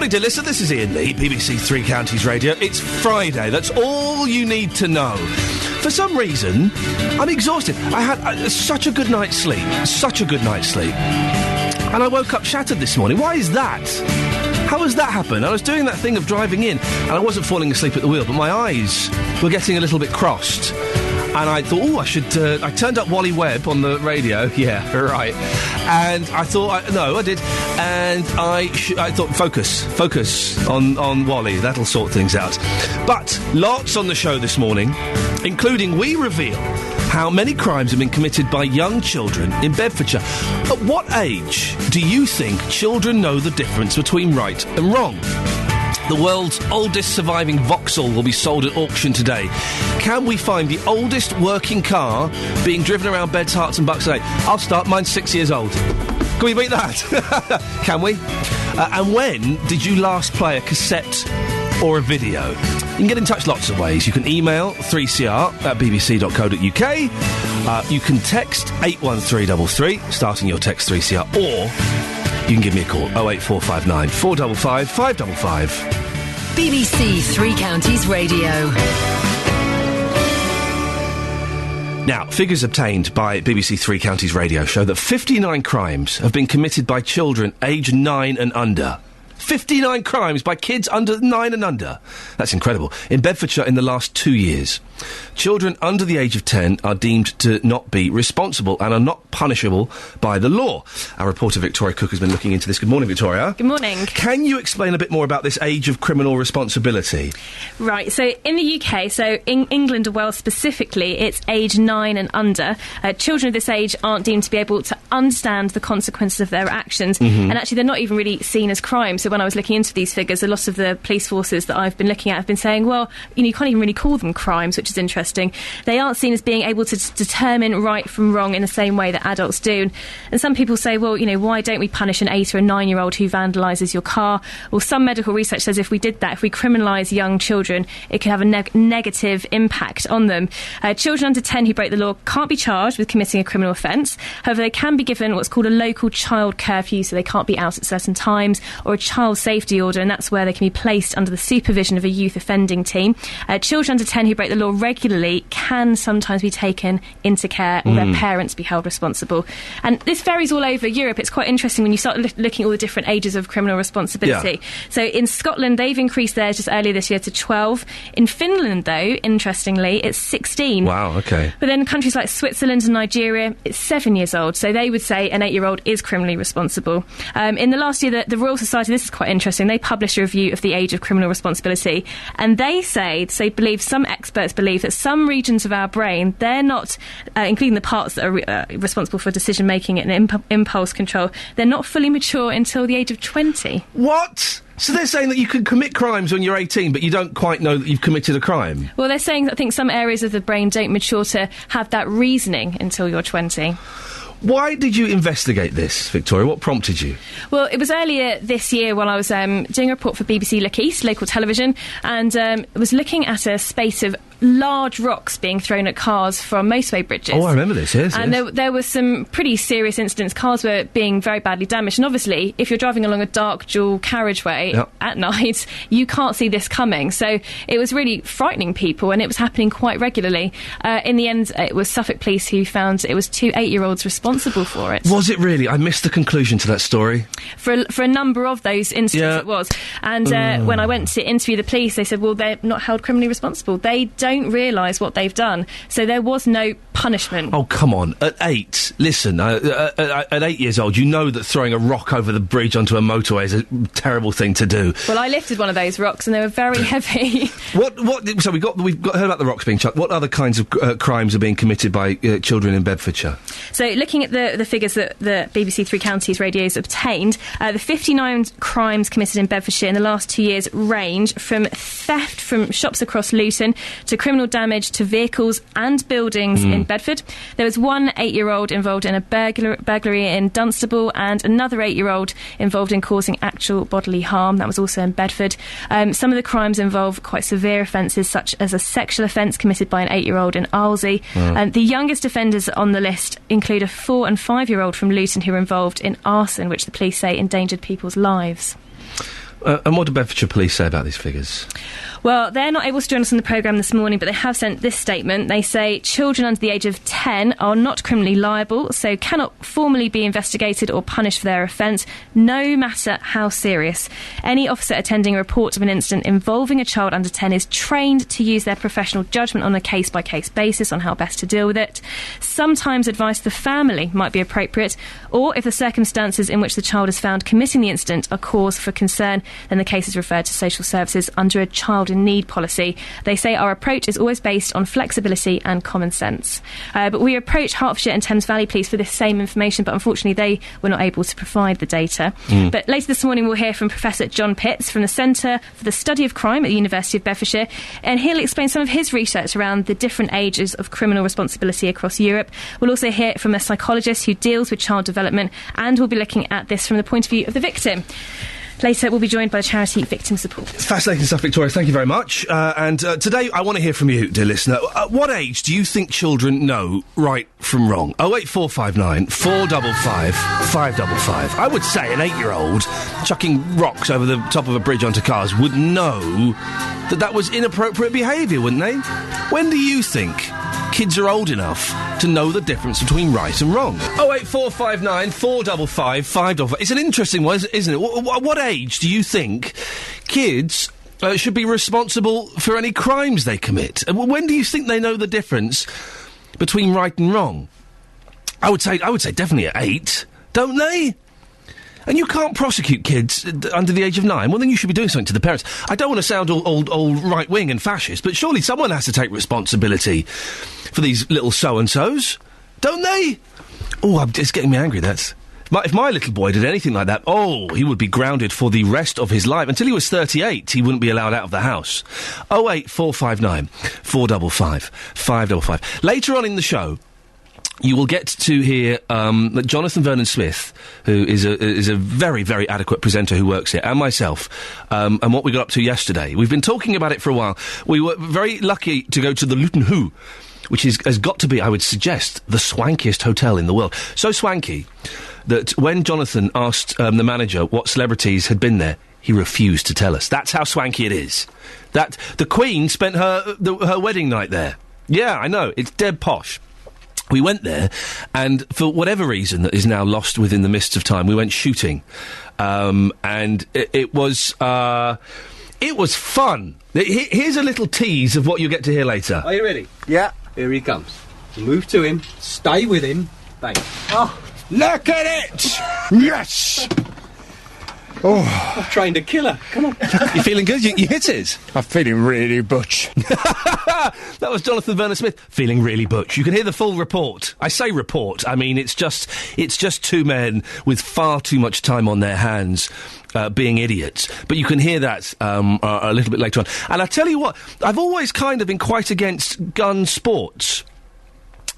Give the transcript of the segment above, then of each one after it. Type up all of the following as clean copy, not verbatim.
morning, dear listener. This is Iain Lee, BBC Three Counties Radio. It's Friday. That's all you need to know. For some reason, I'm exhausted. I had such a good night's sleep. And I woke up shattered this morning. Why is that? How has that happened? I was doing that thing of driving in, and I wasn't falling asleep at the wheel, but my eyes were getting a little bit crossed. And I thought, I should... I turned up Wally Webb on the radio. Yeah, right. And I thought... I did. And I thought, focus on Wally. That'll sort things out. But lots on the show this morning, including we reveal how many crimes have been committed by young children in Bedfordshire. At what age do you think children know the difference between right and wrong? The world's oldest surviving Vauxhall will be sold at auction today. Can we find the oldest working car being driven around Beds, Herts and Bucks today? I'll start. Mine's 6 years old. Can we beat that? Can we? And when did you last play a cassette or a video? You can get in touch lots of ways. You can email 3cr@bbc.co.uk. You can text 81333, starting your text 3CR, or you can give me a call, 08459 455 555. BBC Three Counties Radio. Now, figures obtained by BBC Three Counties Radio show that 59 crimes have been committed by children aged 9 and under. 59 crimes by kids under 9 and under. That's incredible. In Bedfordshire in the last 2 years. Children under the age of 10 are deemed to not be responsible and are not punishable by the law. Our reporter Victoria Cook has been looking into this. Good morning, Victoria. Good morning. Can you explain a bit more about this age of criminal responsibility? Right, so in the UK, so in England and Wales specifically, it's age 9 and under. Children of this age aren't deemed to be able to understand the consequences of their actions, and actually they're not even really seen as crimes. So when I was looking into these figures, a lot of the police forces that I've been looking at have been saying, well, you can't even really call them crimes, which is interesting. They aren't seen as being able to determine right from wrong in the same way that adults do. And some people say, well, why don't we punish an 8 or a 9-year-old who vandalises your car? Well, some medical research says if we did that, if we criminalise young children, it could have a negative impact on them. Children under 10 who break the law can't be charged with committing a criminal offence. However, they can be given what's called a local child curfew, so they can't be out at certain times, or a child safety order, and that's where they can be placed under the supervision of a youth offending team. Children under 10 who break the law regularly can sometimes be taken into care, or their parents be held responsible. And this varies all over Europe. It's quite interesting when you start looking at all the different ages of criminal responsibility. Yeah. So in Scotland, they've increased theirs just earlier this year to 12. In Finland, though, interestingly, it's 16. Wow, okay. But then countries like Switzerland and Nigeria, it's 7 years old. So they would say an 8-year-old is criminally responsible. In the last year, the Royal Society, this is quite interesting, they published a review of the age of criminal responsibility, and they believe, some experts believe that some regions of our brain, they're not, including the parts that are responsible for decision making and impulse control, they're not fully mature until the age of 20. What? So they're saying that you can commit crimes when you're 18, but you don't quite know that you've committed a crime? Well, they're saying that I think some areas of the brain don't mature to have that reasoning until you're 20. Why did you investigate this, Victoria? What prompted you? Well, it was earlier this year while I was doing a report for BBC Look East, local television, and was looking at a spate of large rocks being thrown at cars from motorway bridges. Oh, I remember this, yes. And there were some pretty serious incidents. Cars were being very badly damaged. And obviously, if you're driving along a dark dual carriageway at night, you can't see this coming. So it was really frightening people, and it was happening quite regularly. In the end, it was Suffolk Police who found it was 2 8-year-olds responsible for it. Was it really? I missed the conclusion to that story. For a number of those incidents, it was. And when I went to interview the police, they said, well, they're not held criminally responsible. They don't realise what they've done. So there was no punishment. Oh, come on. At 8, listen, at 8 years old, you know that throwing a rock over the bridge onto a motorway is a terrible thing to do. Well, I lifted one of those rocks and they were very heavy. So we've heard about the rocks being chucked. What other kinds of crimes are being committed by children in Bedfordshire? So looking at the figures that the BBC Three Counties Radio's obtained, the 59 crimes committed in Bedfordshire in the last 2 years range from theft from shops across Luton to criminal damage to vehicles and buildings in Bedford. There was one 8-year-old involved in a burglary in Dunstable and another 8-year-old involved in causing actual bodily harm. That was also in Bedford. Some of the crimes involve quite severe offences, such as a sexual offence committed by an 8-year-old in Arlesey. The youngest offenders on the list include a 4- and 5-year-old from Luton who were involved in arson, which the police say endangered people's lives. And what do Bedfordshire Police say about these figures? Well, they're not able to join us on the programme this morning, but they have sent this statement. They say children under the age of 10 are not criminally liable, so cannot formally be investigated or punished for their offence, no matter how serious. Any officer attending a report of an incident involving a child under 10 is trained to use their professional judgment on a case-by-case basis on how best to deal with it. Sometimes advice to the family might be appropriate, or if the circumstances in which the child is found committing the incident are cause for concern, then the case is referred to social services under a child in need policy. They say our approach is always based on flexibility and common sense. But we approached Hertfordshire and Thames Valley Police for this same information, but unfortunately they were not able to provide the data. But later this morning we'll hear from Professor John Pitts from the Centre for the Study of Crime at the University of Bedfordshire, and he'll explain some of his research around the different ages of criminal responsibility across Europe. We'll also hear from a psychologist who deals with child development, and we'll be looking at this from the point of view of the victim. Later, we'll be joined by the charity Victim Support. It's fascinating stuff, Victoria. Thank you very much. And today, I want to hear from you, dear listener. At what age do you think children know right from wrong? 08459 455 555. I would say an 8-year-old chucking rocks over the top of a bridge onto cars would know that was inappropriate behaviour, wouldn't they? When do you think kids are old enough to know the difference between right and wrong? 08459 455 555. It's an interesting one, isn't it? What age do you think kids should be responsible for any crimes they commit? When do you think they know the difference between right and wrong? I would say definitely at 8, don't they? And you can't prosecute kids under the age of 9. Well, then you should be doing something to the parents. I don't want to sound all right-wing and fascist, but surely someone has to take responsibility for these little so-and-sos, don't they? Oh, it's getting me angry, that's... If my little boy did anything like that, he would be grounded for the rest of his life. Until he was 38, he wouldn't be allowed out of the house. 08459 455 555. Later on in the show, you will get to hear Jonathan Vernon-Smith, who is a very, very adequate presenter who works here, and myself, and what we got up to yesterday. We've been talking about it for a while. We were very lucky to go to the Luton Hoo, which has got to be, I would suggest, the swankiest hotel in the world. So swanky that when Jonathan asked the manager what celebrities had been there, he refused to tell us. That's how swanky it is. That the Queen spent her wedding night there. Yeah, I know, it's dead posh. We went there, and for whatever reason that is now lost within the mists of time, we went shooting, and it was fun. Here's a little tease of what you'll get to hear later. Are you ready? Yeah. Here he comes. Move to him. Stay with him. Bang. Oh, look at it! Yes! Oh. I've trained a killer. Come on. You feeling good? You hit it? I'm feeling really butch. That was Jonathan Vernon-Smith feeling really butch. You can hear the full report. I say report. I mean, it's just two men with far too much time on their hands being idiots. But you can hear that a little bit later on. And I tell you what, I've always kind of been quite against gun sports.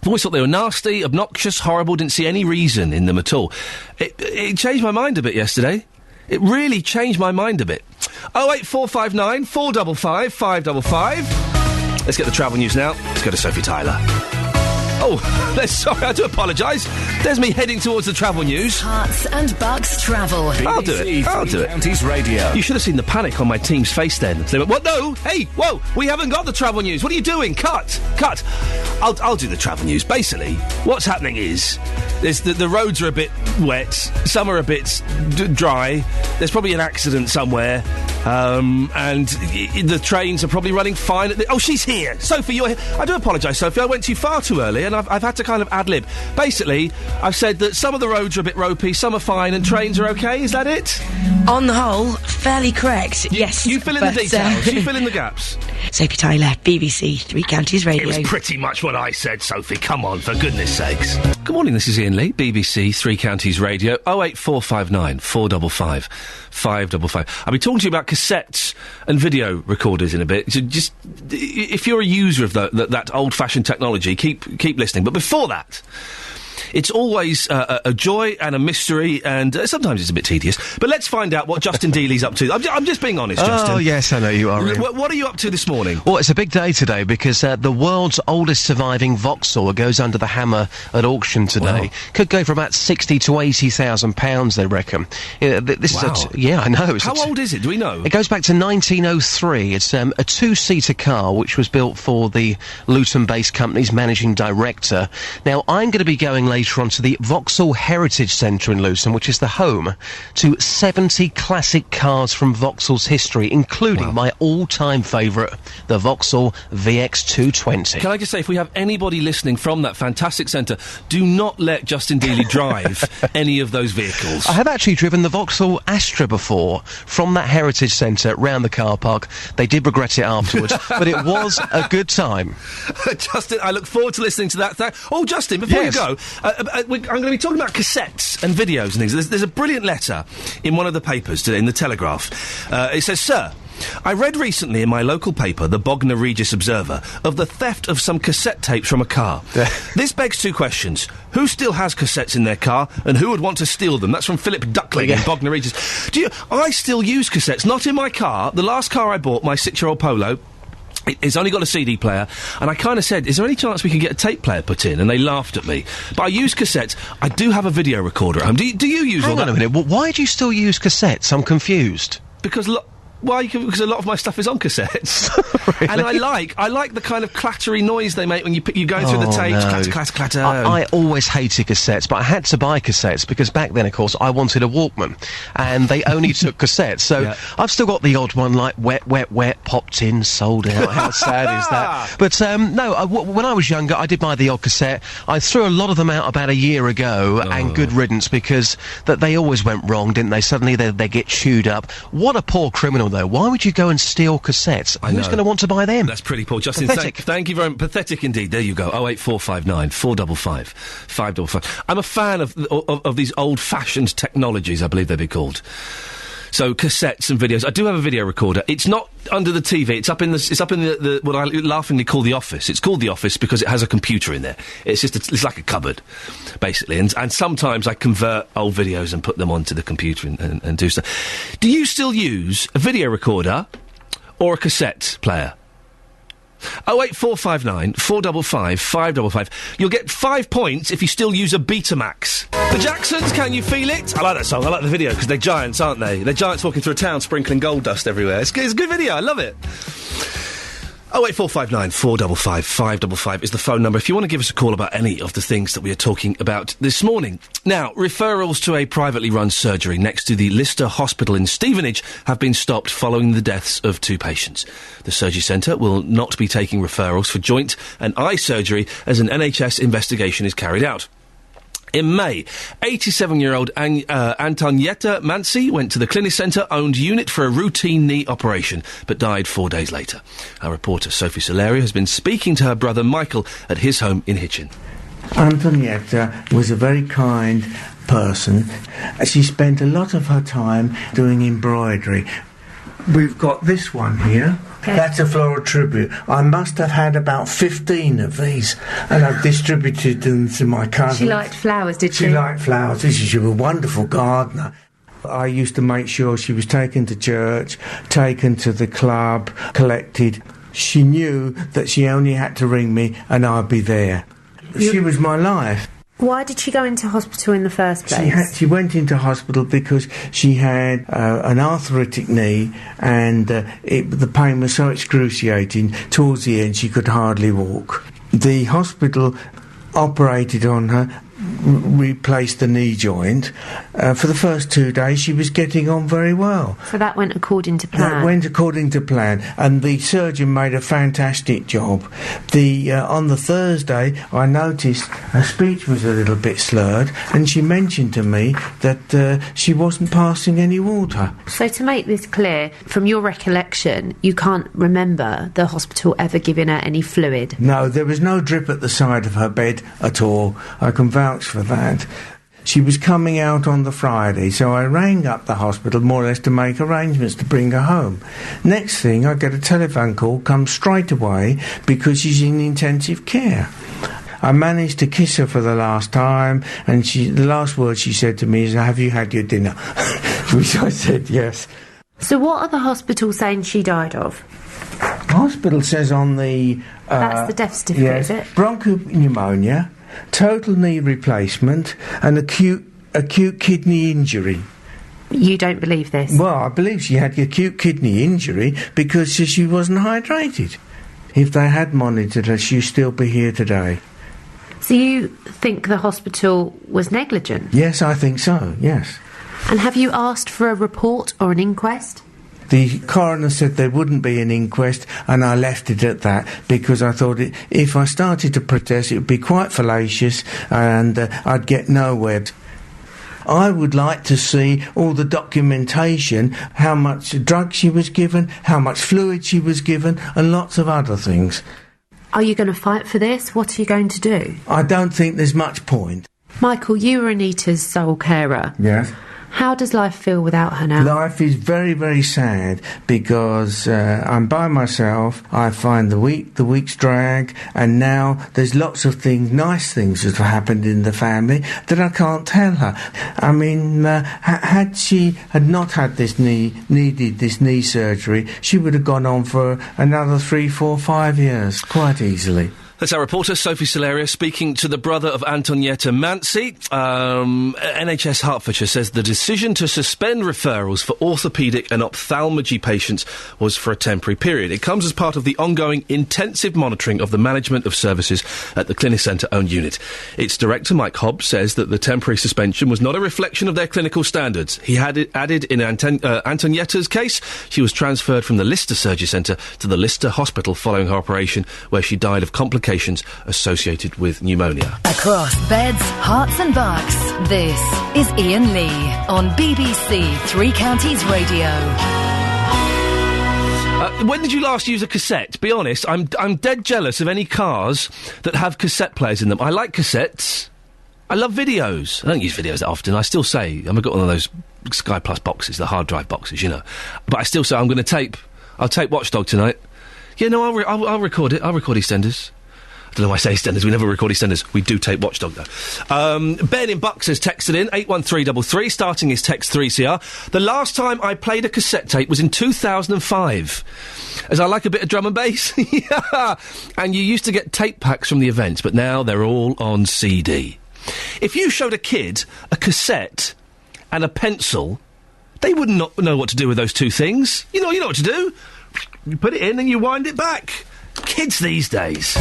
I've always thought they were nasty, obnoxious, horrible, didn't see any reason in them at all. It changed my mind a bit yesterday. It really changed my mind a bit. 08459 455 555. Let's get the travel news now. Let's go to Sophie Tyler. Sorry, I do apologise. There's me heading towards the travel news. Hearts and Bucks Travel. I'll do it. Counties Radio. You should have seen the panic on my team's face then. They went, what? No! Hey! Whoa! We haven't got the travel news. What are you doing? Cut! I'll do the travel news. Basically, what's happening is the roads are a bit wet. Some are a bit dry. There's probably an accident somewhere. And the trains are probably running fine. She's here. Sophie, you're here. I do apologise, Sophie. I went to you far too early, and I've had to kind of ad-lib. Basically, I've said that some of the roads are a bit ropey, some are fine, and trains are okay. Is that it? On the whole, fairly correct, yes. You fill in the details. You fill in the gaps. Sophie Tyler, BBC, Three Counties Radio. It was pretty much what I said, Sophie. Come on, for goodness sakes. Good morning, this is Iain Lee, BBC, Three Counties Radio, 08459 455 555. I'll be talking to you about cassettes and video recorders in a bit. So just, if you're a user of that old-fashioned technology, keep listening. But before that, It's always a joy and a mystery, and sometimes it's a bit tedious. But let's find out what Justin Dealey's up to. I'm just being honest, Justin. Oh, yes, I know you are. What are you up to this morning? Well, it's a big day today because the world's oldest surviving Vauxhall goes under the hammer at auction today. Wow. Could go for about £60,000 to £80,000, they reckon. This Wow. is I know. How old is it? Do we know? It goes back to 1903. It's a two-seater car which was built for the Luton-based company's managing director. Now, I'm going to be going later on to the Vauxhall Heritage Centre in Luton, which is the home to 70 classic cars from Vauxhall's history, including my all-time favourite, the Vauxhall VX220. Can I just say, if we have anybody listening from that fantastic centre, do not let Justin Dealey drive any of those vehicles. I have actually driven the Vauxhall Astra before from that Heritage Centre round the car park. They did regret it afterwards, but it was a good time. Justin, I look forward to listening to that. Oh, Justin, before you go, I'm going to be talking about cassettes and videos and things. There's a brilliant letter in one of the papers today, in the Telegraph. It says, Sir, I read recently in my local paper, the Bognor Regis Observer, of the theft of some cassette tapes from a car. This begs two questions. Who still has cassettes in their car, and who would want to steal them? That's from Philip Duckling in Bognor Regis. I still use cassettes, not in my car. The last car I bought, my 6-year-old Polo, it's only got a CD player, and I kind of said, is there any chance we can get a tape player put in? And they laughed at me. But I use cassettes. I do have a video recorder at home. Do you use all that? Hang on a minute. Why do you still use cassettes? I'm confused. Because because a lot of my stuff is on cassettes. Really? And I like the kind of clattery noise they make when you're going through the tapes. No. Clatter, clatter, clatter. I always hated cassettes, but I had to buy cassettes because back then, of course, I wanted a Walkman, and they only took cassettes. So I've still got the odd one, like Wet, Wet, Wet, popped in, sold out. How sad is that? But when I was younger, I did buy the odd cassette. I threw a lot of them out about a year ago, and good riddance, because they always went wrong, didn't they? Suddenly they get chewed up. What a poor criminal, though. Why would you go and steal cassettes? Who's going to want to buy them? That's pretty poor. Justin, thank you very much. Pathetic indeed. There you go. 08459 455 555. I'm a fan of these old-fashioned technologies, I believe they'd be called. So cassettes and videos. I do have a video recorder. It's not under the TV. It's up in the what I laughingly call the office. It's called the office because it has a computer in there. It's it's like a cupboard, basically. And sometimes I convert old videos and put them onto the computer and do stuff. Do you still use a video recorder or a cassette player? 08459 455 555. You'll get 5 points if you still use a Betamax. The Jacksons, Can You Feel It? I like that song. I like the video because they're giants, aren't they? They're giants walking through a town sprinkling gold dust everywhere. It's a good video. I love it. 08459 455 555 is the phone number if you want to give us a call about any of the things that we are talking about this morning. Now, referrals to a privately run surgery next to the Lister Hospital in Stevenage have been stopped following the deaths of 2 patients. The surgery centre will not be taking referrals for joint and eye surgery as an NHS investigation is carried out. In May, 87-year-old Antonietta Mansi went to the Clinic Centre-owned unit for a routine knee operation, but died 4 days later. Our reporter Sophie Solario has been speaking to her brother Michael at his home in Hitchin. Antonietta was a very kind person. She spent a lot of her time doing embroidery. We've got this one here. Okay. That's a floral tribute. I must have had about 15 of these, and I've distributed them to my cousins. She liked flowers, did she? She liked flowers. She was a wonderful gardener. I used to make sure she was taken to church, taken to the club, collected. She knew that she only had to ring me and I'd be there. She was my life. Why did she go into hospital in the first place? She went into hospital because she had an arthritic knee, and the pain was so excruciating. Towards the end, she could hardly walk. The hospital operated on her, replaced the knee joint. For the first 2 days, she was getting on very well. So that went according to plan? That went according to plan, and the surgeon made a fantastic job. On the Thursday, I noticed her speech was a little bit slurred, and she mentioned to me that she wasn't passing any water. So to make this clear, from your recollection, you can't remember the hospital ever giving her any fluid? No, there was no drip at the side of her bed at all. I can vouch for that. She was coming out on the Friday, so I rang up the hospital more or less to make arrangements to bring her home. Next thing, I get a telephone call, come straight away, because she's in intensive care. I managed to kiss her for the last time, and the last word she said to me is, "Have you had your dinner?" Which I said yes. So what are the hospital saying she died of? The hospital says on the... That's the death certificate, is it? Bronchopneumonia, total knee replacement, and acute kidney injury. You don't believe this? Well, I believe she had acute kidney injury because she wasn't hydrated. If they had monitored her, she'd still be here today. So you think the hospital was negligent? Yes, I think so, yes. And have you asked for a report or an inquest? The coroner said there wouldn't be an inquest, and I left it at that because I thought if I started to protest, it would be quite fallacious and I'd get nowhere. I would like to see all the documentation, how much drug she was given, how much fluid she was given, and lots of other things. Are you going to fight for this? What are you going to do? I don't think there's much point. Michael, you were Anita's sole carer. Yes. How does life feel without her now? Life is very, very sad because I'm by myself. I find the weeks drag, and now there's lots of things, nice things that have happened in the family that I can't tell her. I mean, had she not had needed this knee surgery, she would have gone on for another 3, 4, 5 years quite easily. That's our reporter, Sophie Solaria, speaking to the brother of Antonietta Mansi. NHS Hertfordshire says the decision to suspend referrals for orthopaedic and ophthalmology patients was for a temporary period. It comes as part of the ongoing intensive monitoring of the management of services at the Clinic Centre-owned unit. Its director, Mike Hobbs, says that the temporary suspension was not a reflection of their clinical standards. He had added in Antonietta's case, she was transferred from the Lister Surgery Centre to the Lister Hospital following her operation, where she died of complications associated with pneumonia. Across beds, hearts and bucks, this is Iain Lee on BBC Three Counties Radio. When did you last use a cassette? Be honest, I'm dead jealous of any cars that have cassette players in them. I like cassettes. I love videos. I don't use videos that often. I still say, I've got one of those Sky Plus boxes, the hard drive boxes, you know. But I still say I'll tape Watchdog tonight. Yeah, no, I'll record it. I'll record EastEnders. I don't know why I say EastEnders. We never record EastEnders. We do tape Watchdog, though. Ben in Bucks has texted in, 81333, starting his text 3CR. The last time I played a cassette tape was in 2005. As I like a bit of drum and bass. Yeah. And you used to get tape packs from the events, but now they're all on CD. If you showed a kid a cassette and a pencil, they wouldn't know what to do with those two things. You know what to do. You put it in and you wind it back. Kids these days,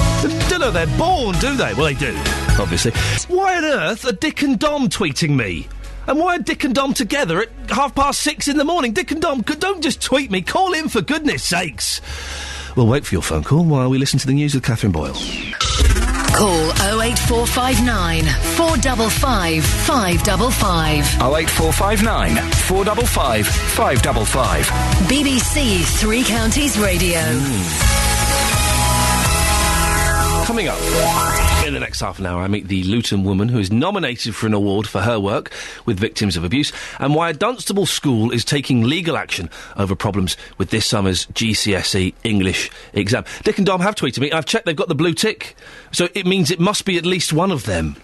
don't know they're born, do they? Well, they do, obviously. Why on earth are Dick and Dom tweeting me? And why are Dick and Dom together at 6:30 in the morning? Dick and Dom, don't just tweet me. Call in, for goodness sakes. We'll wait for your phone call while we listen to the news with Catherine Boyle. Call 08459 455 555. 08459 455 555. BBC Three Counties Radio. Coming up in the next half an hour, I meet the Luton woman who is nominated for an award for her work with victims of abuse, and why a Dunstable school is taking legal action over problems with this summer's GCSE English exam. Dick and Dom have tweeted me. I've checked, they've got the blue tick, so it means it must be at least one of them.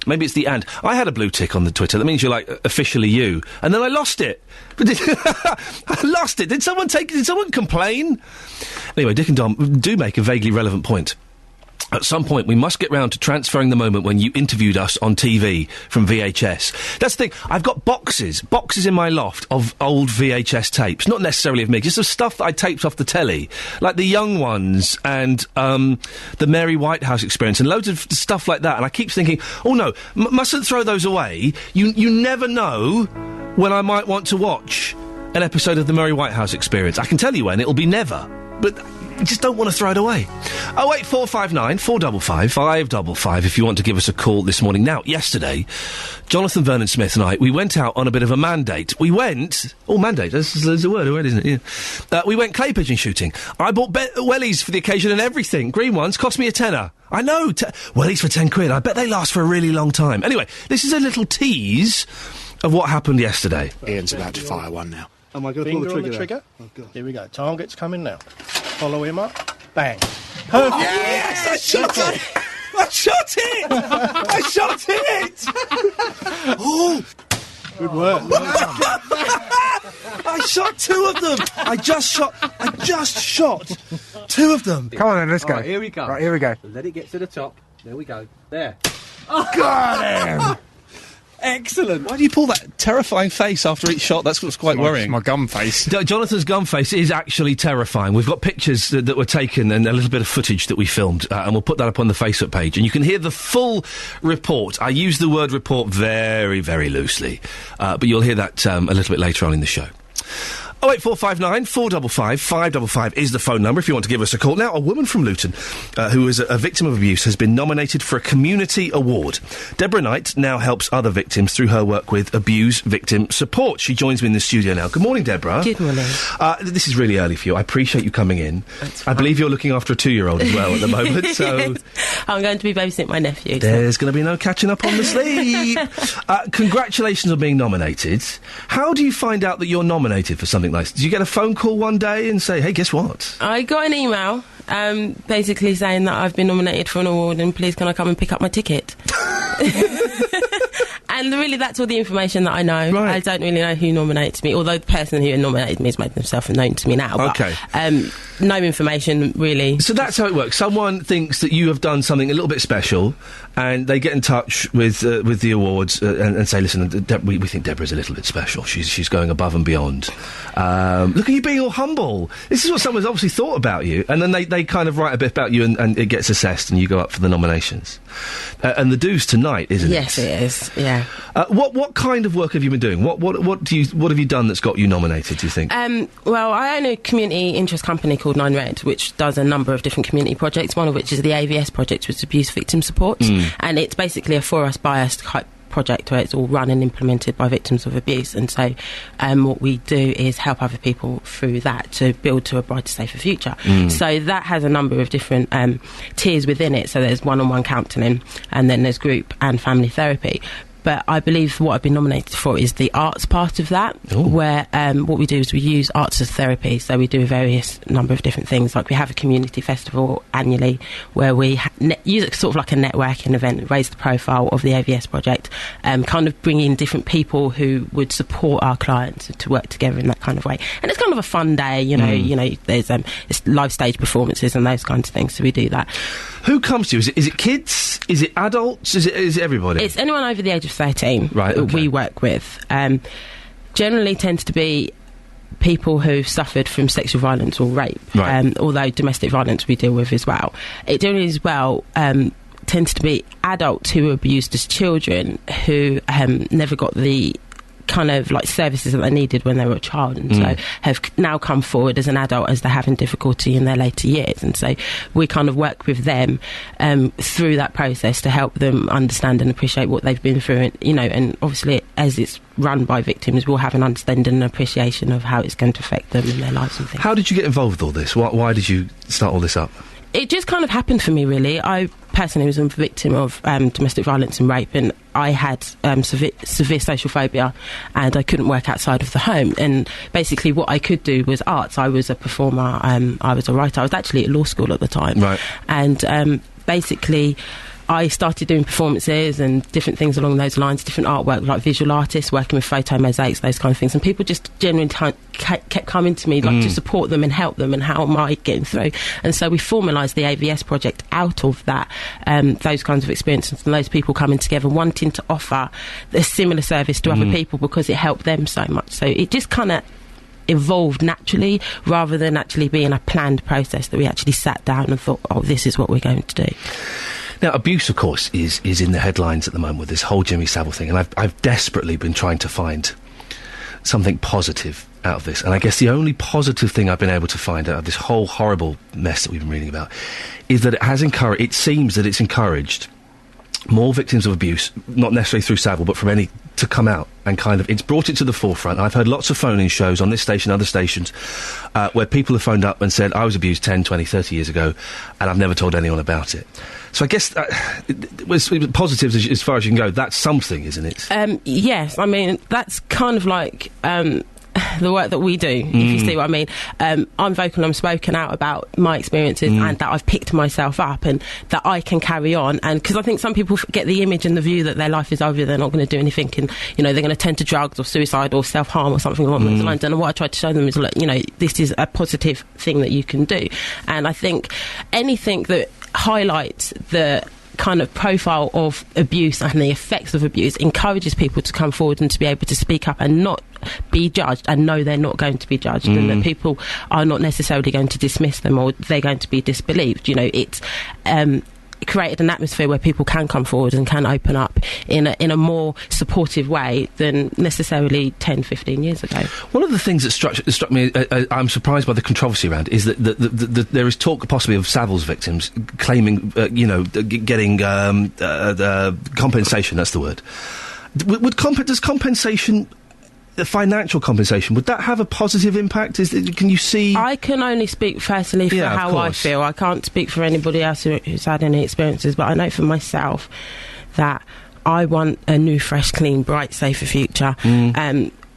Maybe it's the and. I had a blue tick on the Twitter. That means you're, like, officially you. And then I lost it. I lost it. Did someone complain? Anyway, Dick and Dom do make a vaguely relevant point. At some point, we must get round to transferring the moment when you interviewed us on TV from VHS. That's the thing. I've got boxes in my loft of old VHS tapes. Not necessarily of me, just of stuff that I taped off the telly. Like the Young Ones and the Mary Whitehouse Experience and loads of stuff like that. And I keep thinking, oh no, mustn't throw those away. You never know when I might want to watch an episode of the Mary Whitehouse Experience. I can tell you when, it'll be never. But I just don't want to throw it away. 08459 455 555 if you want to give us a call this morning. Now, yesterday, Jonathan Vernon Smith and I, we went out on a bit of a mandate. Mandate, there's a word already, isn't it? Yeah. We went clay pigeon shooting. I bought wellies for the occasion and everything. Green ones, cost me a tenner. I know, wellies for 10 quid. I bet they last for a really long time. Anyway, this is a little tease of what happened yesterday. Ian's about to fire one now. Am I going to pull the trigger? Oh, God. Here we go. Target's coming now. Follow him up. Bang. Perfect. Yes, I shot it. I shot it! I shot it! Oh! Good work. I shot 2 of them! I just shot 2 of them! Come on then, let's go. Right, here we go. Right, here we go. Let it get to the top. There we go. There. Got him! Excellent. Why do you pull that terrifying face after each shot? That's what's quite worrying. My gum face. Jonathan's gum face is actually terrifying. We've got pictures that were taken and a little bit of footage that we filmed, and we'll put that up on the Facebook page. And you can hear the full report. I use the word report very, very loosely, but you'll hear that a little bit later on in the show. 08459 455 555 is the phone number if you want to give us a call. Now, a woman from Luton who is a victim of abuse has been nominated for a community award. Deborah Knight now helps other victims through her work with abuse victim support. She joins me in the studio now. Good morning, Deborah. Good morning. This is really early for you. I appreciate you coming in. I believe you're looking after a 2-year-old as well at the moment. So I'm going to be babysitting my nephew. There's going to be no catching up on the sleep. Congratulations on being nominated. How do you find out that you're nominated for something like this? Do you get a phone call one day and say, hey, guess what? I got an email basically saying that I've been nominated for an award and please can I come and pick up my ticket? And really, that's all the information that I know. Right. I don't really know who nominates me, although the person who nominated me has made themselves known to me now. Okay. But, no information, really. So that's how it works. Someone thinks that you have done something a little bit special, and they get in touch with the awards and say, listen, we think Deborah's a little bit special. She's going above and beyond. Look at you being all humble. This is what someone's obviously thought about you, and then they kind of write a bit about you, and it gets assessed, and you go up for the nominations. And the do's tonight, isn't it? Yes, it is. Yeah. What kind of work have you been doing? What have you done that's got you nominated, do you think? Well, I own a community interest company called 9 Red, which does a number of different community projects, one of which is the AVS project, which is Abuse Victim Support. And it's basically a for us, by us type project where it's all run and implemented by victims of abuse. And so what we do is help other people through that to build to a brighter, safer future. So that has a number of different tiers within it. So there's one-on-one counselling, and then there's group and family therapy. But I believe what I've been nominated for is the arts part of that, where what we do is we use arts as therapy. So we do a various number of different things. Like we have a community festival annually where we use it sort of like a networking event, raise the profile of the AVS project, kind of bring in different people who would support our clients to work together in that kind of way. And it's kind of a fun day, you know, there's it's live stage performances and those kinds of things. So we do that. Who comes to you? Is it kids? Is it adults? Is it everybody? It's anyone over the age of 13 that we work with. Generally tends to be people who've suffered from sexual violence or rape, although domestic violence we deal with as well. It generally as well tends to be adults who were abused as children who never got the kind of like services that they needed when they were a child, and so have now come forward as an adult as they're having difficulty in their later years. And so we kind of work with them through that process to help them understand and appreciate what they've been through, and, you know, and obviously as it's run by victims, we'll have an understanding and appreciation of how it's going to affect them in their lives and things. How did you get involved with all this? Why did you start all this up? It just kind of happened for me, really. I personally was a victim of domestic violence and rape, and I had severe social phobia, and I couldn't work outside of the home. And basically what I could do was arts. I was a performer, I was a writer. I was actually at law school at the time. Right. And basically I started doing performances and different things along those lines, different artwork, like visual artists, working with photo mosaics, those kind of things. And people just genuinely kept coming to me, like, to support them and help them, and how am I getting through? And so we formalised the AVS project out of that, those kinds of experiences, and those people coming together, wanting to offer a similar service to other people because it helped them so much. So it just kind of evolved naturally, rather than actually being a planned process that we actually sat down and thought, oh, this is what we're going to do. Now, abuse, of course, is in the headlines at the moment with this whole Jimmy Savile thing, and I've desperately been trying to find something positive out of this. And I guess the only positive thing I've been able to find out of this whole horrible mess that we've been reading about is that it seems that it's encouraged more victims of abuse, not necessarily through Savile, but from any, to come out, and kind of, it's brought it to the forefront. I've heard lots of phone-in shows on this station, other stations, where people have phoned up and said, I was abused 10, 20, 30 years ago, and I've never told anyone about it. So I guess positives as far as you can go, that's something, isn't it? Yes, I mean, that's kind of like the work that we do, if you see what I mean. I'm vocal, I'm spoken out about my experiences and that I've picked myself up and that I can carry on. And because I think some people get the image and the view that their life is over, they're not going to do anything, and, you know, they're going to turn to drugs or suicide or self-harm or something along those lines. And what I try to show them is, look, you know, this is a positive thing that you can do. And I think anything that highlights the kind of profile of abuse and the effects of abuse encourages people to come forward and to be able to speak up and not be judged, and know they're not going to be judged, and that people are not necessarily going to dismiss them or they're going to be disbelieved. You know, it's created an atmosphere where people can come forward and can open up in a more supportive way than necessarily 10, 15 years ago. One of the things that struck me, I'm surprised by the controversy around, is that there is talk possibly of Savills victims claiming, getting compensation, that's the word. Does compensation... the financial compensation, would that have a positive impact? Can you see... I can only speak firstly for how I feel. I can't speak for anybody else who's had any experiences, but I know for myself that I want a new, fresh, clean, bright, safer future.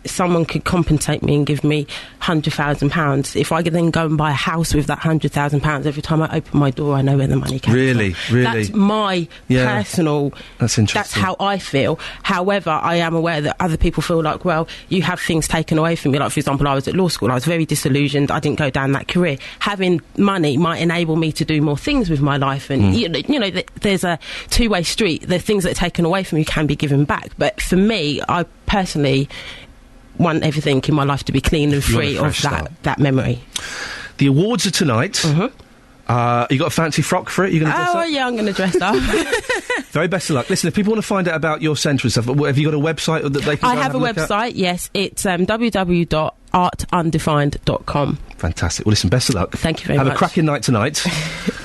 Someone could compensate me and give me £100,000. If I could then go and buy a house with that £100,000, every time I open my door, I know where the money comes from. Really? That's my personal... That's interesting. That's how I feel. However, I am aware that other people feel like, well, you have things taken away from me. Like, for example, I was at law school. I was very disillusioned. I didn't go down that career. Having money might enable me to do more things with my life. And, you know, there's a two-way street. The things that are taken away from you can be given back. But for me, I personally... want everything in my life to be clean and free of that memory. The awards are tonight. You got a fancy frock for it? You going to dress up? Yeah, I'm going to dress up. Very best of luck. Listen, if people want to find out about your centre and stuff, have you got a website that they can? I have a website. Yes, it's www.artundefined.com. Fantastic. Well, listen, best of luck. Thank you very much. Have a cracking night tonight.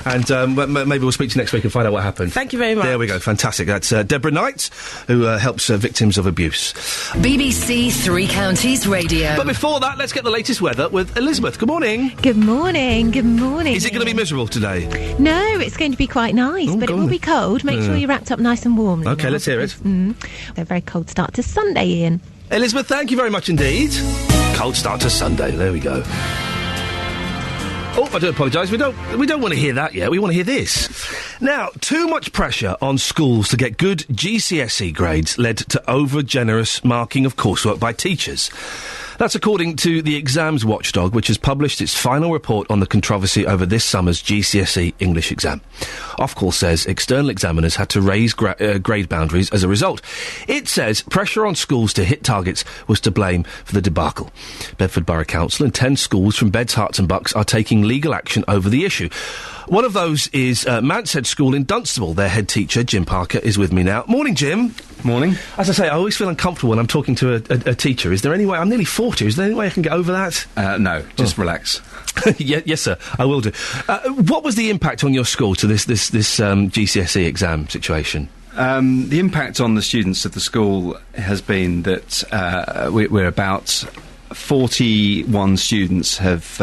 And maybe we'll speak to you next week and find out what happened. Thank you very much. There we go. Fantastic. That's Deborah Knight, who helps victims of abuse. BBC Three Counties Radio. But before that, let's get the latest weather with Elizabeth. Good morning. Good morning. Good morning. Is it going to be miserable today? No, it's going to be quite nice, but it will be cold. Make sure you're wrapped up nice and warm. Okay, let's hear it. A very cold start to Sunday, Ian. Elizabeth, thank you very much indeed. Cold start to Sunday. There we go. Oh, I do apologise. We don't want to hear that yet. We want to hear this. Now, too much pressure on schools to get good GCSE grades led to over-generous marking of coursework by teachers. That's according to the Exams Watchdog, which has published its final report on the controversy over this summer's GCSE English exam. Ofqual says external examiners had to raise grade boundaries as a result. It says pressure on schools to hit targets was to blame for the debacle. Bedford Borough Council and 10 schools from Beds, Herts and Bucks are taking legal action over the issue. One of those is Manstead School in Dunstable. Their head teacher, Jim Parker, is with me now. Morning, Jim. Morning. As I say, I always feel uncomfortable when I'm talking to a teacher. Is there any way... I'm nearly 40. Is there any way I can get over that? No, just relax. Yes, sir. I will do. What was the impact on your school to this GCSE exam situation? The impact on the students of the school has been that we're about 41 students have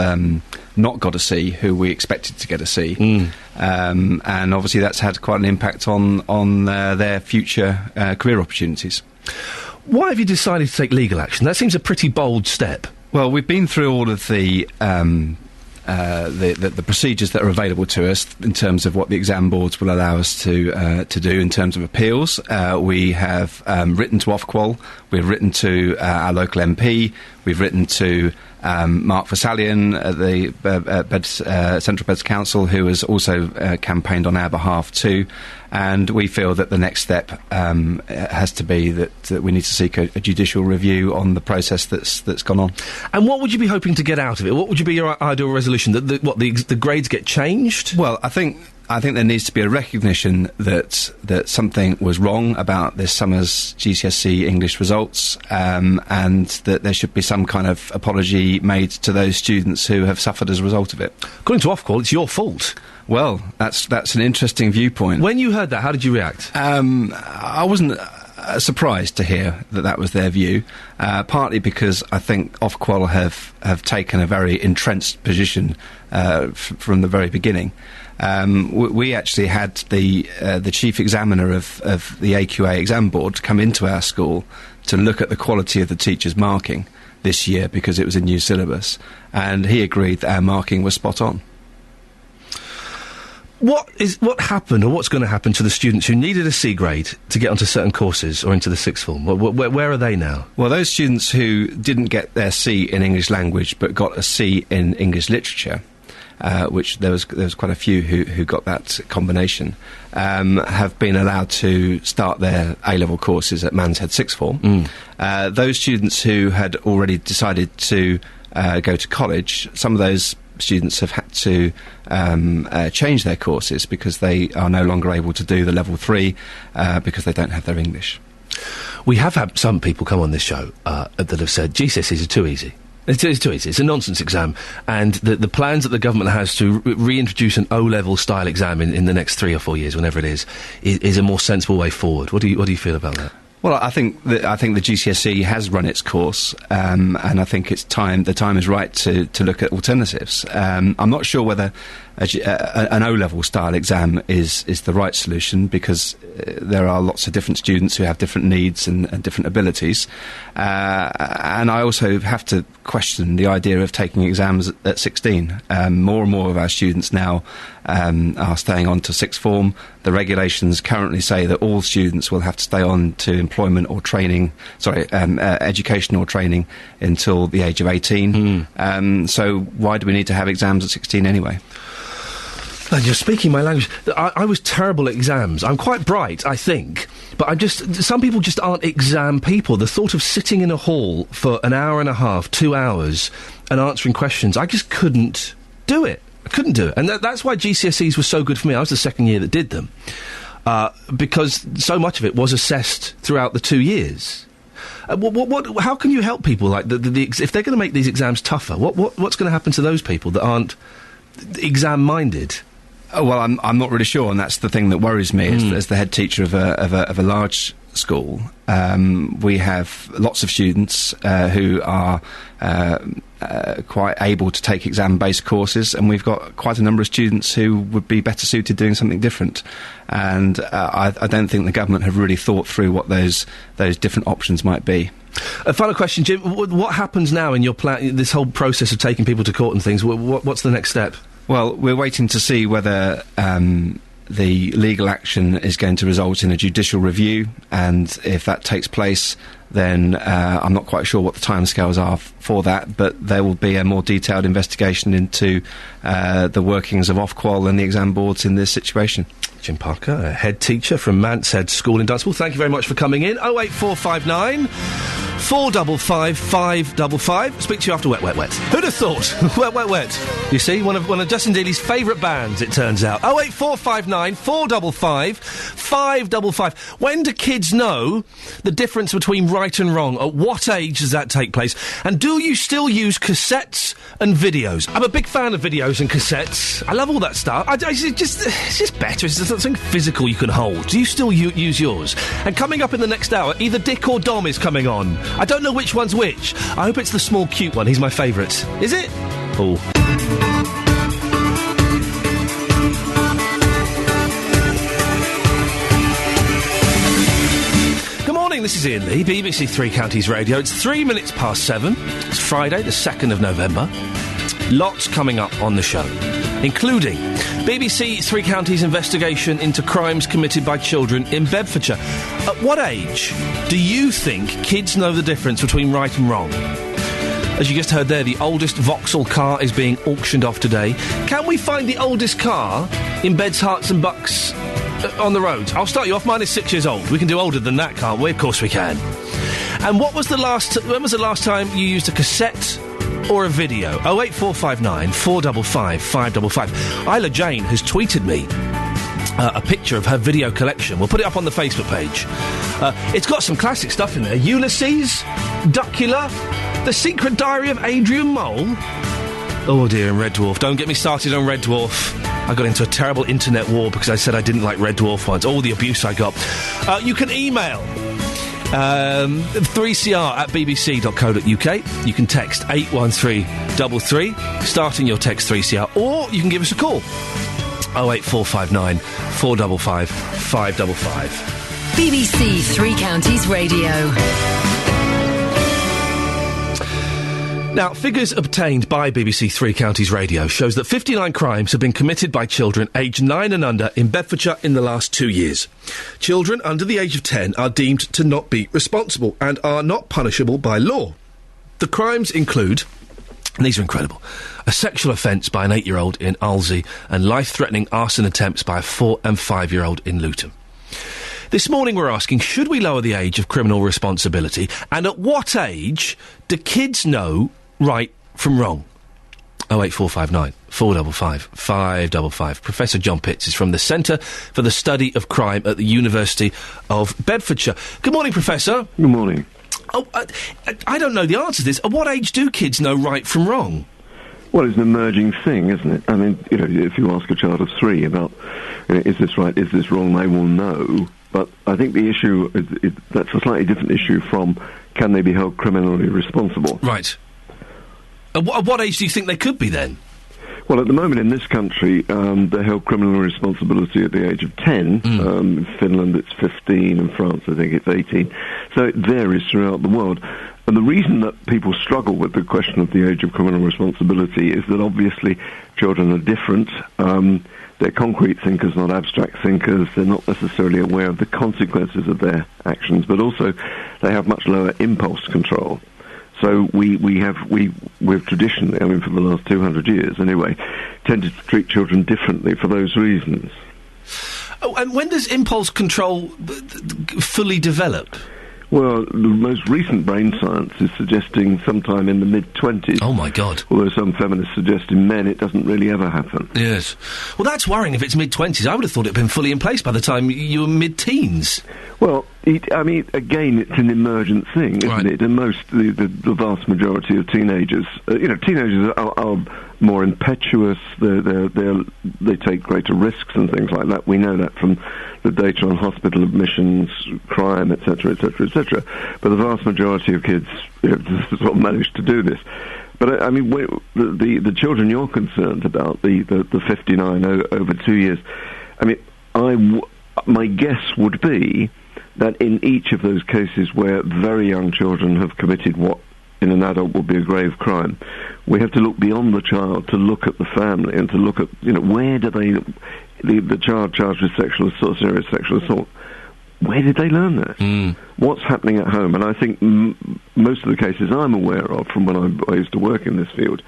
not got a C who we expected to get a C. And obviously that's had quite an impact on their future career opportunities. Why have you decided to take legal action? That seems a pretty bold step. Well, we've been through all of the procedures that are available to us in terms of what the exam boards will allow us to do in terms of appeals. We have written to Ofqual, we've written to our local MP, we've written to Mark Versalian at the Central Beds Council, who has also campaigned on our behalf too. And we feel that the next step has to be that we need to seek a judicial review on the process that's gone on. And what would you be hoping to get out of it? What would be your ideal resolution? That the grades get changed? Well, I think there needs to be a recognition that something was wrong about this summer's GCSE English results, and that there should be some kind of apology made to those students who have suffered as a result of it. According to Ofqual, it's your fault. Well, that's an interesting viewpoint. When you heard that, how did you react? I wasn't surprised to hear that was their view, partly because I think Ofqual have taken a very entrenched position from the very beginning. We actually had the chief examiner of the AQA exam board come into our school to look at the quality of the teachers' marking this year because it was a new syllabus, and he agreed that our marking was spot on. What happened, or what's going to happen to the students who needed a C grade to get onto certain courses or into the sixth form? Where are they now? Well, those students who didn't get their C in English language but got a C in English literature, which there was quite a few who got that combination, have been allowed to start their A-level courses at Manshead Sixth Form. Those students who had already decided to go to college, some of those students have had to change their courses because they are no longer able to do the level 3 because they don't have their English. We have had some people come on this show that have said GCSEs are too easy. It's too easy. It's a nonsense exam, and the plans that the government has to reintroduce an O-level style exam in the next 3 or 4 years, whenever it is a more sensible way forward. What do you feel about that? Well, I think the GCSE has run its course, and I think the time is right to look at alternatives. I'm not sure whether an O-level style exam is the right solution, because there are lots of different students who have different needs and different abilities, and I also have to question the idea of taking exams at 16. More and more of our students now are staying on to sixth form. The regulations currently say that all students will have to stay on to employment or training, education or training until the age of 18. So why do we need to have exams at 16 anyway? You're speaking my language. I was terrible at exams. I'm quite bright, I think, but some people just aren't exam people. The thought of sitting in a hall for an hour and a half, 2 hours, and answering questions, I just couldn't do it. I couldn't do it. And that's why GCSEs were so good for me. I was the second year that did them, because so much of it was assessed throughout the 2 years. How can you help people like if they're going to make these exams tougher? What's going to happen to those people that aren't exam-minded? Oh, well, I'm not really sure, and that's the thing that worries me as the head teacher of a large school. We have lots of students who are quite able to take exam-based courses, and we've got quite a number of students who would be better suited doing something different. And I don't think the government have really thought through what those different options might be. A final question, Jim. What happens now in your plan? This whole process of taking people to court and things. What's the next step? Well, we're waiting to see whether the legal action is going to result in a judicial review, and if that takes place, then I'm not quite sure what the timescales are for that, but there will be a more detailed investigation into the workings of Ofqual and the exam boards in this situation. Jim Parker, a head teacher from Manshead School in Dunstable, thank you very much for coming in. 08459 455 555. Speak to you after Wet Wet Wet. Who'd have thought? Wet Wet Wet. You see, one of Justin Dealey's favourite bands, it turns out. 08459 455 555. When do kids know the difference between right and wrong? At what age does that take place? And do you still use cassettes and videos? I'm a big fan of videos and cassettes. I love all that stuff. It's just better. It's something physical you can hold. Do you still use yours? And coming up in the next hour, either Dick or Dom is coming on. I don't know which one's which. I hope it's the small, cute one. He's my favourite. Is it? Oh. Good morning, this is Iain Lee, BBC Three Counties Radio. It's 3 minutes past 7. It's Friday, the 2nd of November. Lots coming up on the show, including BBC Three Counties investigation into crimes committed by children in Bedfordshire. At what age do you think kids know the difference between right and wrong? As you just heard there, the oldest Vauxhall car is being auctioned off today. Can we find the oldest car in Beds, Herts and Bucks on the roads? I'll start you off. Mine is 6 years old. We can do older than that, can't we? Of course we can. And when was the last time you used a cassette or a video? 08459 455 555. Isla Jane has tweeted me a picture of her video collection. We'll put it up on the Facebook page. It's got some classic stuff in there. Ulysses, Duckula, The Secret Diary of Adrian Mole. Oh dear, and Red Dwarf. Don't get me started on Red Dwarf. I got into a terrible internet war because I said I didn't like Red Dwarf once. All the abuse I got. You can email 3cr at bbc.co.uk. You can text 81333, starting your text 3CR, or you can give us a call. 08459 455 555. BBC Three Counties Radio. Now, figures obtained by BBC Three Counties Radio shows that 59 crimes have been committed by children aged 9 and under in Bedfordshire in the last 2 years. Children under the age of 10 are deemed to not be responsible and are not punishable by law. The crimes include, and these are incredible, a sexual offence by an 8-year-old in Alsey and life-threatening arson attempts by a 4 and 5-year-old in Luton. This morning we're asking, should we lower the age of criminal responsibility, and at what age do kids know right from wrong? 08459 455 555. Professor John Pitts is from the Centre for the Study of Crime at the University of Bedfordshire. Good morning, Professor. Good morning. Oh, I don't know the answer to this. At what age do kids know right from wrong? Well, it's an emerging thing, isn't it? I mean, if you ask a child of 3 about, is this right, is this wrong, they will know. But I think the issue is that's a slightly different issue from, can they be held criminally responsible? Right. At what age do you think they could be, then? Well, at the moment in this country, they're held criminal responsibility at the age of 10. In Finland, it's 15. In France, I think it's 18. So it varies throughout the world. And the reason that people struggle with the question of the age of criminal responsibility is that obviously children are different. They're concrete thinkers, not abstract thinkers. They're not necessarily aware of the consequences of their actions, but also they have much lower impulse control. So we've traditionally, I mean, for the last 200 years anyway, tended to treat children differently for those reasons. Oh, and when does impulse control fully develop? Well, the most recent brain science is suggesting sometime in the mid-20s. Oh, my God. Although some feminists suggest in men it doesn't really ever happen. Yes. Well, that's worrying if it's mid-20s. I would have thought it had been fully in place by the time you were mid-teens. Well, I mean, again, it's an emergent thing, isn't it? And the vast majority of teenagers, teenagers are more impetuous, they take greater risks and things like that. We know that from the data on hospital admissions, crime, etc., etc., etc. But the vast majority of kids sort of manage to do this. But I mean, the children you're concerned about, the 59 over 2 years, I mean, my guess would be that in each of those cases where very young children have committed what in an adult would be a grave crime, we have to look beyond the child to look at the family and to look at, where do the child charged with sexual assault, serious sexual assault, where did they learn that? What's happening at home? And I think most of the cases I'm aware of from when I used to work in this field,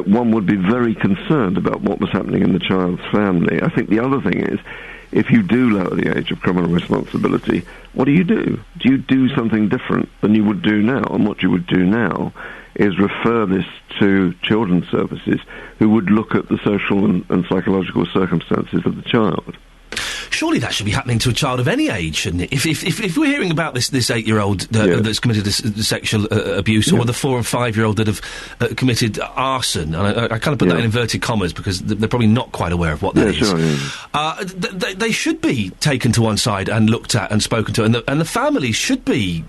one would be very concerned about what was happening in the child's family. I think the other thing is, if you do lower the age of criminal responsibility, what do? Do you do something different than you would do now? And what you would do now is refer this to children's services who would look at the social and psychological circumstances of the child. Surely that should be happening to a child of any age, shouldn't it? If we're hearing about this 8-year-old that's committed sexual abuse, or the 4 and 5-year-old that have committed arson, and I kind of put that in inverted commas because they're probably not quite aware of what that is. Sure, they should be taken to one side and looked at and spoken to, and the families should be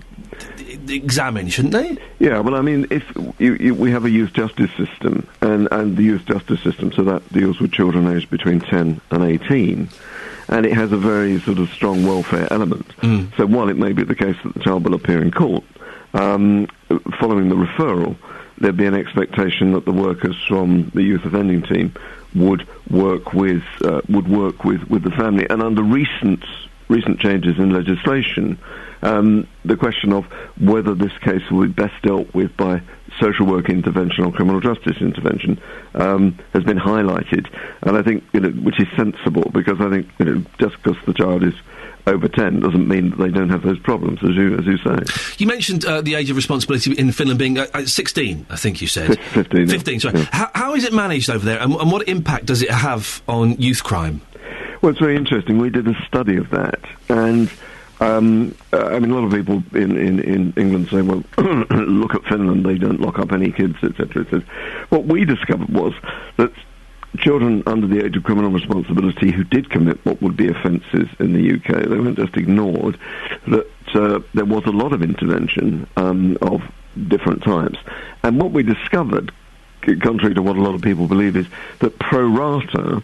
examined, shouldn't they? Yeah, well, I mean, if we have a youth justice system, and the youth justice system, so that deals with children aged between 10 and 18, and it has a very sort of strong welfare element. So while it may be the case that the child will appear in court, following the referral, there'd be an expectation that the workers from the youth offending team would work with the family. And under recent changes in legislation, the question of whether this case will be best dealt with by social work intervention or criminal justice intervention has been highlighted, and I think which is sensible, because I think just because the child is over 10 doesn't mean that they don't have those problems, as you say. You mentioned the age of responsibility in Finland being 16, I think you said. 15. 15, sorry. Yeah. How is it managed over there, and what impact does it have on youth crime? Well, it's very interesting. We did a study of that, and I mean, a lot of people in England say, well, look at Finland, they don't lock up any kids, etc., etc. What we discovered was that children under the age of criminal responsibility who did commit what would be offences in the UK, they weren't just ignored, that there was a lot of intervention of different types. And what we discovered, contrary to what a lot of people believe, is that pro rata,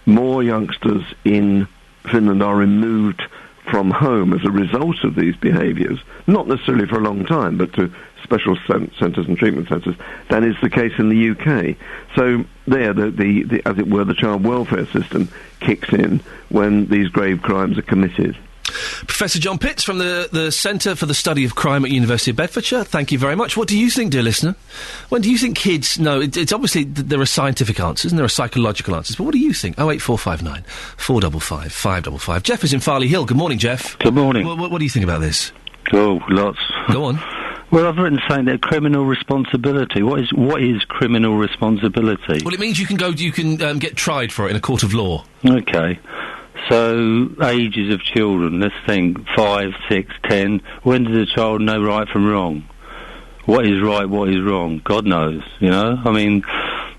more youngsters in Finland are removed from home as a result of these behaviours, not necessarily for a long time, but to special centres and treatment centres, than is the case in the UK. So there, the as it were, the child welfare system kicks in when these grave crimes are committed. Professor John Pitts from the Centre for the Study of Crime at University of Bedfordshire, thank you very much. What do you think, dear listener? When do you think kids know? It's obviously there are scientific answers and there are psychological answers, but what do you think? 08459 455 555. Jeff is in Farley Hill. Good morning, Jeff. Good morning. What do you think about this? Oh, lots. Go on. Well, I've written saying that criminal responsibility. What is criminal responsibility? Well, it means you can get tried for it in a court of law. Okay. So, ages of children, let's think, 5, 6, 10. When does a child know right from wrong? What is right, what is wrong? God knows, you know? I mean,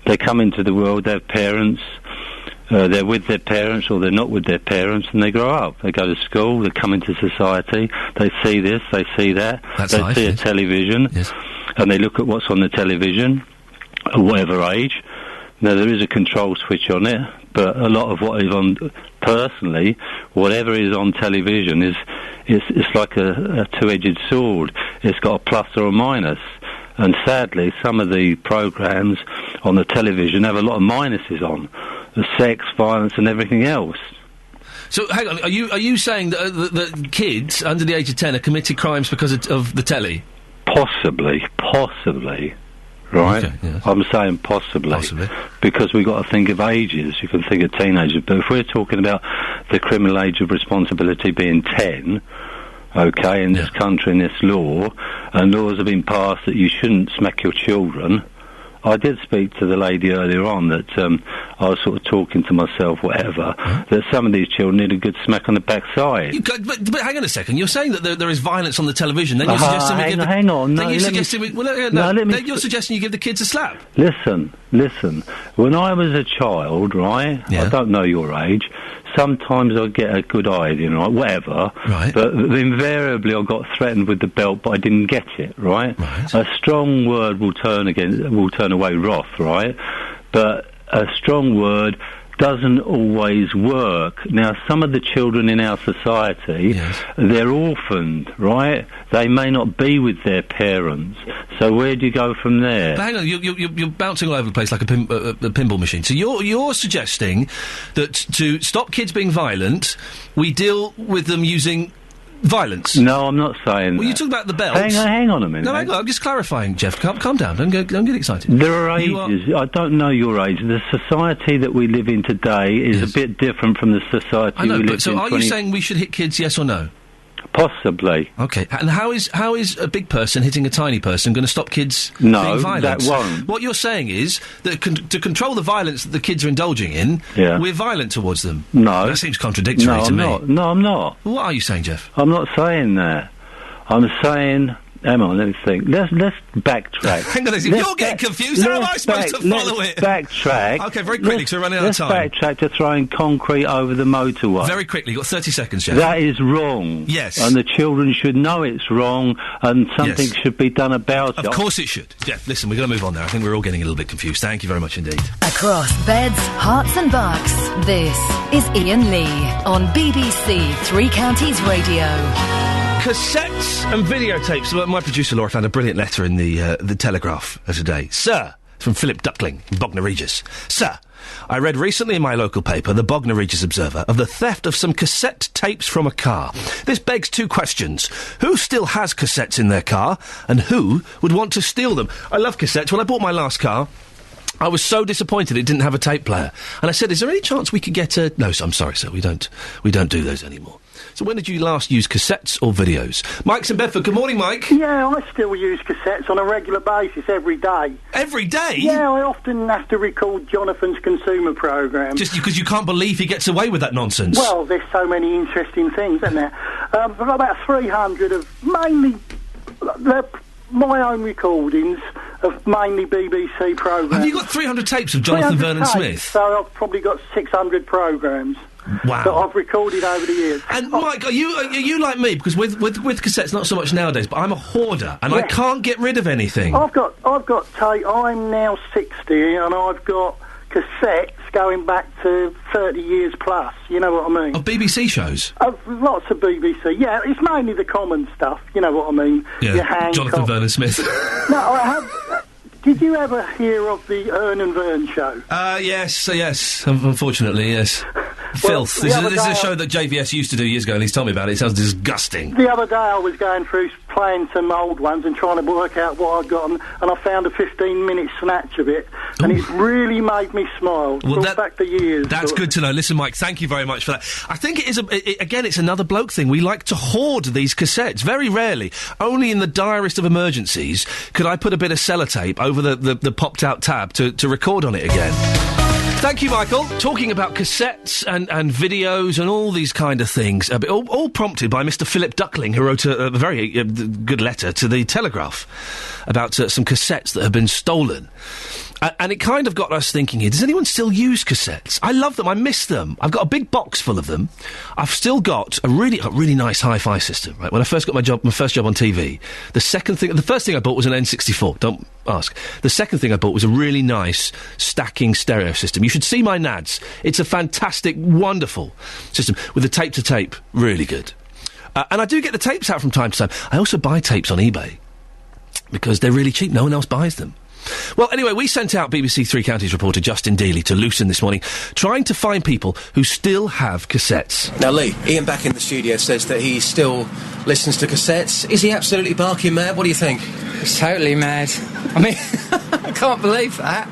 they come into the world, they have parents, they're with their parents or they're not with their parents, and they grow up. They go to school, they come into society, they see this, they see that, they see a television, and they look at what's on the television, at whatever age. Now, there is a control switch on it, but a lot of what is on, personally, whatever is on television it's like a two-edged sword. It's got a plus or a minus. And sadly, some of the programmes on the television have a lot of minuses on. The sex, violence and everything else. So, hang on, are you saying that kids under the age of 10 are committed crimes because of the telly? Possibly. Right? Okay, yes. I'm saying possibly. Because we've got to think of ages. You can think of teenagers. But if we're talking about the criminal age of responsibility being 10, okay, in this country, in this law, and laws have been passed that you shouldn't smack your children. I did speak to the lady earlier on that I was sort of talking to myself, whatever, that some of these children need a good smack on the backside. But hang on a second, you're saying that there is violence on the television, then you're suggesting hang on. Then you're suggesting you give the kids a slap. Listen. When I was a child, right, I don't know your age, sometimes I get a good idea, right, whatever, but invariably I got threatened with the belt, but I didn't get it, right? A strong word will turn away wrath, right? But a strong word doesn't always work. Now, some of the children in our society, they're orphaned, right? They may not be with their parents. So where do you go from there? But hang on, you're bouncing all over the place like a pinball machine. So you're suggesting that to stop kids being violent, we deal with them using violence? No, I'm not saying that. Well, you talk about the belts. Hang on a minute. No, hang on, I'm just clarifying, Jeff. Calm down. Don't get excited. There are ages. I don't know your age. The society that we live in today is a bit different from the society we lived in. So are you saying we should hit kids, yes or no? Possibly. Okay. And how is a big person hitting a tiny person going to stop kids being violent? No, that won't. What you're saying is that to control the violence that the kids are indulging in, we're violent towards them. No. That seems contradictory to me. No, I'm not. What are you saying, Jeff? I'm not saying that. I'm saying... Hang on, let me think. Let's backtrack. Hang on a second. You're getting confused. How am I supposed to follow it? Backtrack. Okay, very quickly, because we're running out of time. Let's backtrack to throwing concrete over the motorway. Very quickly. You've got 30 seconds, Jeff. That is wrong. Yes. And the children should know it's wrong, and something should be done about it. Of course it should. Jeff, listen, we've got to move on there. I think we're all getting a little bit confused. Thank you very much indeed. Across beds, hearts and bucks, this is Iain Lee on BBC Three Counties Radio. Cassettes and videotapes. Well, my producer Laura found a brilliant letter in the Telegraph today. Sir, it's from Philip Duckling in Bognor Regis. Sir, I read recently in my local paper, the Bognor Regis Observer, of the theft of some cassette tapes from a car. This begs two questions. Who still has cassettes in their car, and who would want to steal them? I love cassettes. When I bought my last car, I was so disappointed it didn't have a tape player. And I said, is there any chance we could get a... No, I'm sorry, sir, we don't do those anymore. So when did you last use cassettes or videos? Mike's in Bedford. Good morning, Mike. Yeah, I still use cassettes on a regular basis every day. Every day? Yeah, I often have to record Jonathan's consumer programme. Just because you can't believe he gets away with that nonsense? Well, there's so many interesting things, isn't there? I've got about 300 of mainly... They're my own recordings of mainly BBC programmes. Have you got 300 tapes of Jonathan Vernon Smith? So I've probably got 600 programmes. Wow. That I've recorded over the years. And Mike, are you like me? Because with cassettes, not so much nowadays, but I'm a hoarder and I can't get rid of anything. I've got tape. I'm now 60 and I've got cassettes going back to 30 years plus, you know what I mean? Of BBC shows? Of lots of BBC, yeah. It's mainly the common stuff, you know what I mean? Your Yeah, Hancock. Jonathan Vernon Smith. No, I have... Did you ever hear of the Ern and Vern show? Yes, unfortunately, yes. Filth. This is a show that JVS used to do years ago, and he's told me about it. It sounds disgusting. The other day I was going through playing some old ones and trying to work out what I'd got, and I found a 15-minute snatch of it, and it really made me smile. Well, Brought back the years. That's good to know. Listen, Mike, thank you very much for that. I think it is, again, it's another bloke thing. We like to hoard these cassettes. Very rarely, only in the direst of emergencies, could I put a bit of sellotape over the popped-out tab to record on it again. Thank you, Michael. Talking about cassettes and videos and all these kind of things, all prompted by Mr. Philip Duckling, who wrote a very good letter to the Telegraph about some cassettes that have been stolen. And it kind of got us thinking here, does anyone still use cassettes? I love them, I miss them. I've got a big box full of them. I've still got a really nice hi-fi system, right? When I first got my first job on TV, the first thing I bought was an N64, don't ask. The second thing I bought was a really nice stacking stereo system. You should see my NADs. It's a fantastic, wonderful system with the tape-to-tape, really good. And I do get the tapes out from time to time. I also buy tapes on eBay because they're really cheap, no one else buys them. Well, anyway, we sent out BBC Three Counties reporter Justin Dealey to Luton this morning, trying to find people who still have cassettes. Now, Lee, Iain back in the studio says that he still listens to cassettes. Is he absolutely barking mad? What do you think? He's totally mad. I mean, I can't believe that.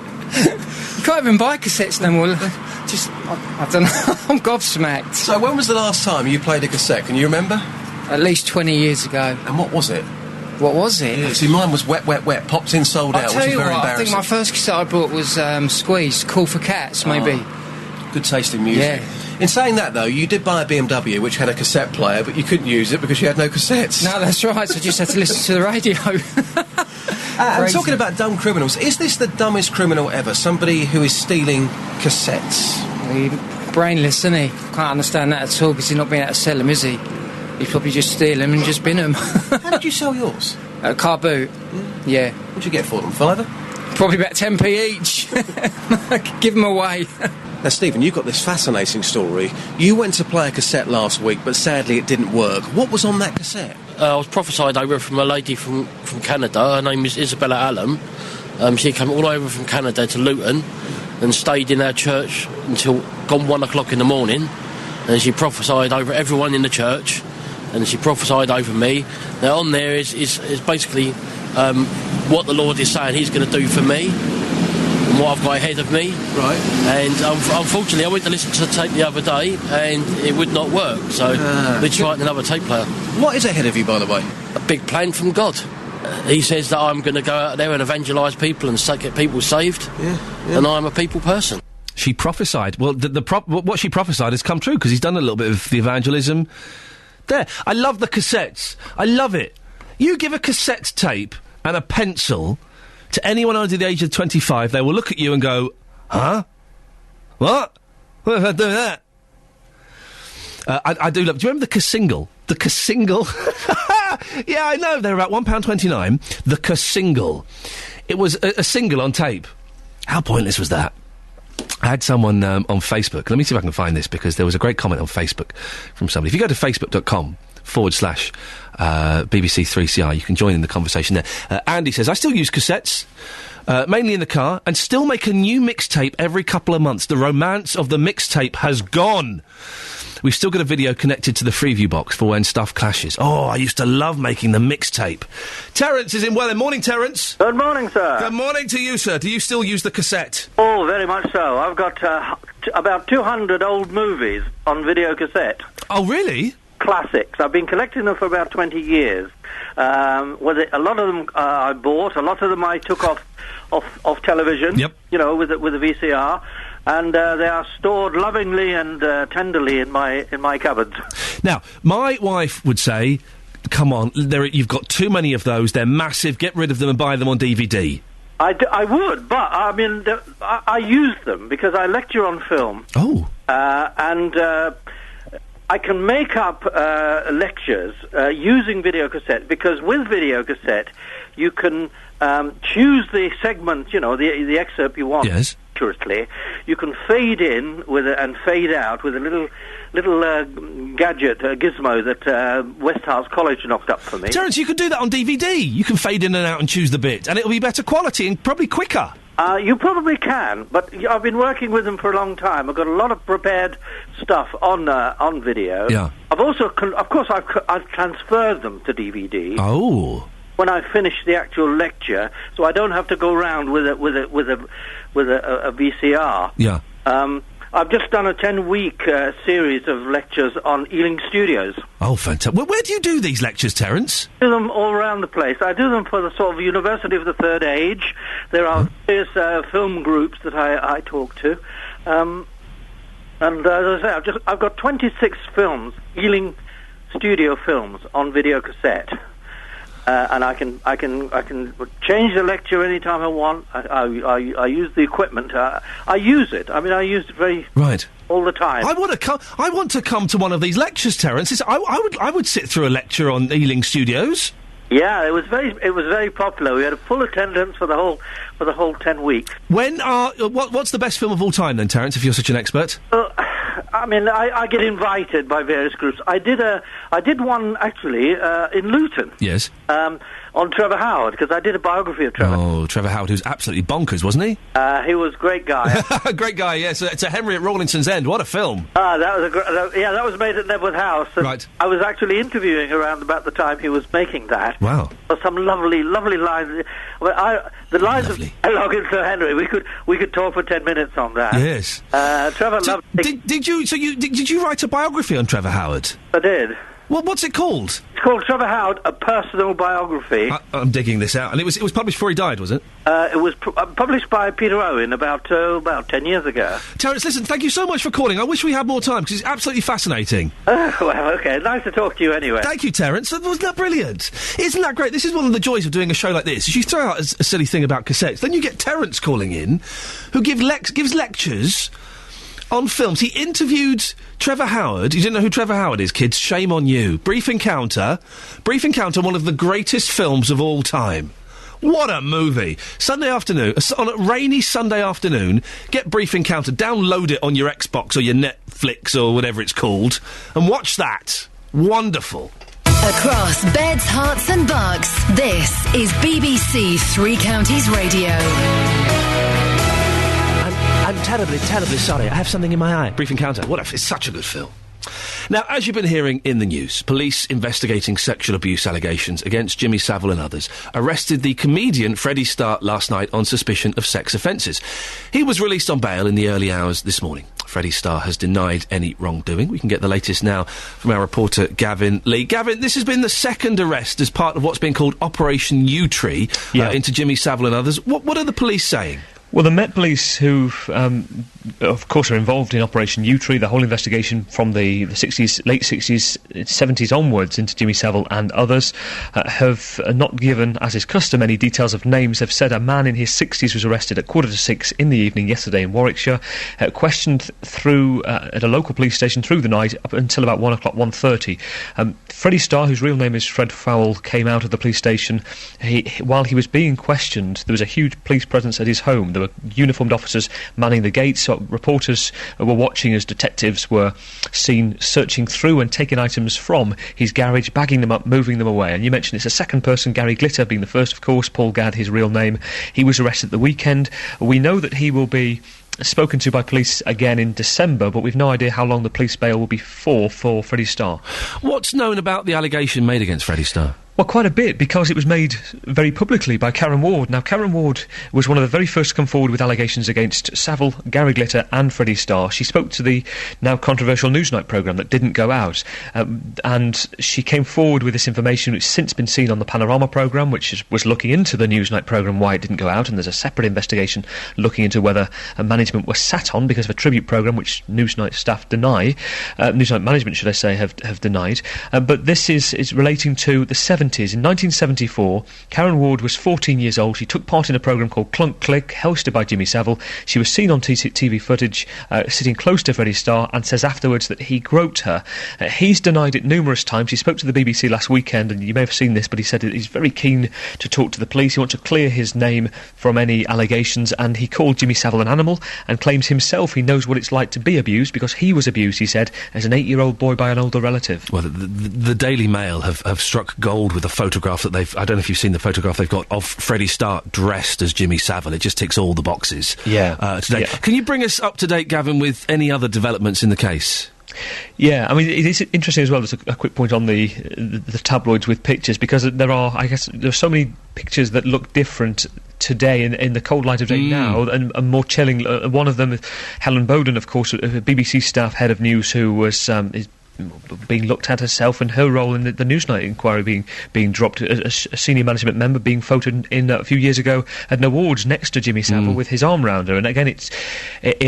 You can't even buy cassettes no more. I don't know, I'm gobsmacked. So when was the last time you played a cassette? Can you remember? At least 20 years ago. And what was it? What was it? Yeah, see, mine was Wet, Wet, Wet, popped in, sold out, which is very embarrassing. I think my first cassette I bought was Squeeze, Call for Cats, maybe. Good taste in music. Yeah. In saying that, though, you did buy a BMW which had a cassette player, but you couldn't use it because you had no cassettes. No, that's right, so I just had to listen to the radio. And talking about dumb criminals, is this the dumbest criminal ever? Somebody who is stealing cassettes? He's brainless, isn't he? Can't understand that at all because he's not being able to sell them, is he? He'd probably just steal them and just bin them. How did you sell yours? At a car boot. Yeah. What'd you get for them? $5? Probably about 10p each. Give them away. Now, Stephen, you've got this fascinating story. You went to play a cassette last week, but sadly it didn't work. What was on that cassette? I was prophesied over from a lady from Canada. Her name is Isabella Allen. She came all over from Canada to Luton and stayed in our church until gone 1 o'clock in the morning. And she prophesied over everyone in the church. And she prophesied over me. Now, on there is basically what the Lord is saying He's going to do for me and what I've got ahead of me. Right. And unfortunately, I went to listen to the tape the other day, and it would not work. So we tried another tape player. What is ahead of you, by the way? A big plan from God. He says that I'm going to go out there and evangelise people and get people saved. Yeah. And I'm a people person. She prophesied. Well, what she prophesied has come true because he's done a little bit of the evangelism. There. I love the cassettes. I love it. You give a cassette tape and a pencil to anyone under the age of 25, they will look at you and go, huh? What? What if I do that? I do love... Do you remember the Cassingle? The Cassingle? Yeah, I know. They're about £1.29. The Cassingle. It was a single on tape. How pointless was that? I had someone on Facebook. Let me see if I can find this, because there was a great comment on Facebook from somebody. If you go to facebook.com/BBC3CR, you can join in the conversation there. Andy says, I still use cassettes, mainly in the car, and still make a new mixtape every couple of months. The romance of the mixtape has gone. We've still got a video connected to the Freeview box for when stuff clashes. Oh, I used to love making the mixtape. Terence is in Welling. Morning, Terence. Good morning, sir. Good morning to you, sir. Do you still use the cassette? Oh, very much so. I've got about 200 old movies on video cassette. Oh, really? Classics. I've been collecting them for about 20 years. A lot of them I bought. A lot of them I took off television. Yep. You know, with a VCR. And they are stored lovingly and tenderly in my cupboards. Now, my wife would say, come on, you've got too many of those, they're massive, get rid of them and buy them on DVD. I would, but, I mean, I use them because I lecture on film. Oh. And I can make up lectures using video cassette, because with video cassette, you can choose the segment, you know, the excerpt you want. Yes. accurately, you can fade in with and fade out with a little gadget, a gizmo that Westhouse College knocked up for me. Terence, you could do that on DVD. You can fade in and out and choose the bit, and it'll be better quality and probably quicker. You probably can, but I've been working with them for a long time. I've got a lot of prepared stuff on video. Yeah. I've also, of course, I've transferred them to DVD. Oh. When I finish the actual lecture, so I don't have to go around with a VCR. Yeah. I've just done a 10-week series of lectures on Ealing Studios. Oh, fantastic. Where do you do these lectures, Terence? I do them all around the place. I do them for the sort of University of the Third Age. There are various film groups that I talk to. And as I say, I've got 26 films, Ealing Studio films, on video cassette. And I can change the lecture anytime I want. I use the equipment. I use it. I mean, I use it very all the time. I want to come to one of these lectures, Terence. I would sit through a lecture on Ealing Studios. Yeah, it was very popular. We had a full attendance for the whole 10 weeks. What's the best film of all time then, Terence? If you're such an expert. I mean, I get invited by various groups. I did one actually in Luton. Yes. On Trevor Howard, because I did a biography of Trevor. Oh, Trevor Howard, who's absolutely bonkers, wasn't he? He was a great guy. Great guy, yes. It's a Henry at Rawlinson's End. What a film. That was made at Nebworth House. Right. I was actually interviewing around about the time he was making that. Wow. For some lovely lines. The lines of dialogue in Sir Henry, we could talk for 10 minutes on that. Yes. Trevor loved... Did you write a biography on Trevor Howard? I did. What's it called? It's called Trevor Howard, A Personal Biography. I'm digging this out. And it was published before he died, was it? It was published by Peter Owen about 10 years ago. Terence, listen, thank you so much for calling. I wish we had more time, because it's absolutely fascinating. Well, okay. Nice to talk to you anyway. Thank you, Terence. Wasn't that brilliant? Isn't that great? This is one of the joys of doing a show like this. Is you throw out a silly thing about cassettes, then you get Terence calling in, who gives lectures on films. He interviewed Trevor Howard. You didn't know who Trevor Howard is, kids? Shame on you. Brief Encounter, one of the greatest films of all time. What a movie. Sunday afternoon, on a rainy Sunday afternoon, get Brief Encounter, download it on your Xbox or your Netflix or whatever it's called, and watch that. Wonderful. Across beds, hearts and bucks, this is BBC Three Counties Radio. I'm terribly sorry. I have something in my eye. Brief Encounter. It's such a good film. Now, as you've been hearing in the news, police investigating sexual abuse allegations against Jimmy Savile and others arrested the comedian Freddie Starr last night on suspicion of sex offences. He was released on bail in the early hours this morning. Freddie Starr has denied any wrongdoing. We can get the latest now from our reporter Gavin Lee. Gavin, this has been the second arrest as part of what's been called Operation U-Tree into Jimmy Savile and others. What are the police saying? Well, the Met Police, who, of course, are involved in Operation U-Tree, the whole investigation from the 60s, late 60s, 70s onwards into Jimmy Savile and others, have not given, as is custom, any details of names. They've said a man in his 60s was arrested at 5:45 in the evening yesterday in Warwickshire, questioned through at a local police station through the night up until about 1 o'clock, 1:30. Freddie Starr, whose real name is Fred Fowle, came out of the police station. While he was being questioned, there was a huge police presence at his home. There were uniformed officers manning the gates, so reporters were watching as detectives were seen searching through and taking items from his garage, bagging them up, moving them away. And you mentioned it's a second person, Gary Glitter being the first, of course, Paul Gadd, his real name. He was arrested at the weekend. We know that he will be spoken to by police again in December, but we've no idea how long the police bail will be for Freddie Starr. What's known about the allegation made against Freddie Starr? Well, quite a bit, because it was made very publicly by Karen Ward. Now, Karen Ward was one of the very first to come forward with allegations against Savile, Gary Glitter and Freddie Starr. She spoke to the now controversial Newsnight programme that didn't go out, and she came forward with this information which has since been seen on the Panorama programme, which was looking into the Newsnight programme, why it didn't go out, and there's a separate investigation looking into whether management was sat on because of a tribute programme, which Newsnight staff deny. Newsnight management, should I say, have denied. But this is relating to the 7 70s. In 1974, Karen Ward was 14 years old. She took part in a programme called Clunk Click, hosted by Jimmy Savile. She was seen on TV footage sitting close to Freddie Starr, and says afterwards that he groped her. He's denied it numerous times. He spoke to the BBC last weekend, and you may have seen this, but he said he's very keen to talk to the police. He wants to clear his name from any allegations, and he called Jimmy Savile an animal and claims himself he knows what it's like to be abused, because he was abused, he said, as an 8-year-old boy by an older relative. Well, the Daily Mail have struck gold with a photograph that I don't know if you've seen the photograph they've got of Freddie Starr dressed as Jimmy Savile. It just ticks all the boxes. Today. Yeah. Can you bring us up to date, Gavin, with any other developments in the case? Yeah, I mean, it is interesting as well, just a quick point on the tabloids with pictures, because there are so many pictures that look different today in the cold light of day now, and more chilling. One of them, Helen Bowden, of course, a BBC staff head of news, who was is being looked at herself, and her role in the Newsnight inquiry being dropped. A senior management member being photoed in a few years ago at an awards next to Jimmy Savile with his arm round her, and again it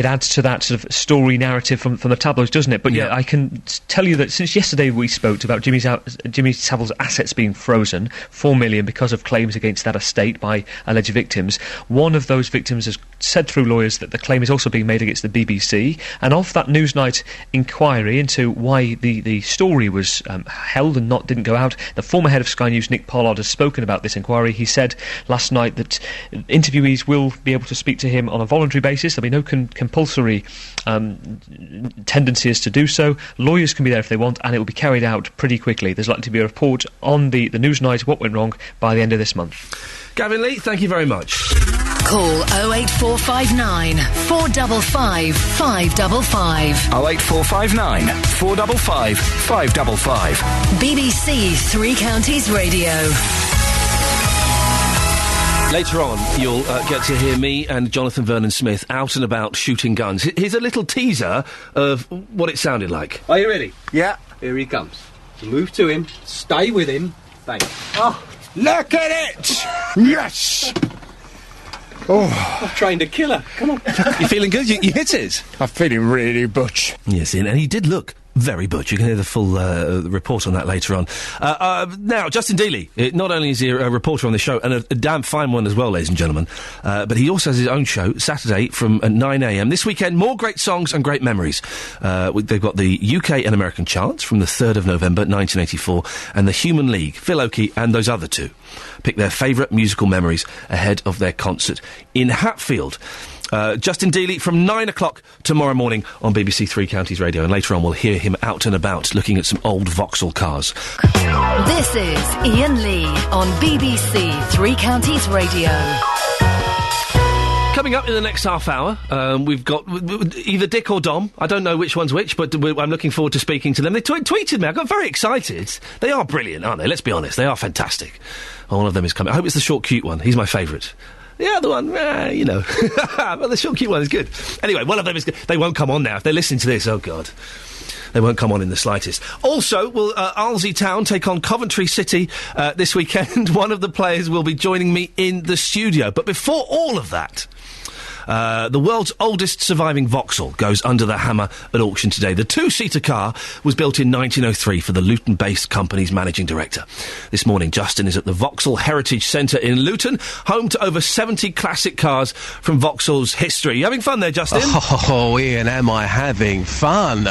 adds to that sort of story narrative from the tabloids, doesn't it? But yeah, I can tell you that since yesterday we spoke about Jimmy Savile's assets being frozen, $4 million, because of claims against that estate by alleged victims. One of those victims has said through lawyers that the claim is also being made against the BBC, and of that Newsnight inquiry into why the story was held and didn't go out, the former head of Sky News, Nick Pollard, has spoken about this inquiry. He said last night that interviewees will be able to speak to him on a voluntary basis. There'll be no compulsory tendencies to do so. Lawyers can be there if they want, and it will be carried out pretty quickly. There's likely to be a report on the Newsnight, what went wrong, by the end of this month. Gavin Lee, thank you very much. Call 08459 455 555. 08459 455 555. BBC Three Counties Radio. Later on, you'll get to hear me and Jonathan Vernon-Smith out and about shooting guns. Here's a little teaser of what it sounded like. Are you ready? Yeah. Here he comes. Move to him. Stay with him. Bang. Oh, look at it! Yes! Oh. I've trained a killer. Come on. You feeling good? You hit it? I'm feeling really butch. Yes, Ian, and he did look very butch. You can hear the full report on that later on. Now, Justin Dealey, not only is he a reporter on the show, and a damn fine one as well, ladies and gentlemen, but he also has his own show, Saturday from 9am. This weekend, more great songs and great memories. They've got the UK and American charts from the 3rd of November 1984, and the Human League, Phil Oakey and those other two pick their favourite musical memories ahead of their concert in Hatfield. Justin Dealey from 9 o'clock tomorrow morning on BBC Three Counties Radio, and later on we'll hear him out and about looking at some old Vauxhall cars. This is Iain Lee on BBC Three Counties Radio. Coming up in the next half hour, we've got either Dick or Dom. I don't know which one's which, but I'm looking forward to speaking to them. They tweeted me. I got very excited. They are brilliant, aren't they? Let's be honest. They are fantastic. One of them is coming. I hope it's the short, cute one. He's my favourite. The other one, you know. But the short, cute one is good. Anyway, one of them is good. They won't come on now. If they're listening to this, oh, God. They won't come on in the slightest. Also, will Arlesey Town take on Coventry City this weekend? One of the players will be joining me in the studio. But before all of that, the world's oldest surviving Vauxhall goes under the hammer at auction today. The two-seater car was built in 1903 for the Luton-based company's managing director. This morning, Justin is at the Vauxhall Heritage Centre in Luton, home to over 70 classic cars from Vauxhall's history. You having fun there, Justin? Oh, Ian, am I having fun?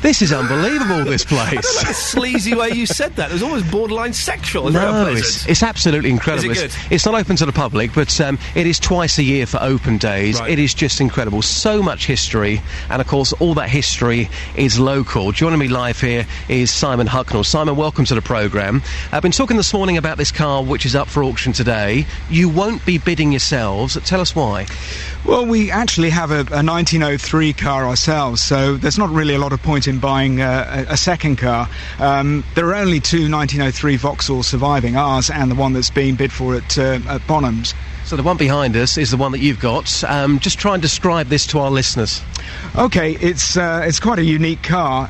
This is unbelievable, this place. I don't like the sleazy way you said that. It was almost borderline sexual. No, it's absolutely incredible. Is it good? It's not open to the public, but it is twice a year for open days. Right. It is just incredible. So much history, and of course all that history is local. Joining me live here is Simon Hucknall. Simon, welcome to the programme. I've been talking this morning about this car which is up for auction today. You won't be bidding yourselves. Tell us why. Well, we actually have a 1903 car ourselves, so there's not really a lot of point in buying a second car. There are only two 1903 Vauxhalls surviving, ours and the one that's being bid for at Bonhams. So the one behind us is the one that you've got. Just try and describe this to our listeners. Okay, it's quite a unique car.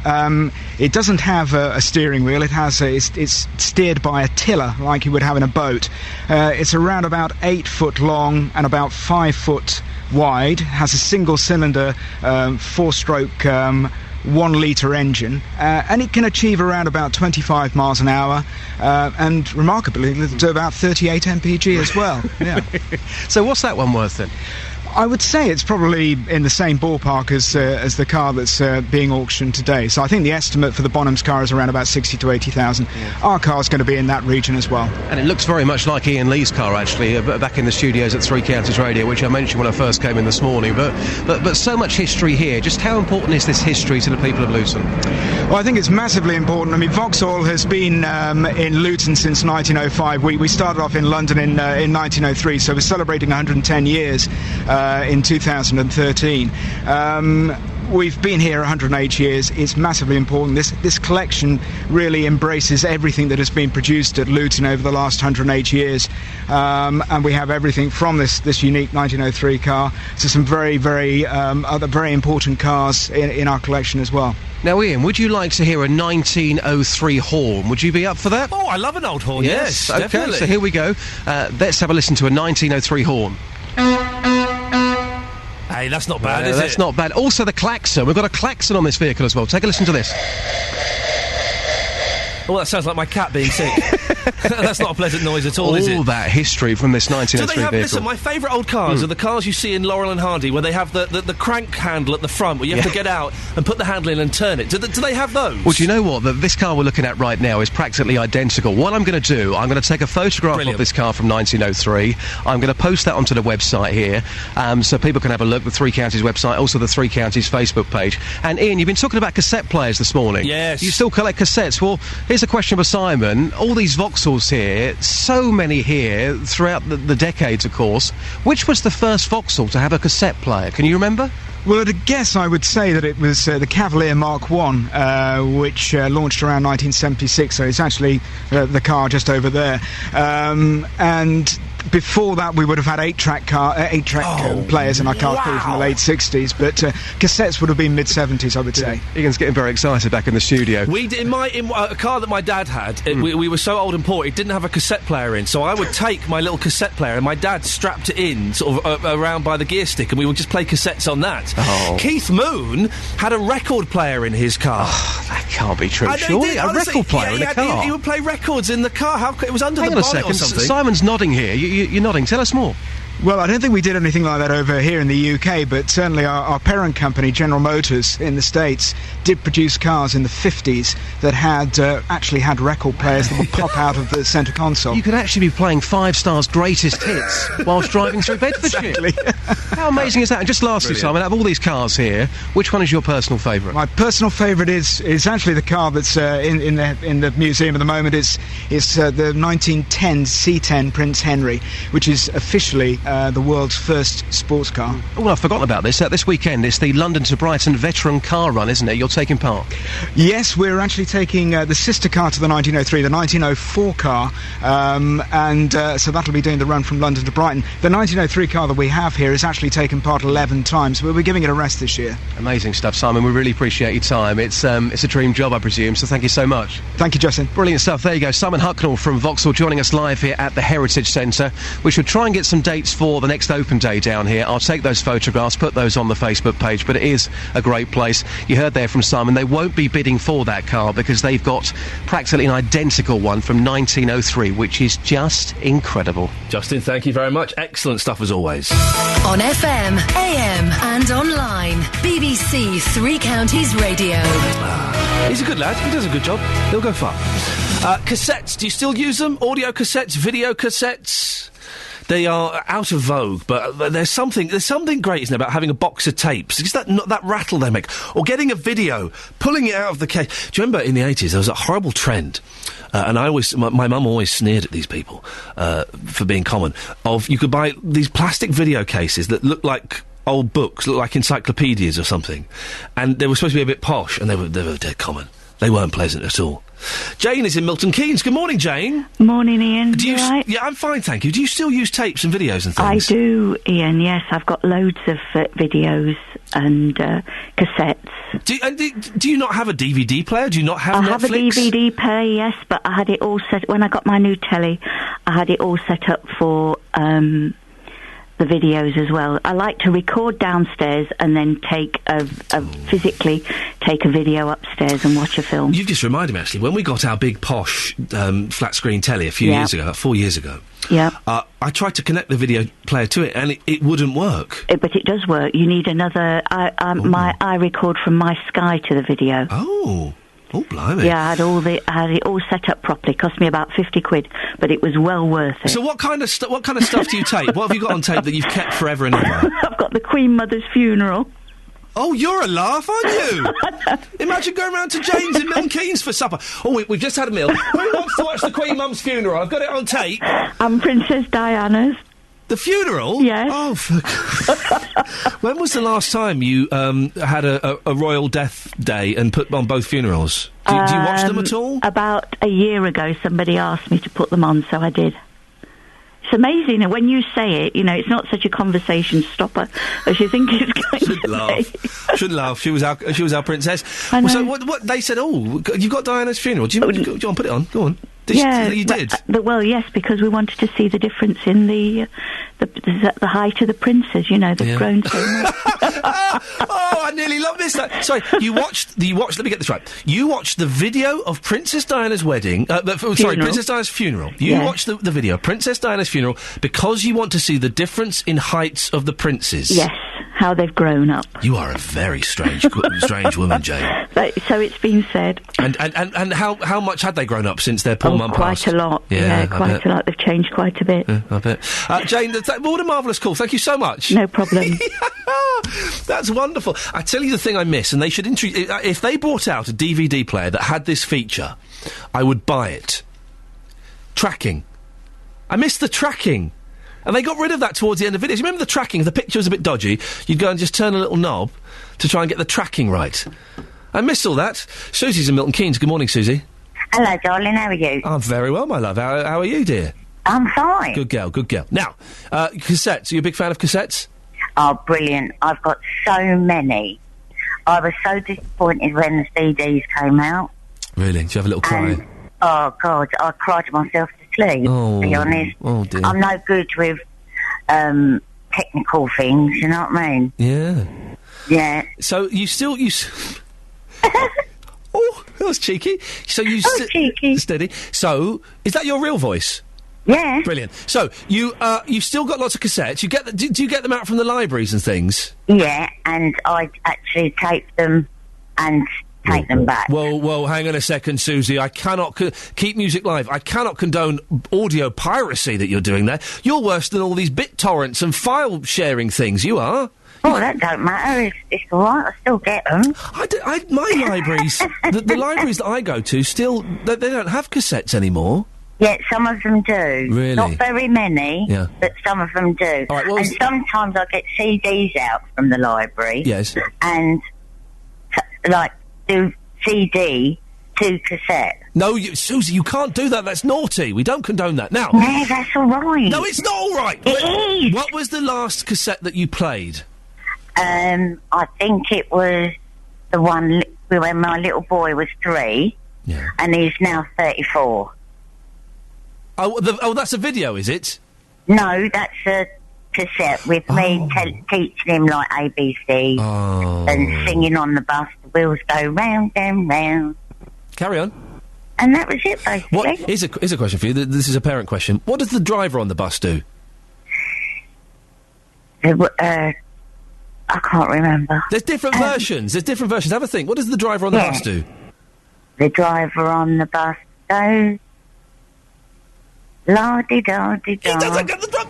It doesn't have a steering wheel. It's steered by a tiller like you would have in a boat. It's around about 8 foot long and about 5 foot wide. Has a single cylinder 4-stroke 1-litre engine, and it can achieve around about 25 miles an hour, and remarkably, it'll do about 38 mpg as well. Yeah. So what's that one worth then? I would say it's probably in the same ballpark as the car that's being auctioned today. So I think the estimate for the Bonham's car is around about 60 to 80,000. Yeah. Our car's going to be in that region as well. And it looks very much like Iain Lee's car, actually, back in the studios at Three Counties Radio, which I mentioned when I first came in this morning. But so much history here. Just how important is this history to the people of Luton? Well, I think it's massively important. I mean, Vauxhall has been in Luton since 1905. We started off in London in 1903, so we're celebrating 110 years in 2013. We've been here 108 years. It's massively important. This collection really embraces everything that has been produced at Luton over the last 108 years. And we have everything from this unique 1903 car to some very, very other very important cars in our collection as well. Now, Iain, would you like to hear a 1903 horn? Would you be up for that? Oh, I love an old horn, yes okay, definitely. So here we go. Let's have a listen to a 1903 horn. Hey, that's not bad, is it? That's not bad. Also, the klaxon. We've got a klaxon on this vehicle as well. Take a listen to this. Oh, that sounds like my cat being sick. That's not a pleasant noise at all, is it? All that history from this 1903 vehicle. Listen, my favourite old cars are the cars you see in Laurel and Hardy, where they have the crank handle at the front, where you have to get out and put the handle in and turn it. Do they have those? Well, do you know what? This car we're looking at right now is practically identical. What I'm going to do, I'm going to take a photograph of this car from 1903. I'm going to post that onto the website here, so people can have a look, the Three Counties website, also the Three Counties Facebook page. And Iain, you've been talking about cassette players this morning. Yes. You still collect cassettes. Well, here's a question for Simon. All these Vauxhalls here, so many here throughout the decades, of course. Which was the first Vauxhall to have a cassette player? Can you remember? Well, at a guess, I would say that it was the Cavalier Mark I, which launched around 1976, so it's actually the car just over there. And before that, we would have had 8-track players in our car from the late 60s, but cassettes would have been mid-70s, I would say. Iain's getting very excited back in the studio. We did, in a car that my dad had, we were so old and poor, it didn't have a cassette player in, so I would take my little cassette player, and my dad strapped it in, sort of around by the gear stick, and we would just play cassettes on that. Oh. Keith Moon had a record player in his car. Oh, that can't be true, surely. A record player in a car? He would play records in the car. It was under the bonnet or something. Simon's nodding here. You're nodding. Tell us more. Well, I don't think we did anything like that over here in the UK, but certainly our parent company, General Motors, in the States, did produce cars in the 50s that had actually had record players that would pop out of the centre console. You could actually be playing Five Star's greatest hits whilst driving through Bedfordshire. Exactly. How amazing is that? And just lastly, Simon, out of all these cars here, which one is your personal favourite? My personal favourite is actually the car that's in the museum at the moment. It's the 1910 C10 Prince Henry, which is officially the world's first sports car. Oh, well, I've forgotten about this. This weekend, it's the London to Brighton Veteran Car Run, isn't it? You're taking part. Yes, we're actually taking the sister car to the 1903, the 1904 car, so that'll be doing the run from London to Brighton. The 1903 car that we have here has actually taken part 11 times, but we're giving it a rest this year. Amazing stuff, Simon. We really appreciate your time. It's a dream job, I presume, so thank you so much. Thank you, Justin. Brilliant stuff. There you go. Simon Hucknall from Vauxhall joining us live here at the Heritage Centre. We should try and get some dates for the next open day down here. I'll take those photographs, put those on the Facebook page, but it is a great place. You heard there from Simon, they won't be bidding for that car because they've got practically an identical one from 1903, which is just incredible. Justin, thank you very much. Excellent stuff as always. On FM, AM and online, BBC Three Counties Radio. He's a good lad. He does a good job. He'll go far. Cassettes, do you still use them? Audio cassettes, video cassettes? They are out of vogue, but there's something great, isn't it, about having a box of tapes? It's that rattle they make. Or getting a video, pulling it out of the case. Do you remember in the 80s there was a horrible trend, and my mum always sneered at these people for being common, of you could buy these plastic video cases that look like old books, look like encyclopedias or something, and they were supposed to be a bit posh, and they were dead common. They weren't pleasant at all. Jane is in Milton Keynes. Good morning, Jane. Morning, Iain. You right? Yeah, I'm fine, thank you. Do you still use tapes and videos and things? I do, Iain, yes. I've got loads of videos and cassettes. Do you not have a DVD player? Do you not have Netflix? I have a DVD player, yes, but I had it all set... When I got my new telly, I had it all set up for... the videos as well. I like to record downstairs and then physically take a video upstairs and watch a film. You've just reminded me, actually, when we got our big posh flat screen telly a few years ago, about 4 years ago. Yeah. I tried to connect the video player to it, and it wouldn't work. But it does work. You need another. I record from my Sky to the video. Oh, blimey! Yeah, I had it all set up properly. Cost me about £50, but it was well worth it. So what kind of stuff do you tape? What have you got on tape that you've kept forever and ever? I've got the Queen Mother's funeral. Oh, you're a laugh, aren't you? Imagine going round to Jane's in Milton Keynes for supper. Oh, we've just had a meal. Who wants to watch the Queen Mum's funeral? I've got it on tape. And Princess Diana's. The funeral? Yes. Oh, when was the last time you had a royal death day and put on both funerals? Do you watch them at all? About a year ago, somebody asked me to put them on, so I did. It's amazing, and when you say it, it's not such a conversation stopper as you think it's going to be. Shouldn't laugh. She was our princess. I know. So what they said? Oh, you've got Diana's funeral. Do you want to put it on? Go on. You did. Well, yes, because we wanted to see the difference in the height of the princes. They've grown so much. Oh, I nearly missed that. Sorry, you watched. Let me get this right. You watched the video of Princess Diana's wedding. Princess Diana's funeral. You watched the video of Princess Diana's funeral because you want to see the difference in heights of the princes. Yes, how they've grown up. You are a very strange woman, Jane. So it's been said. And how much had they grown up since their poor mum passed? Quite a lot. Yeah, quite a lot. They've changed quite a bit. Yeah, I bet. Jane, what a marvellous call. Thank you so much. No problem. That's wonderful. I tell you the thing I miss, and they should if they brought out a DVD player that had this feature, I would buy it. Tracking. I miss the tracking. And they got rid of that towards the end of videos. You remember the tracking? If the picture was a bit dodgy, you'd go and just turn a little knob to try and get the tracking right. I miss all that. Susie's in Milton Keynes. Good morning, Susie. Hello, darling. How are you? I'm very well, my love. How are you, dear? I'm fine. Good girl, good girl. Now, cassettes. Are you a big fan of cassettes? Oh, brilliant. I've got so many. I was so disappointed when the CDs came out. Really? Did you have a little cry? Oh, God, I cried myself to sleep, to be honest. Oh, dear. I'm no good with technical things, you know what I mean? Yeah. Yeah. So you still... Oh, that was cheeky. So you... cheeky. Steady. So, is that your real voice? Yeah. Brilliant. So, you've still got lots of cassettes. Do you get them out from the libraries and things? Yeah, and I actually tape them and take them back. Well, hang on a second, Susie. I cannot keep music live. I cannot condone audio piracy that you're doing there. You're worse than all these BitTorrents and file sharing things. You are. Oh, that don't matter. It's all right. I still get them. My libraries, the libraries that I go to, still they don't have cassettes anymore. Yeah, some of them do. Really? Not very many, yeah. But some of them do. All right, and sometimes I get CDs out from the library. Yes. And, do CD to cassette. No, Susie, you can't do that. That's naughty. We don't condone that. Now... No, that's all right. No, it's not all right. It is. What was the last cassette that you played? I think it was the one when my little boy was 3. Yeah. And he's now 34. Oh, that's a video, is it? No, that's a cassette with me teaching him like ABC and singing on the bus. The wheels go round and round. Carry on. And that was it, basically. What here's a question for you. This is a parent question. What does the driver on the bus do? I can't remember. There's different versions. Have a think. What does the driver on the bus do? The driver on the bus goes... La-di-da-di-da. He doesn't get the drum.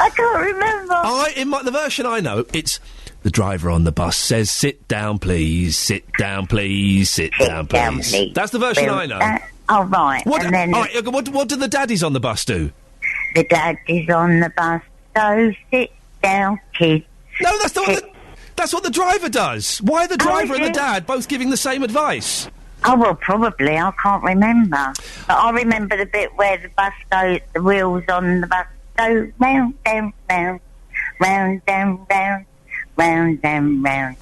I can't remember. The version I know, it's the driver on the bus says, "Sit down, please. Sit down, please. Sit down, please." That's the version I know. Oh, right. What, and then what do the daddies on the bus do? The daddies on the bus go, "Sit down, kids." No, that's what the driver does. Why are the driver and the dad both giving the same advice? Oh, well, probably. I can't remember. But I remember the bit where the bus goes, the wheels on the bus go round, down, round, round, down, round, round, down, round.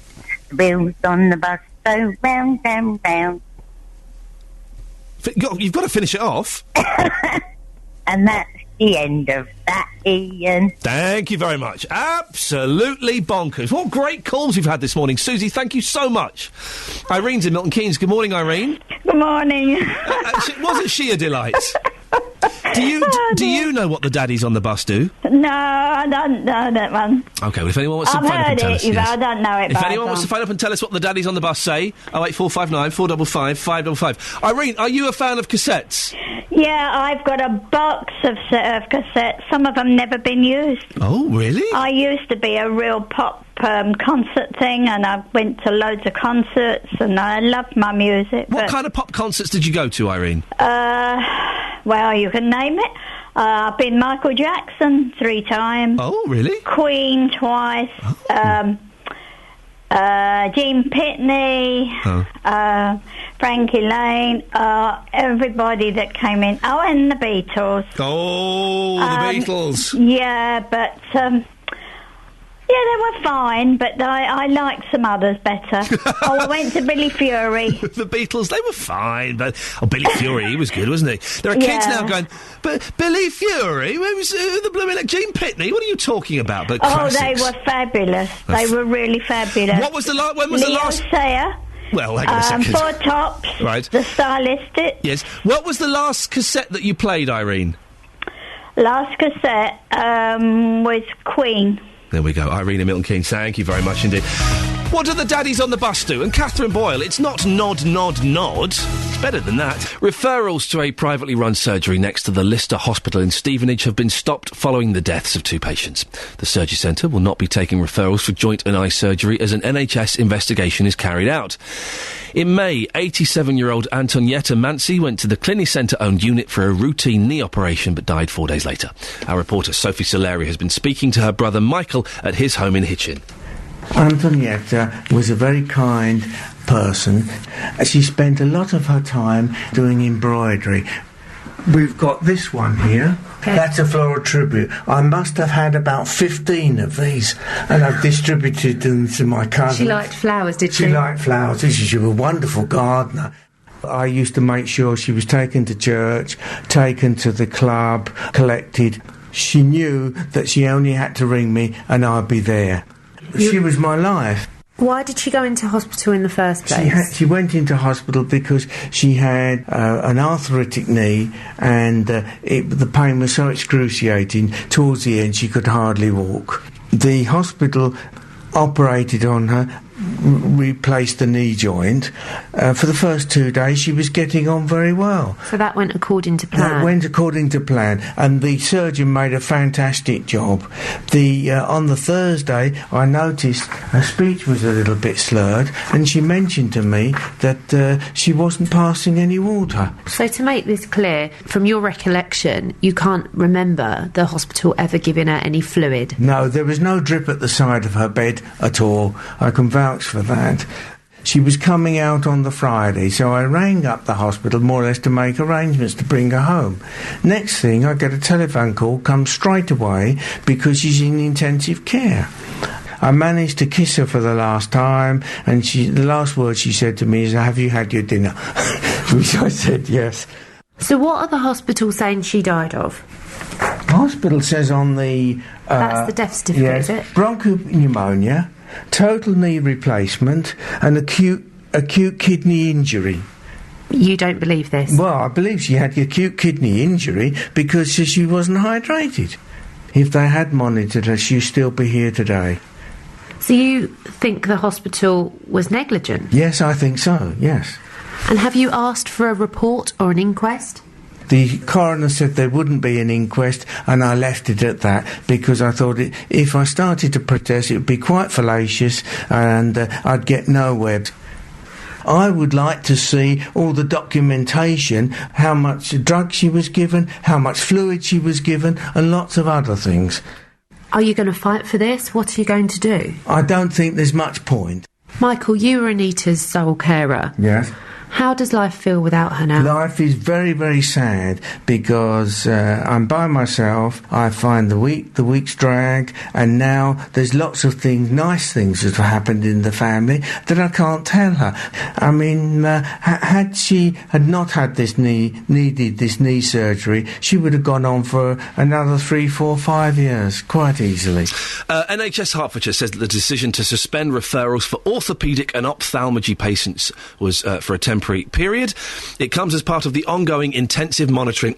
The wheels on the bus go round, down, round. You've got to finish it off. And that's the end of that, Ian. Thank you very much. Absolutely bonkers. What great calls we've had this morning. Susie, thank you so much. Irene's in Milton Keynes. Good morning, Irene. Good morning. Wasn't she a delight? Do you know what the daddies on the bus do? No, I don't know that one. Okay, well, if anyone wants to phone up and tell us... I don't know it. If anyone wants to phone up and tell us what the daddies on the bus say, 08459 455 555. Irene, are you a fan of cassettes? Yeah, I've got a box of cassettes. Some of them never been used. Oh, really? I used to be a real pop concert thing, and I went to loads of concerts, and I loved my music. What kind of pop concerts did you go to, Irene? Well, you can name it. I've been Michael Jackson 3 times. Oh, really? Queen twice. Oh. Gene Pitney. Oh. Frankie Lane. Everybody that came in. Oh, and the Beatles. Oh, the Beatles. Yeah, but... yeah, they were fine, but I liked some others better. I went to Billy Fury. The Beatles, they were fine, but... Oh, Billy Fury, he was good, wasn't he? There are kids now going, but Billy Fury? Where was the blooming... Gene Pitney? What are you talking about? But classics. They were fabulous. They were really fabulous. What was the last... When was the last... Sayer. Well, hang on a second. Four Tops. Right. The Stylistic. Yes. What was the last cassette that you played, Irene? Last cassette was Queen. There we go. Irene in Milton Keynes, thank you very much indeed. What do the daddies on the bus do? And Catherine Boyle, it's not nod, nod, nod. It's better than that. Referrals to a privately run surgery next to the Lister Hospital in Stevenage have been stopped following the deaths of 2 patients. The surgery centre will not be taking referrals for joint and eye surgery as an NHS investigation is carried out. In May, 87-year-old Antonietta Mansi went to the Clinic Centre-owned unit for a routine knee operation but died 4 days later. Our reporter Sophie Soleri has been speaking to her brother Michael at his home in Hitchin. Antonietta was a very kind person. She spent a lot of her time doing embroidery. We've got this one here. Okay. That's a floral tribute. I must have had about 15 of these, and I've distributed them to my cousins. She liked flowers, did she? She liked flowers. She was a wonderful gardener. I used to make sure she was taken to church, taken to the club, collected. She knew that she only had to ring me and I'd be there. She was my life. Why did she go into hospital in the first place? She went into hospital because she had an arthritic knee, and the pain was so excruciating. Towards the end, she could hardly walk. The hospital operated on her, replaced the knee joint. For the first 2 days, she was getting on very well. So that went according to plan? That went according to plan, and the surgeon made a fantastic job. On the Thursday, I noticed her speech was a little bit slurred, and she mentioned to me that she wasn't passing any water. So to make this clear, from your recollection, you can't remember the hospital ever giving her any fluid? No, there was no drip at the side of her bed at all. I can vouch for that. She was coming out on the Friday, so I rang up the hospital more or less to make arrangements to bring her home. Next thing, I get a telephone call, come straight away, because she's in intensive care. I managed to kiss her for the last time, and the last word she said to me is, "Have you had your dinner?" Which I said yes. So what are the hospitals saying she died of? The hospital says on the... That's the death certificate, yes, is it? Bronchopneumonia, total knee replacement, and acute kidney injury. You don't believe this? Well, I believe she had acute kidney injury because she wasn't hydrated. If they had monitored her, she'd still be here today. So you think the hospital was negligent? Yes, I think so, yes. And have you asked for a report or an inquest? The coroner said there wouldn't be an inquest, and I left it at that because I thought if I started to protest, it would be quite fallacious and I'd get nowhere. I would like to see all the documentation, how much drug she was given, how much fluid she was given, and lots of other things. Are you going to fight for this? What are you going to do? I don't think there's much point. Michael, you were Anita's sole carer. Yes. How does life feel without her now? Life is very, very sad because I'm by myself. I find the weeks drag, and now there's lots of things, nice things that have happened in the family that I can't tell her. I mean, had she had not had needed this knee surgery, she would have gone on for another 3, 4, 5 years quite easily. NHS Hertfordshire says that the decision to suspend referrals for orthopaedic and ophthalmology patients was for a temporary period. It comes as part of the ongoing intensive monitoring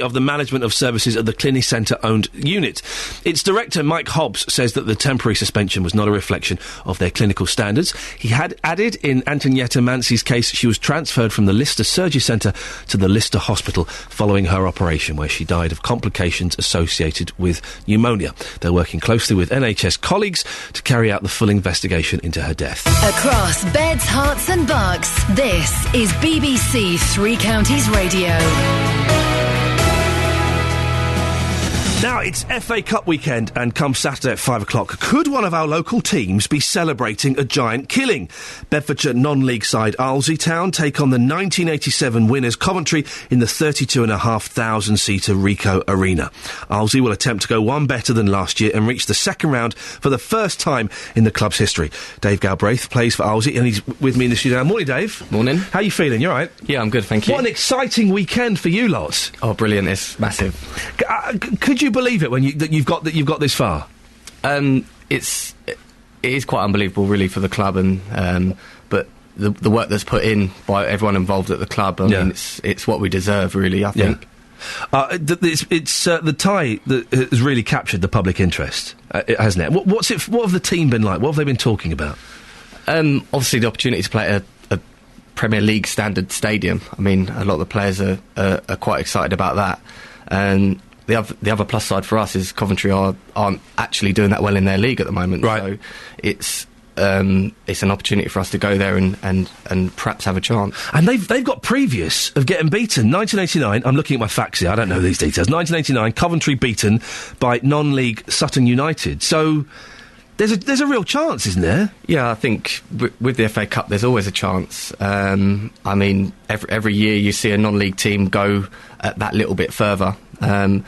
of the management of services at the Clinic Centre-owned unit. Its director, Mike Hobbs, says that the temporary suspension was not a reflection of their clinical standards. He had added in Antonietta Mancy's case she was transferred from the Lister Surgery Centre to the Lister Hospital following her operation, where she died of complications associated with pneumonia. They're working closely with NHS colleagues to carry out the full investigation into her death. Across beds, hearts and bucks, this is BBC Three Counties Radio. Now, it's FA Cup weekend, and come Saturday at 5 o'clock, could one of our local teams be celebrating a giant killing? Bedfordshire non-league side Arlesey Town take on the 1987 winners Coventry in the 32,500-seater Ricoh Arena. Arlesey will attempt to go one better than last year and reach the second round for the first time in the club's history. Dave Galbraith plays for Arlesey, and he's with me in the studio now. Morning, Dave. Morning. How you feeling? You all right? Yeah, I'm good, thank you. What an exciting weekend for you lot. Oh, brilliant. It's massive. Could you believe it when you've got this far? It is quite unbelievable, really, for the club, and but the work that's put in by everyone involved at the club, I mean, it's what we deserve, really. I think. It's the tie that has really captured the public interest, hasn't it? What have the team been like? What have they been talking about? Obviously, the opportunity to play at a Premier League standard stadium. I mean, a lot of the players are quite excited about that, and the other plus side for us is Coventry aren't actually doing that well in their league at the moment. Right. So it's an opportunity for us to go there and perhaps have a chance. And they've got previous of getting beaten. 1989, I'm looking at my facts here, I don't know these details. 1989, Coventry beaten by non-league Sutton United. So there's a real chance, isn't there? Yeah, I think with the FA Cup there's always a chance. I mean, every year you see a non-league team go that little bit further. And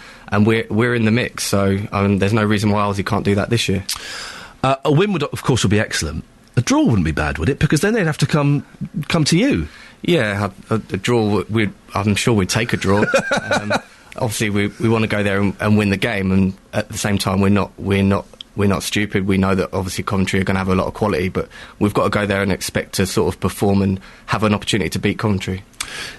we're in the mix, so there's no reason why Arlesey can't do that this year. A win would, of course, be excellent. A draw wouldn't be bad, would it? Because then they'd have to come to you. Yeah, a draw. I'm sure we'd take a draw. Obviously, we want to go there and win the game, and at the same time, we're not stupid. We know that obviously Coventry are going to have a lot of quality, but we've got to go there and expect to sort of perform and have an opportunity to beat Coventry.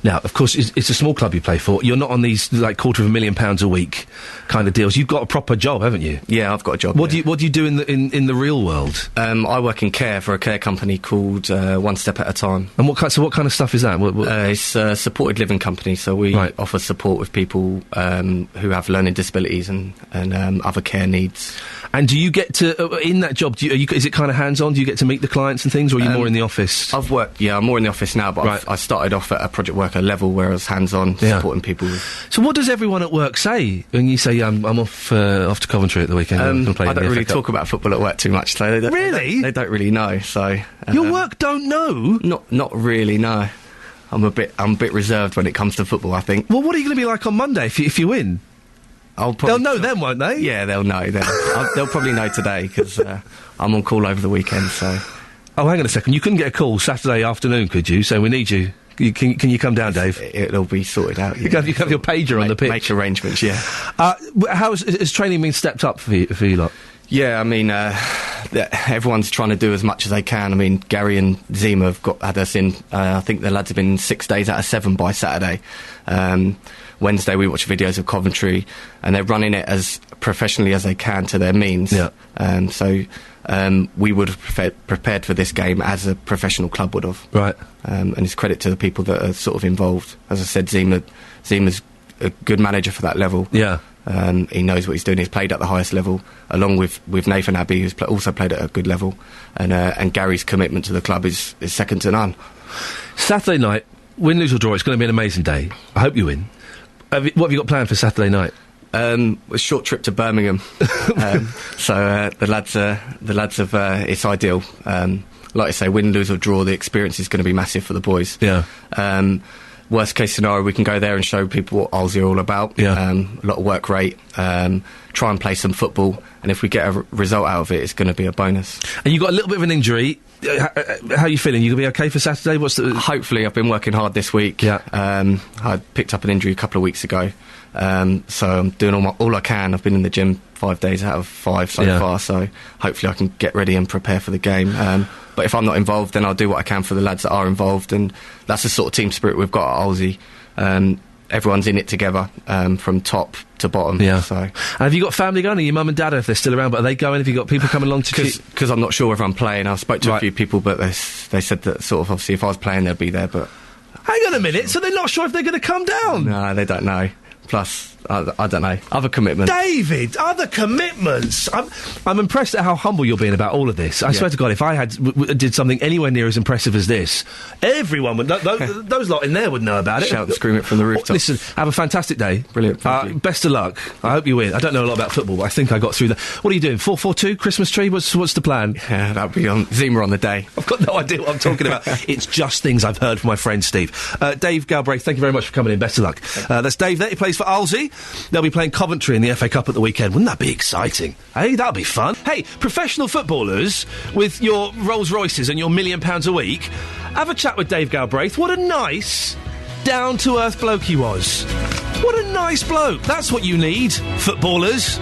Now, of course, it's a small club you play for. You're not on these, like, £250,000 a week kind of deals. You've got a proper job, haven't you? Yeah, I've got a job. What do you do in the real world? I work in care for a care company called One Step at a Time. And what kind of stuff is that? It's a supported living company, so we offer support with people who have learning disabilities and other care needs. And do you get to, in that job, is it kind of hands-on? Do you get to meet the clients and things, or are you more in the office? I'm more in the office now, but I started off at a project worker level where I was hands-on, supporting people. So what does everyone at work say when you say, I'm off to Coventry at the weekend? I don't really talk about football at work too much, so really? They don't really know, so... Your work don't know? Not really, no. I'm a bit reserved when it comes to football, I think. Well, what are you going to be like on Monday if you win? They'll know then, won't they? Yeah, they'll know then. They'll probably know today, because I'm on call over the weekend, so... Oh, hang on a second. You couldn't get a call Saturday afternoon, could you? So we need you. Can you come down, Dave? It'll be sorted out. Yeah. You can have your pager on the pitch. Make arrangements, yeah. Has training been stepped up for you lot? Yeah, I mean, everyone's trying to do as much as they can. I mean, Gary and Zima have had us in, I think the lads have been 6 days out of 7 by Saturday. Wednesday we watch videos of Coventry, and they're running it as professionally as they can to their means. Yeah. So we would have prepared for this game as a professional club would have. Right. And it's credit to the people that are sort of involved. As I said, Zima's a good manager for that level. Yeah. He knows what he's doing. He's played at the highest level, along with Nathan Abbey, who's also played at a good level. And Gary's commitment to the club is second to none. Saturday night, win, lose or draw, it's going to be an amazing day. I hope you win. What have you got planned for Saturday night? A short trip to Birmingham. So the lads have it's ideal. like I say, win, lose or draw, the experience is going to be massive for the boys. Yeah. Worst case scenario, we can go there and show people what Olsey are all about. Yeah. A lot of work rate, try and play some football, and if we get a result out of it, it's going to be a bonus. And you got a little bit of an injury. How are you feeling? You going to be okay for Saturday? Hopefully, I've been working hard this week. Yeah. I picked up an injury a couple of weeks ago, so I'm doing all I can. I've been in the gym 5 days out of 5 so far, so hopefully I can get ready and prepare for the game. But if I'm not involved, then I'll do what I can for the lads that are involved, and that's the sort of team spirit we've got at Olsey. Everyone's in it together, from top to bottom. Yeah. So, and have you got family going? Are your mum and dad, if they're still around, but are they going? Have you got people coming along to Because I'm not sure whether I'm playing. I've spoke to a few people, but they said that sort of obviously if I was playing, they'd be there. But hang on a minute, so they're not sure if they're going to come down? No, they don't know. Plus, I don't know, other commitments. David, other commitments! I'm impressed at how humble you're being about all of this. I swear to God, if I did something anywhere near as impressive as this, everyone would... those lot in there would know about it. Shout and scream it from the rooftops. Listen, have a fantastic day. Brilliant, thank you. Best of luck. I hope you win. I don't know a lot about football, but I think I got through that. What are you doing, 442, Christmas tree? What's the plan? Yeah, that'll be on Zima on the day. I've got no idea what I'm talking about. It's just things I've heard from my friend Steve. Dave Galbraith, thank you very much for coming in. Best of luck. That's Dave there. He plays for Olsey. They'll be playing Coventry in the FA Cup at the weekend. Wouldn't that be exciting? Hey, that'll be fun. Hey, professional footballers with your Rolls Royces and your £1 million a week, have a chat with Dave Galbraith. What a nice, down-to-earth bloke he was. What a nice bloke. That's what you need, footballers.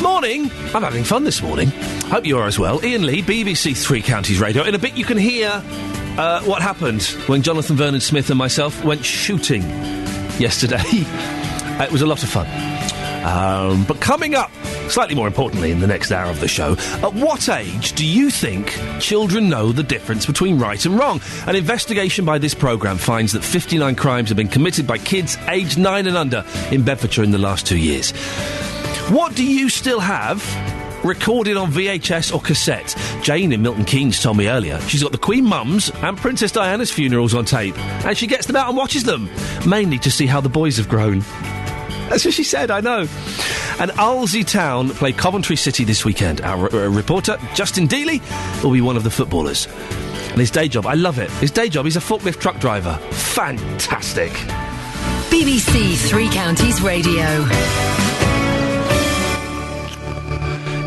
Morning. I'm having fun this morning. Hope you are as well. Iain Lee, BBC Three Counties Radio. In a bit you can hear what happened when Jonathan Vernon Smith and myself went shooting yesterday. It was a lot of fun. But coming up, slightly more importantly in the next hour of the show, at what age do you think children know the difference between right and wrong? An investigation by this programme finds that 59 crimes have been committed by kids aged 9 and under in Bedfordshire in the last 2 years. What do you still have recorded on VHS or cassette? Jane in Milton Keynes told me earlier she's got the Queen Mum's and Princess Diana's funerals on tape, and she gets them out and watches them, mainly to see how the boys have grown. That's what she said, I know. And Olsey Town play Coventry City this weekend. Our reporter, Justin Dealey, will be one of the footballers. And his day job, I love it. His day job, he's a forklift truck driver. Fantastic. BBC Three Counties Radio.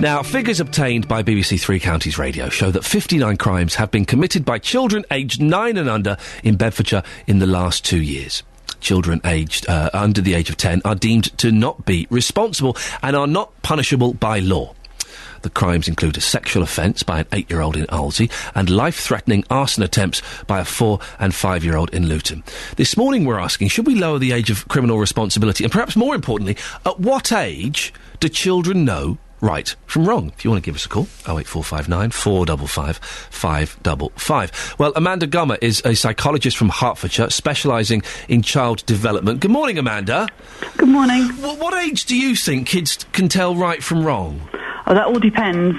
Now, figures obtained by BBC Three Counties Radio show that 59 crimes have been committed by children aged 9 and under in Bedfordshire in the last 2 years. Children aged under the age of 10 are deemed to not be responsible and are not punishable by law. The crimes include a sexual offence by an 8-year-old in Olsey and life-threatening arson attempts by a 4- and 5-year-old in Luton. This morning we're asking, should we lower the age of criminal responsibility? And perhaps more importantly, at what age do children know right from wrong? If you want to give us a call, 08459 455 555. Well, Amanda Gummer is a psychologist from Hertfordshire, specialising in child development. Good morning, Amanda. Good morning. What age do you think kids can tell right from wrong? Oh, that all depends.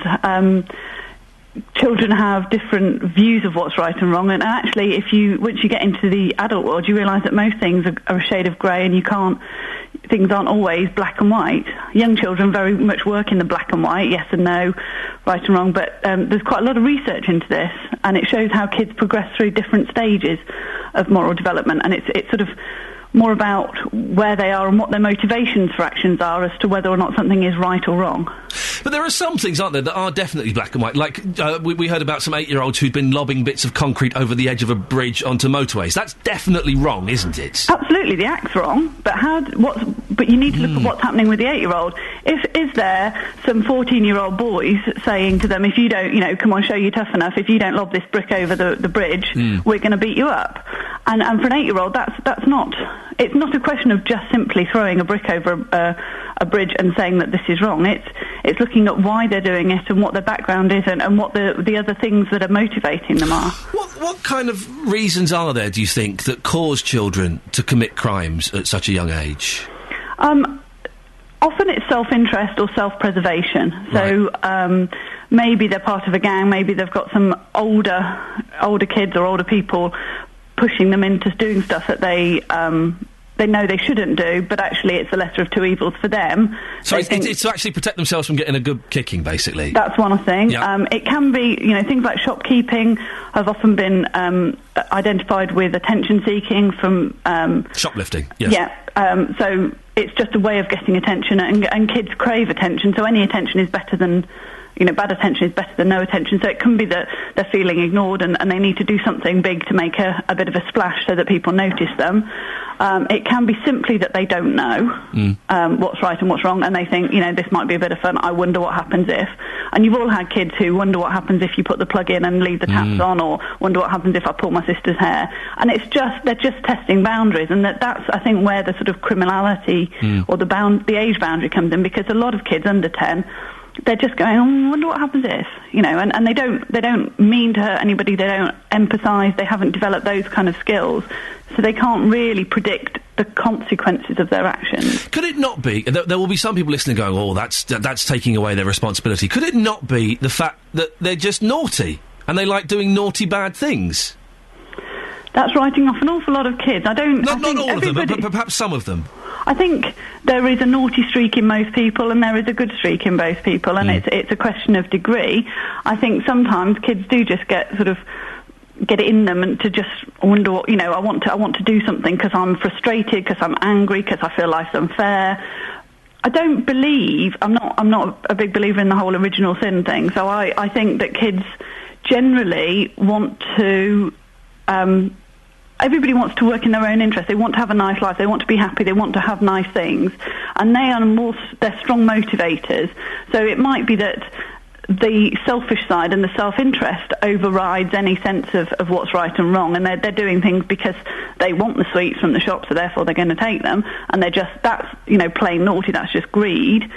Children have different views of what's right and wrong, and actually, once you get into the adult world, you realise that most things are a shade of grey, and things aren't always black and white. Young children very much work in the black and white, yes and no, right and wrong, but there's quite a lot of research into this, and it shows how kids progress through different stages of moral development, and it's sort of more about where they are and what their motivations for actions are as to whether or not something is right or wrong. But there are some things, aren't there, that are definitely black and white. Like, we heard about some 8-year-olds who'd been lobbing bits of concrete over the edge of a bridge onto motorways. That's definitely wrong, isn't it? Absolutely, the act's wrong, but you need to look at what's happening with the 8-year-old. Is there some 14-year-old boys saying to them, if you don't, come on, show you tough enough, if you don't lob this brick over the bridge, we're going to beat you up? And for an 8-year-old, that's not... It's not a question of just simply throwing a brick over a bridge and saying that this is wrong. It's looking at why they're doing it and what their background is and what the other things that are motivating them are. What kind of reasons are there, do you think, that cause children to commit crimes at such a young age? Often it's self-interest or self-preservation. So maybe they're part of a gang, maybe they've got some older kids or older people pushing them into doing stuff that they they know they shouldn't do, but actually it's the lesser of two evils for them. So it's to actually protect themselves from getting a good kicking, basically. That's one thing. Yeah. It can be, things like shopkeeping have often been identified with attention seeking from shoplifting. Yes. Yeah. So it's just a way of getting attention, and kids crave attention. So any attention is better than. Bad attention is better than no attention. So it can be that they're feeling ignored and they need to do something big to make a bit of a splash so that people notice them. It can be simply that they don't know what's right and what's wrong, and they think, this might be a bit of fun. I wonder what happens if. And you've all had kids who wonder what happens if you put the plug in and leave the taps on, or wonder what happens if I pull my sister's hair. And they're just testing boundaries, and that's, I think, where the sort of criminality or the age boundary comes in, because a lot of kids under 10, they're just going, I wonder what happens if, and they don't mean to hurt anybody, they don't empathise, they haven't developed those kind of skills, so they can't really predict the consequences of their actions. Could it not be, there will be some people listening going, oh, that's taking away their responsibility. Could it not be the fact that they're just naughty, and they like doing naughty, bad things? That's writing off an awful lot of kids. Not all of them, but perhaps some of them. I think there is a naughty streak in most people, and there is a good streak in both people, and it's a question of degree. I think sometimes kids do just get it in them and to just wonder what, I want to do something because I'm frustrated, because I'm angry, because I feel life's unfair. I don't believe, I'm not a big believer in the whole original sin thing, so I think that kids generally want to everybody wants to work in their own interest. They want to have a nice life. They want to be happy. They want to have nice things. And they're strong motivators. So it might be that the selfish side and the self-interest overrides any sense of what's right and wrong. And they're doing things because they want the sweets from the shop, so therefore they're going to take them. And that's plain naughty. That's just greed.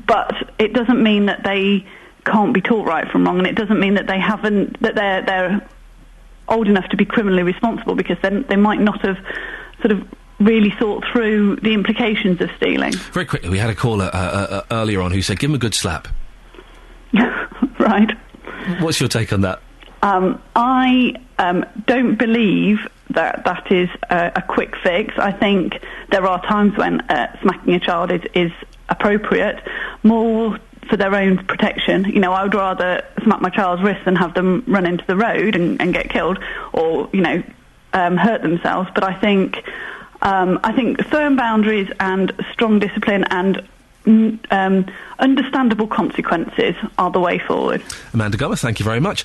But it doesn't mean that they can't be taught right from wrong. And it doesn't mean that they're old enough to be criminally responsible, because then they might not have sort of really thought through the implications of stealing. Very quickly, we had a caller earlier on who said, give him a good slap. Right. What's your take on that? I don't believe that is a quick fix. I think there are times when smacking a child is appropriate, more for their own protection. I would rather smack my child's wrist than have them run into the road and get killed or, hurt themselves. But I think firm boundaries and strong discipline and understandable consequences are the way forward. Amanda Gummer, thank you very much.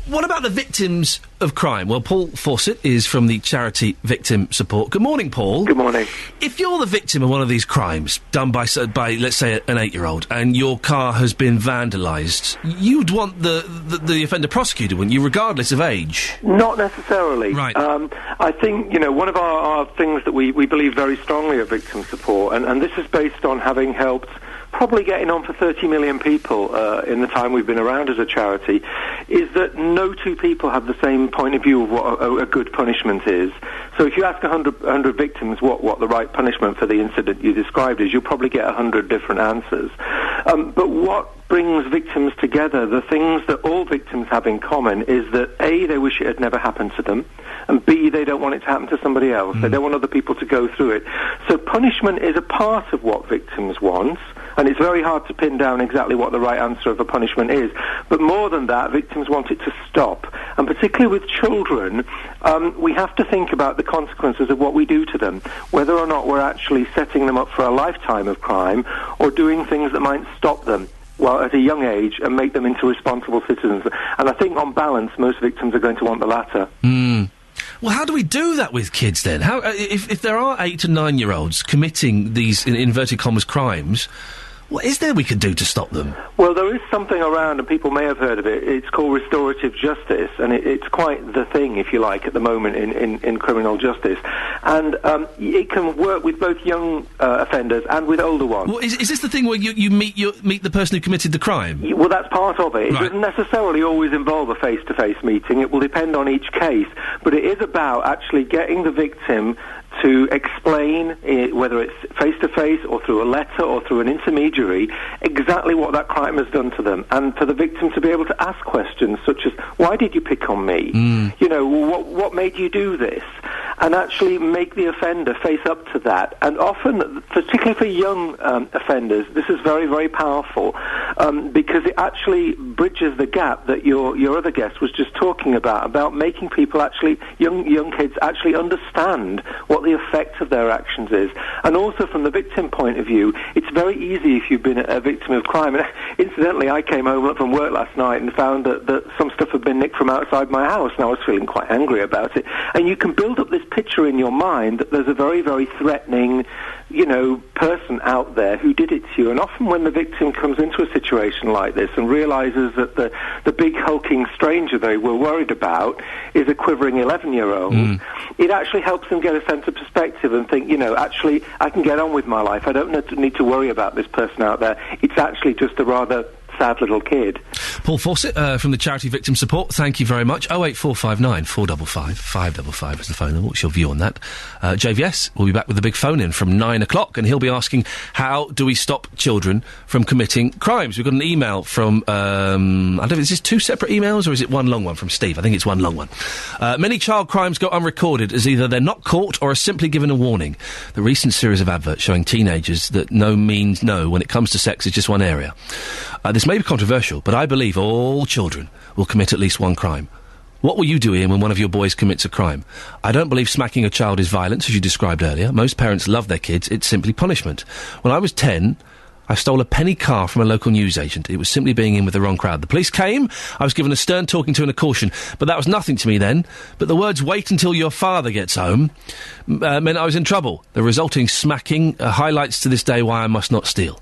What about the victims of crime? Well, Paul Fawcett is from the charity Victim Support. Good morning, Paul. Good morning. If you're the victim of one of these crimes done by let's say, an 8-year-old, and your car has been vandalised, you'd want the offender prosecuted, wouldn't you, regardless of age? Not necessarily. Right. I think, one of our things that we believe very strongly at Victim Support, and this is based on having helped probably getting on for 30 million people in the time we've been around as a charity, is that no two people have the same point of view of what a good punishment is. So if you ask 100 victims what the right punishment for the incident you described is, you'll probably get 100 different answers. But what brings victims together, the things that all victims have in common, is that A, they wish it had never happened to them, and B, they don't want it to happen to somebody else. They don't want other people to go through it. So punishment is a part of what victims want, and it's very hard to pin down exactly what the right answer of a punishment is. But more than that, victims want it to stop. And particularly with children, we have to think about the consequences of what we do to them, whether or not we're actually setting them up for a lifetime of crime or doing things that might stop them at a young age and make them into responsible citizens. And I think on balance, most victims are going to want the latter. Well, how do we do that with kids then? How if there are 8 to 9-year-olds committing these, in inverted commas, crimes, what is there we could do to stop them? Well, there is something around, and people may have heard of it. It's called restorative justice, and it's quite the thing, if you like, at the moment in criminal justice. And it can work with both young offenders and with older ones. Well, is this the thing where you meet the person who committed the crime? Well, that's part of it. It Right. doesn't necessarily always involve a face-to-face meeting. It will depend on each case. But it is about actually getting the victim to explain, whether it's face-to-face or through a letter or through an intermediary, exactly what that crime has done to them, and for the victim to be able to ask questions such as, why did you pick on me? What made you do this? and actually make the offender face up to that. And often, particularly for young offenders, this is very, very powerful because it actually bridges the gap that your other guest was just talking about making people actually, young kids actually understand what the effect of their actions is. And also from the victim point of view, it's very easy if you've been a victim of crime. And incidentally, I came home from work last night and found that some stuff had been nicked from outside my house, and I was feeling quite angry about it. And you can build up this picture in your mind that there's a very, very threatening, person out there who did it to you. And often when the victim comes into a situation like this and realizes that the big hulking stranger they were worried about is a quivering 11-year-old, it actually helps them get a sense of perspective and think, actually, I can get on with my life. I don't need to worry about this person out there. It's actually just a rather sad little kid. Paul Fawcett from the Charity Victim Support, thank you very much. 08459 455 555 is the phone. What's your view on that? JVS will be back with the big phone in from 9 o'clock, and he'll be asking, how do we stop children from committing crimes? We've got an email from, I don't know, is this two separate emails or is it one long one from Steve? I think it's one long one. Many child crimes go unrecorded as either they're not caught or are simply given a warning. The recent series of adverts showing teenagers that no means no when it comes to sex is just one area. This may be controversial, but I believe all children will commit at least one crime. What will you do, Ian, when one of your boys commits a crime? I don't believe smacking a child is violence, as you described earlier. Most parents love their kids. It's simply punishment. When I was 10, I stole a penny car from a local newsagent. It was simply being in with the wrong crowd. The police came. I was given a stern talking to and a caution, but that was nothing to me then. But the words, wait until your father gets home, meant I was in trouble. The resulting smacking highlights to this day why I must not steal.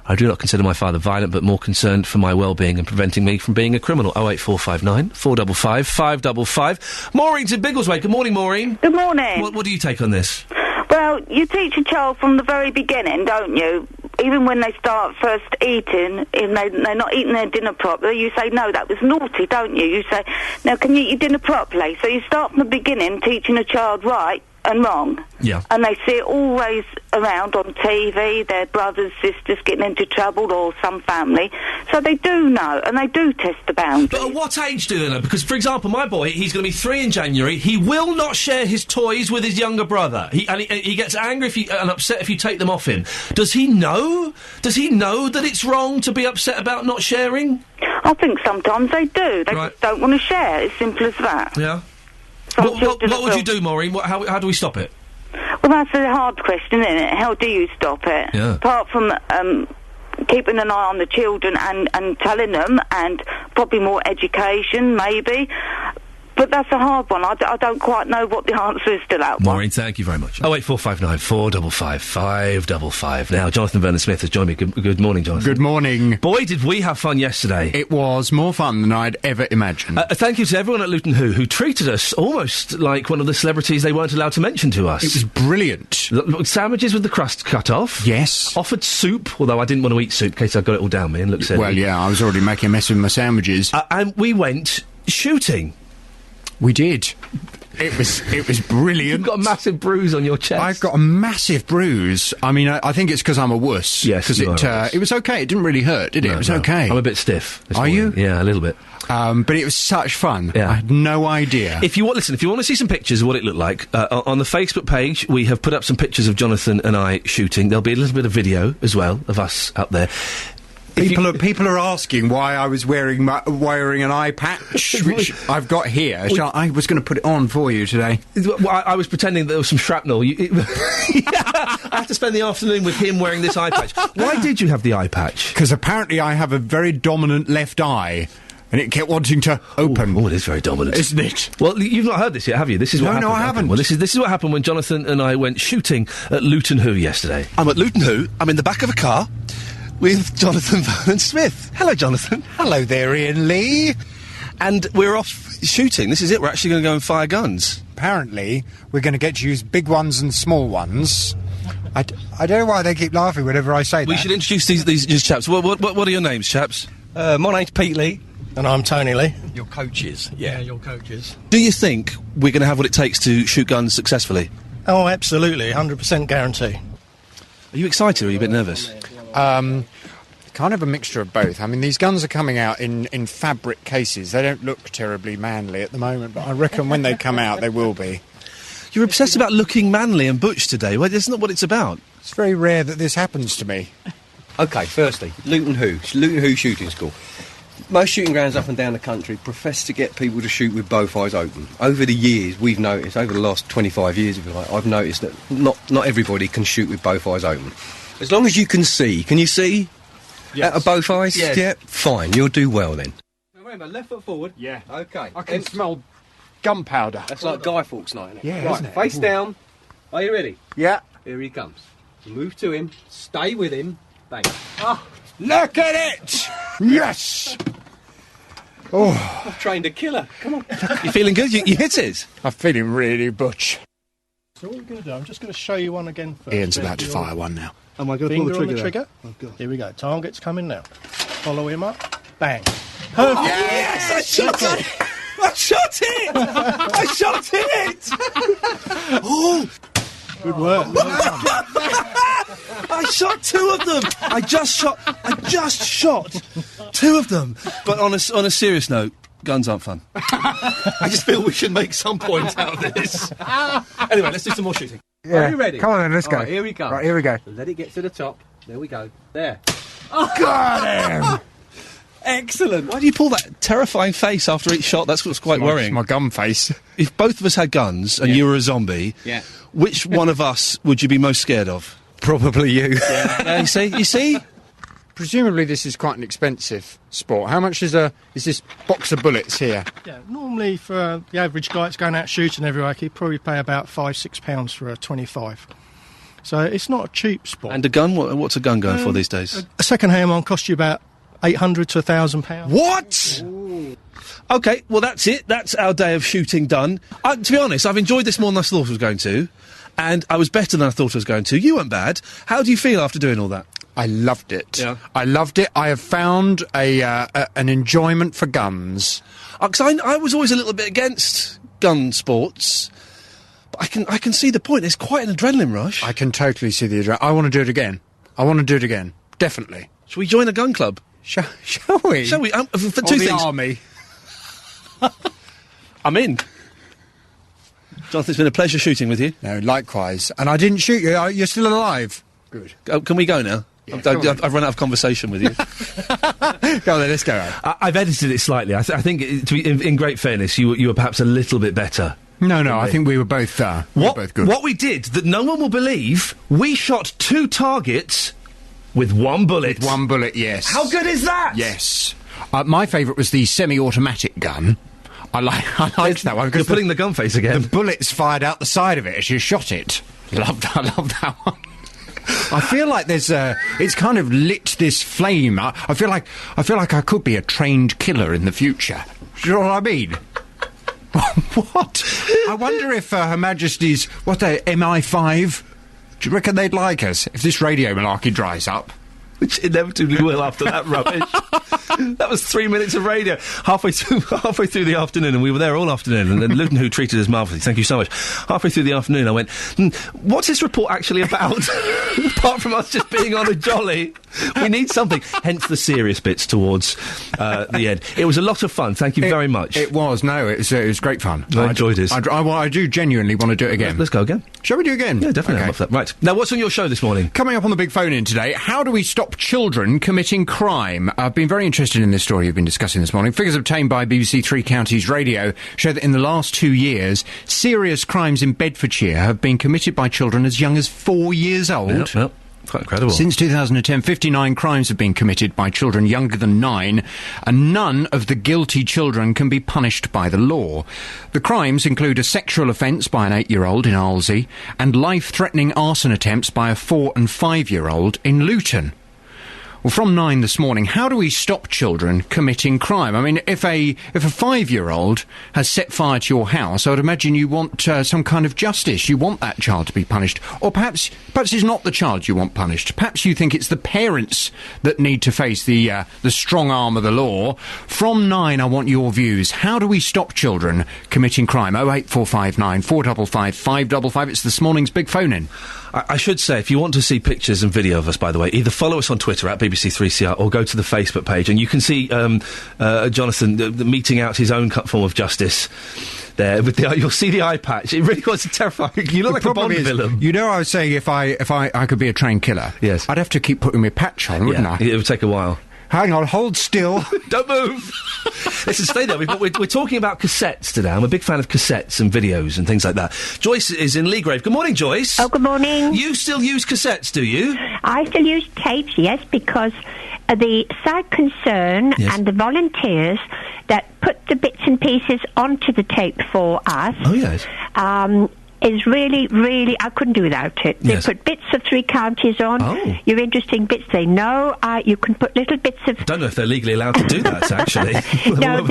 I do not consider my father violent, but more concerned for my well-being and preventing me from being a criminal. 08459 455 555. Maureen's in Biggleswade. Good morning, Maureen. Good morning. What do you take on this? Well, you teach a child from the very beginning, don't you? Even when they start first eating, and they're not eating their dinner properly, you say, no, that was naughty, don't you? You say, now, can you eat your dinner properly? So you start from the beginning teaching a child right and wrong. Yeah. And they see it always around on TV, their brothers, sisters getting into trouble, or some family. So they do know, and they do test the boundaries. But at what age do they know? Because, for example, my boy, he's going to be 3 in January. He will not share his toys with his younger brother. He gets angry and upset if you take them off him. Does he know? Does he know that it's wrong to be upset about not sharing? I think sometimes they do. They just don't want to share. It's simple as that. Yeah. What would you do, Maureen? How do we stop it? Well, that's a hard question, isn't it? How do you stop it? Yeah. Apart from keeping an eye on the children and telling them, and probably more education, maybe. But that's a hard one. I don't quite know what the answer is to that one. Maureen, thank you very much. 08459 455 555. Now, Jonathan Vernon-Smith has joined me. Good morning, Jonathan. Good morning. Boy, did we have fun yesterday. It was more fun than I'd ever imagined. Thank you to everyone at Luton who treated us almost like one of the celebrities they weren't allowed to mention to us. It was brilliant. Sandwiches with the crust cut off. Yes. Offered soup, although I didn't want to eat soup in case I got it all down me and looked silly. Well, yeah, I was already making a mess with my sandwiches. And we went shooting. We did. It was brilliant. You've got a massive bruise on your chest. I've got a massive bruise. I mean, I think it's because I'm a wuss. Yes, because it was okay. It didn't really hurt, did it? It was okay. I'm a bit stiff. Are you? Yeah, a little bit. But it was such fun. Yeah. I had no idea. If you want to see some pictures of what it looked like, on the Facebook page, we have put up some pictures of Jonathan and I shooting. There'll be a little bit of video as well of us up there. People are asking why I was wearing an eye patch, which I've got here. I was going to put it on for you today. Well, I was pretending there was some shrapnel. I have to spend the afternoon with him wearing this eye patch. Why did you have the eye patch? Because apparently I have a very dominant left eye. And it kept wanting to open. Oh, it is very dominant. Isn't it? Well, you've not heard this yet, have you? This is what happened. No, I haven't. Well, this is what happened when Jonathan and I went shooting at Luton Hoo yesterday. I'm at Luton Hoo. I'm in the back of a car with Jonathan Vernon-Smith. Hello, Jonathan. Hello there, Ian Lee. And we're off shooting. This is it. We're actually going to go and fire guns. Apparently, we're going to get to use big ones and small ones. I don't know why they keep laughing whenever I say that. We should introduce these chaps. What are your names, chaps? My name's Pete Lee. And I'm Tony Lee. Your coaches. Yeah, your coaches. Do you think we're going to have what it takes to shoot guns successfully? Oh, absolutely. 100% guarantee. Are you excited or are you a bit nervous? Kind of a mixture of both. I mean, these guns are coming out in fabric cases. They don't look terribly manly at the moment, but I reckon when they come out, they will be. You're obsessed about looking manly and butch today. Well, that's not what it's about. It's very rare that this happens to me. OK, firstly, Luton Hoo Shooting School. Most shooting grounds up and down the country profess to get people to shoot with both eyes open. Over the years, we've noticed, over the last 25 years, if you like, I've noticed that not everybody can shoot with both eyes open. As long as you can see. Can you see? Yes. Out of both eyes? Yes. Yeah, fine, you'll do well then. Remember, left foot forward. Yeah. OK. I can smell gunpowder. That's like Guy Fawkes night, isn't it? Yeah, Right, isn't it? face Ooh. down. Are you ready? Yeah. Here he comes. Move to him, stay with him, bang. Oh, look at it! Yes! Oh. I've trained a killer. Come on. You feeling good? You hit it? I'm feeling really butch. So what we're going to do, I'm just going to show you one again first. Ian's about to fire one now. Am I going to pull the trigger? Oh, God. Here we go. Target's coming now. Follow him up. Bang. Perfect. Oh, yes! I shot it! I shot it! I shot it! Oh! Good work. I shot two of them! I just shot two of them! But on a serious note, guns aren't fun. I just feel we should make some point out of this. Anyway, let's do some more shooting. Yeah. Are you ready? Come on then, let's go. Right, here we go. Right, here we go. Let it get to the top. There we go. There. Got him! Excellent. Why do you pull that terrifying face after each shot? That's what's quite worrying. My gun face. If both of us had guns and you were a zombie, which one of us would you be most scared of? Probably you. Yeah. You see? Presumably this is quite an expensive sport. How much is this box of bullets here? Yeah, normally for the average guy that's going out shooting every week, he'd probably pay about £5-6 for a 25. So it's not a cheap sport. And a gun? What's a gun going for these days? A second-hand one costs you about £800 to £1,000. What? OK, well, that's it. That's our day of shooting done. To be honest, I've enjoyed this more than I thought I was going to, and I was better than I thought I was going to. You weren't bad. How do you feel after doing all that? I loved it. Yeah. I loved it. I have found an enjoyment for guns. Because I was always a little bit against gun sports, but I can see the point. It's quite an adrenaline rush. I can totally see the adrenaline. I want to do it again. Definitely. Shall we join a gun club? Shall we? Shall we? For or two the things. army. I'm in. Jonathan, it's been a pleasure shooting with you. No, likewise. And I didn't shoot you. You're still alive. Good. Can we go now? Yeah, I've run out of conversation with you. Go on then, let's go. I've edited it slightly. I think, in great fairness, you were perhaps a little bit better. No, I think we were both both good. What we did, that no one will believe, we shot two targets with one bullet. With one bullet, yes. How good is that? Yes. My favourite was the semi-automatic gun. I liked that one. You're putting the gun face again. The bullets fired out the side of it as you shot it. I love that one. I feel like it's kind of lit this flame. I feel like I could be a trained killer in the future. Do you know what I mean? What? I wonder if Her Majesty's MI5. Do you reckon they'd like us if this radio malarkey dries up? Which inevitably will after that rubbish. That was 3 minutes of radio halfway through the afternoon, and we were there all afternoon. And then Luton, who treated us marvellously, thank you so much. Halfway through the afternoon, I went, "What's this report actually about? Apart from us just being on a jolly, we need something." Hence the serious bits towards the end. It was a lot of fun. Thank you very much. It was. No, it was great fun. I enjoyed it. I do genuinely want to do it again. Let's go again. Shall we do it again? Yeah, definitely. Okay. Love that. Right now, what's on your show this morning? Coming up on the big phone in today, how do we stop children committing crime? I've been very interested in this story you've been discussing this morning. Figures obtained by BBC Three Counties Radio show that in the last 2 years, serious crimes in Bedfordshire have been committed by children as young as 4 years old. Yep. Quite incredible. Since 2010, 59 crimes have been committed by children younger than 9, and none of the guilty children can be punished by the law. The crimes include a sexual offence by an 8-year-old in Arlesey and life-threatening arson attempts by a 4- and 5-year-old in Luton. Well, from 9 this morning, how do we stop children committing crime? I mean, if a 5-year-old has set fire to your house, I would imagine you want some kind of justice. You want that child to be punished. Or perhaps it's not the child you want punished. Perhaps you think it's the parents that need to face the strong arm of the law. From 9, I want your views. How do we stop children committing crime? 08459 455 555. It's this morning's big phone-in. I should say, if you want to see pictures and video of us, by the way, either follow us on Twitter at BBC 3CR or go to the Facebook page, and you can see Jonathan the meting out his own form of justice. There, with you'll see the eye patch. It really was terrifying. You look like a Bond villain. You know, I was saying if I could be a trained killer, yes, I'd have to keep putting my patch on, wouldn't I? It would take a while. Hang on, hold still. Don't move. Listen, stay there. We're talking about cassettes today. I'm a big fan of cassettes and videos and things like that. Joyce is in Leagrave. Good morning, Joyce. Oh, good morning. You still use cassettes, do you? I still use tapes, yes, because the side concern and the volunteers that put the bits and pieces onto the tape for us. Oh, yes. Is really, really, I couldn't do without it. Yes. They put bits of 3 counties on. Oh. Your interesting bits, they know. You can put little bits of... I don't know if they're legally allowed to do that, actually. No,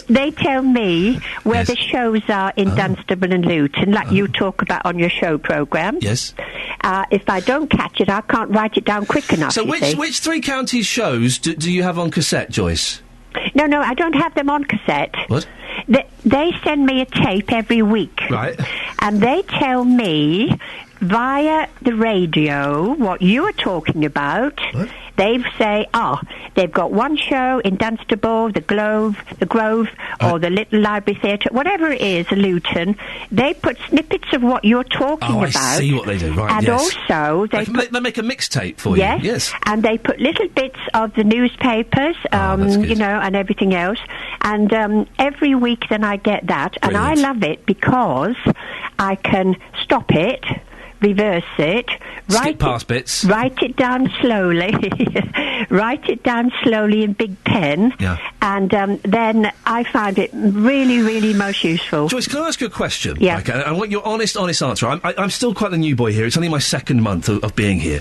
they tell me where the shows are in Dunstable and Luton, like you talk about on your show programme. Yes. If I don't catch it, I can't write it down quick enough. So which 3 counties shows do you have on cassette, Joyce? No, I don't have them on cassette. What? They send me a tape every week. Right. And they tell me via the radio what you are talking about. What? They say, they've got one show in Dunstable, the Grove, or the Little Library Theatre, whatever it is, Luton. They put snippets of what you're talking about. I see what they do, right, and yes. also... They make a mixtape for you. Yes. And they put little bits of the newspapers, you know, and everything else. And every week then I get that. Brilliant. And I love it because I can stop it, reverse it, skip past bits, write it down slowly, write it down slowly in big pen, and then I find it really, really most useful. Joyce, can I ask you a question? Yeah. Okay, I want your honest answer. I'm still quite the new boy here. It's only my second month of being here.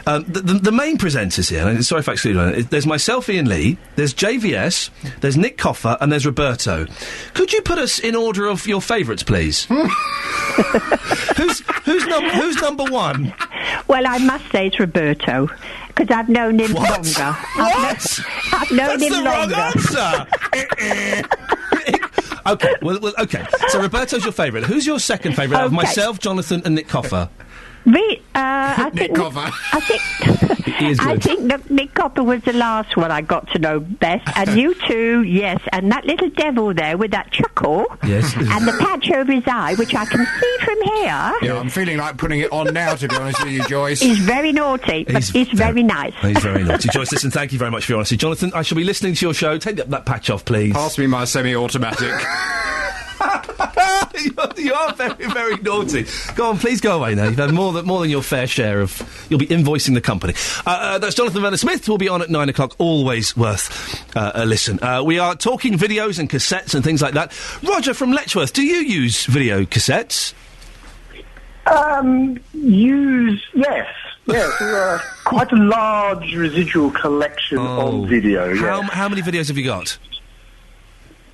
The main presenters here, and sorry if I exclude one, there's myself, Iain Lee, there's JVS, there's Nick Coffer, and there's Roberto. Could you put us in order of your favourites, please? Who's number one? Well, I must say it's Roberto, because I've known him longer. What? I've known That's him the longer. Wrong answer! Okay, okay. So Roberto's your favourite. Who's your second favourite out of myself, Jonathan, and Nick Coffer? I think Nick Copper was the last one I got to know best, and you too, yes. And that little devil there with that chuckle, yes, and the patch over his eye, which I can see from here. Yeah, I'm feeling like putting it on now, to be honest with you, Joyce. He's very naughty, but he's very nice. He's very naughty. Joyce, listen, thank you very much for your honesty. Jonathan, I shall be listening to your show. Take that patch off, please. Pass me my semi-automatic. You are very, very naughty. Go on, please go away now. You've had more than your fair share of... You'll be invoicing the company. That's Jonathan Verner-Smith. We'll be on at 9 o'clock. Always worth a listen. We are talking videos and cassettes and things like that. Roger from Letchworth, do you use video cassettes? Yes. Quite a large residual collection on video. How many videos have you got?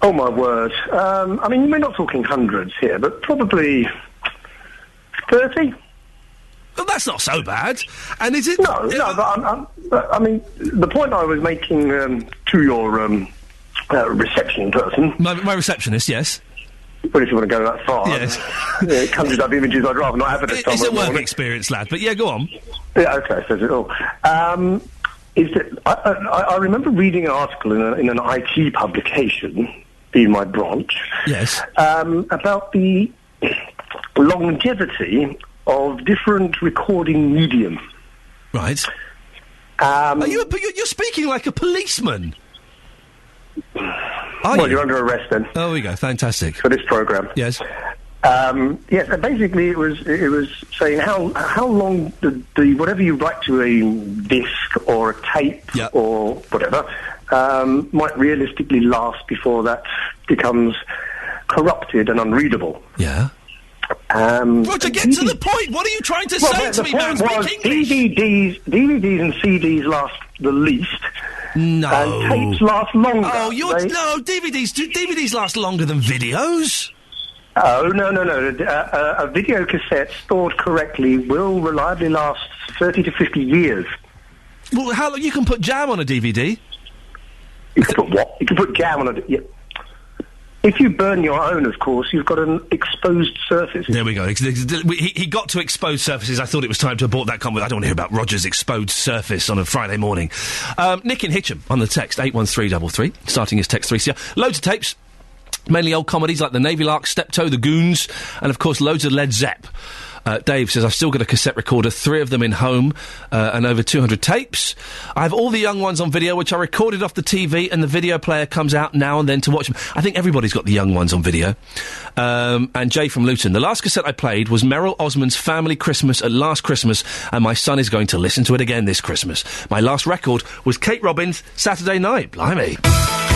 Oh, my word. I mean, we're not talking hundreds here, but probably 30. Well, that's not so bad. And is it... No, but I mean, the point I was making to your reception person... My receptionist, yes. Well, if you want to go that far. Yes. It conjures up images I'd rather not have at this time. It's a work morning. experience, lad, but yeah, go on. Yeah, okay, says it all. Is that I remember reading an article in an IT publication... in my branch, yes, about the longevity of different recording medium. Right. You're speaking like a policeman. You're under arrest then. Oh, we go. Fantastic. For this programme. Yes. Yes, and basically it was saying how long the whatever you write to a disc or a tape or whatever might realistically last before that becomes corrupted and unreadable. Yeah. Roger, get to the point. What are you trying to say to me, man? Speak English. DVDs and CDs last the least. No. And tapes last longer. Oh, DVDs last longer than videos. Oh, no. A video cassette stored correctly will reliably last 30 to 50 years. Well, how long? You can put jam on a DVD. You can put what? You can put jam on a... Yeah. If you burn your own, of course, you've got an exposed surface. There we go. He got to exposed surfaces. I thought it was time to abort that comment. I don't want to hear about Roger's exposed surface on a Friday morning. Nick in Hitcham on the text, 81333, starting his text 3CR. Loads of tapes, mainly old comedies like The Navy Lark, Steptoe, The Goons, and, of course, loads of Led Zepp. Dave says, I've still got a cassette recorder, 3 of them in home, and over 200 tapes. I have all the young ones on video, which I recorded off the TV, and the video player comes out now and then to watch them. I think everybody's got the young ones on video. And Jay from Luton, the last cassette I played was Merrill Osmond's Family Christmas at last Christmas, and my son is going to listen to it again this Christmas. My last record was Kate Robbins' Saturday Night. Blimey.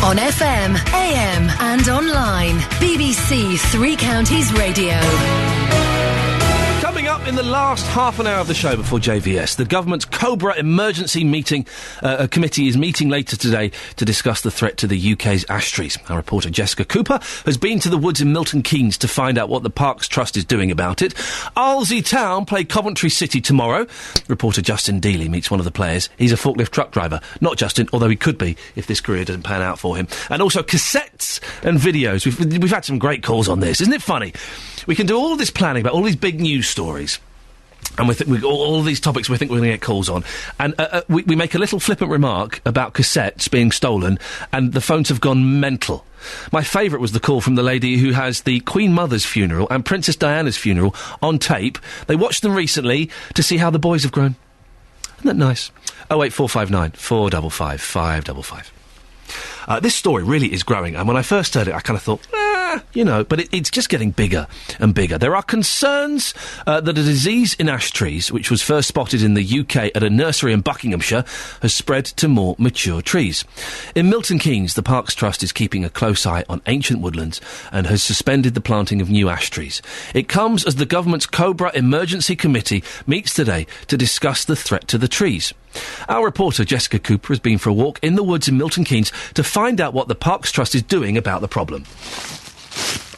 On FM, AM and online. BBC Three Counties Radio. Coming up in the last half an hour of the show before JVS, the government's Cobra Emergency Meeting Committee is meeting later today to discuss the threat to the UK's ash trees. Our reporter Jessica Cooper has been to the woods in Milton Keynes to find out what the Parks Trust is doing about it. Arlesey Town play Coventry City tomorrow. Reporter Justin Dealey meets one of the players. He's a forklift truck driver. Not Justin, although he could be if this career doesn't pan out for him. And also cassettes and videos. We've had some great calls on this. Isn't it funny? We can do all this planning about all these big news stories, and all these topics we think we're going to get calls on, and we make a little flippant remark about cassettes being stolen, and the phones have gone mental. My favourite was the call from the lady who has the Queen Mother's funeral and Princess Diana's funeral on tape. They watched them recently to see how the boys have grown. Isn't that nice? 08459 455 555. This story really is growing, and when I first heard it, I kind of thought, but it's just getting bigger and bigger. There are concerns that a disease in ash trees, which was first spotted in the UK at a nursery in Buckinghamshire, has spread to more mature trees. In Milton Keynes, the Parks Trust is keeping a close eye on ancient woodlands and has suspended the planting of new ash trees. It comes as the government's Cobra Emergency Committee meets today to discuss the threat to the trees. Our reporter Jessica Cooper has been for a walk in the woods in Milton Keynes to find out what the Parks Trust is doing about the problem.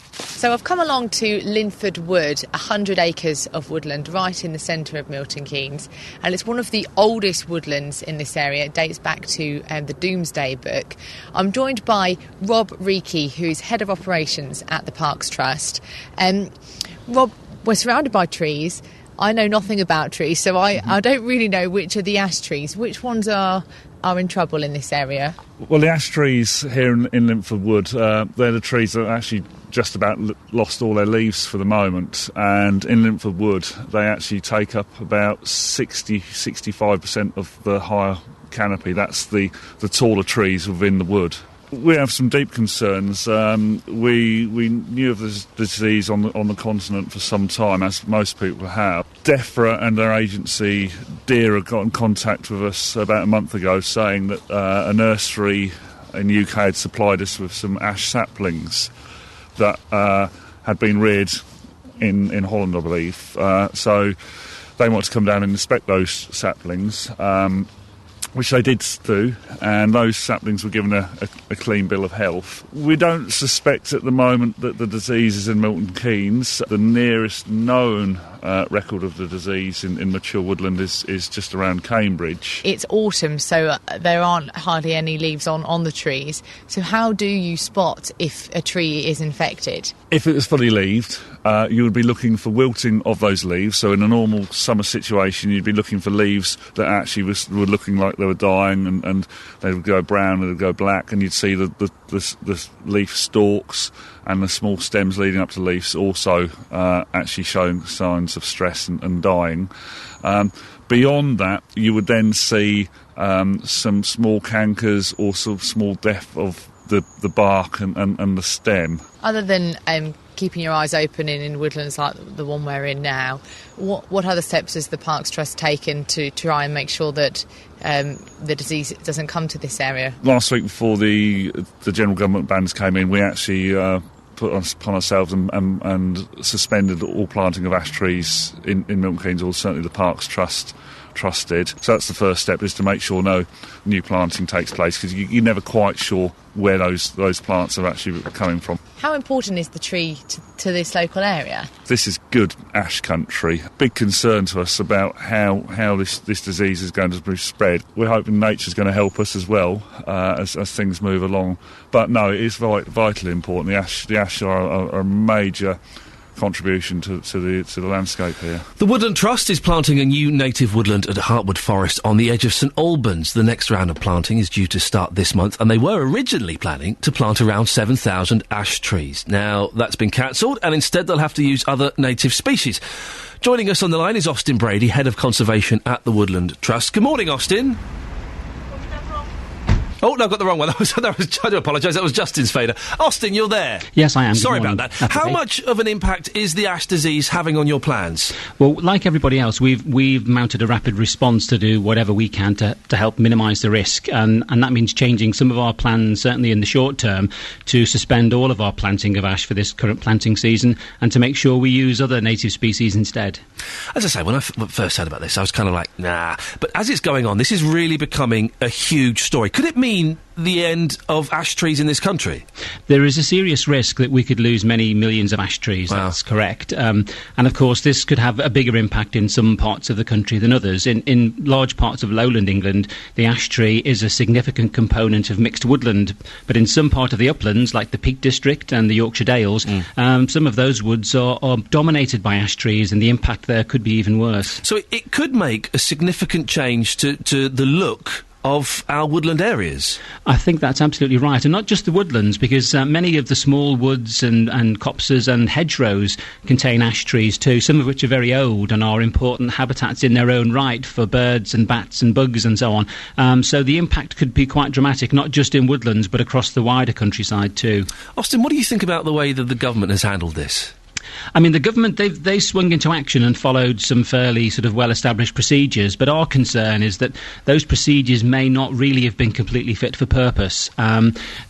So I've come along to Linford Wood, 100 acres of woodland right in the centre of Milton Keynes, and it's one of the oldest woodlands in this area. It dates back to the Doomsday Book. I'm joined by Rob Reekie, who's Head of Operations at the Parks Trust. Rob, we're surrounded by trees. I know nothing about trees, so I don't really know which are the ash trees. Which ones are in trouble in this area? Well, the ash trees here in Linford Wood, they're the trees that actually just about lost all their leaves for the moment. And in Linford Wood, they actually take up about 60-65% of the higher canopy. That's the taller trees within the wood. We have some deep concerns. We knew of this disease on the continent for some time, as most people have. DEFRA and their agency, DEER, got in contact with us about a month ago saying that a nursery in the UK had supplied us with some ash saplings that had been reared in Holland, I believe. So they want to come down and inspect those saplings, which they did do, and those saplings were given a clean bill of health. We don't suspect at the moment that the disease is in Milton Keynes. The nearest known record of the disease in mature woodland is just around Cambridge. It's autumn, so there aren't hardly any leaves on the trees. So how do you spot if a tree is infected? If it was fully leaved, you would be looking for wilting of those leaves. So in a normal summer situation, you'd be looking for leaves that actually were looking like they were dying, and they would go brown and they would go black, and you'd see the leaf stalks and the small stems leading up to leaves also actually showing signs of stress and dying. Beyond that, you would then see some small cankers or sort of small death of the bark and the stem. Other than keeping your eyes open in woodlands like the one we're in now, what other steps has the Parks Trust taken to try and make sure that the disease doesn't come to this area? Last week, before the general government bans came in, we actually put upon ourselves and suspended all planting of ash trees in Milton Keynes, or certainly the Parks Trust Trust did. So that's the first step, is to make sure no new planting takes place, because you're never quite sure where those plants are actually coming from. How important is the tree to this local area? This is good ash country. Big concern to us about how this disease is going to spread. We're hoping nature's going to help us as well as things move along. But no, it is vitally important. The ash are a major contribution to the landscape here. The Woodland Trust is planting a new native woodland at Hartwood Forest on the edge of St Albans. The next round of planting is due to start this month, and they were originally planning to plant around 7,000 ash trees. Now, that's been cancelled, and instead they'll have to use other native species. Joining us on the line is Austin Brady, Head of Conservation at the Woodland Trust. Good morning, Austin. Oh, no, I got the wrong one. I do apologise. That was Justin's fader. Austin, you're there. Yes, I am. Sorry about that. That's How okay. much of an impact is the ash disease having on your plans? Well, like everybody else, we've mounted a rapid response to do whatever we can to help minimise the risk, and that means changing some of our plans, certainly in the short term, to suspend all of our planting of ash for this current planting season, and to make sure we use other native species instead. As I say, when I first heard about this, I was kind of like, nah. But as it's going on, this is really becoming a huge story. Could it mean the end of ash trees in this country? There is a serious risk that we could lose many millions of ash trees. Wow. That's correct. And of course, this could have a bigger impact in some parts of the country than others. In large parts of lowland England, the ash tree is a significant component of mixed woodland. But in some part of the uplands, like the Peak District and the Yorkshire Dales, some of those woods are dominated by ash trees, and the impact there could be even worse. So it could make a significant change to the look of our woodland areas. I think that's absolutely right, and not just the woodlands, because many of the small woods and copses and hedgerows contain ash trees too, some of which are very old and are important habitats in their own right for birds and bats and bugs and so on. So the impact could be quite dramatic, not just in woodlands but across the wider countryside too. Austin, what do you think about the way that the government has handled this? I mean, the government, they swung into action and followed some fairly sort of well-established procedures, but our concern is that those procedures may not really have been completely fit for purpose.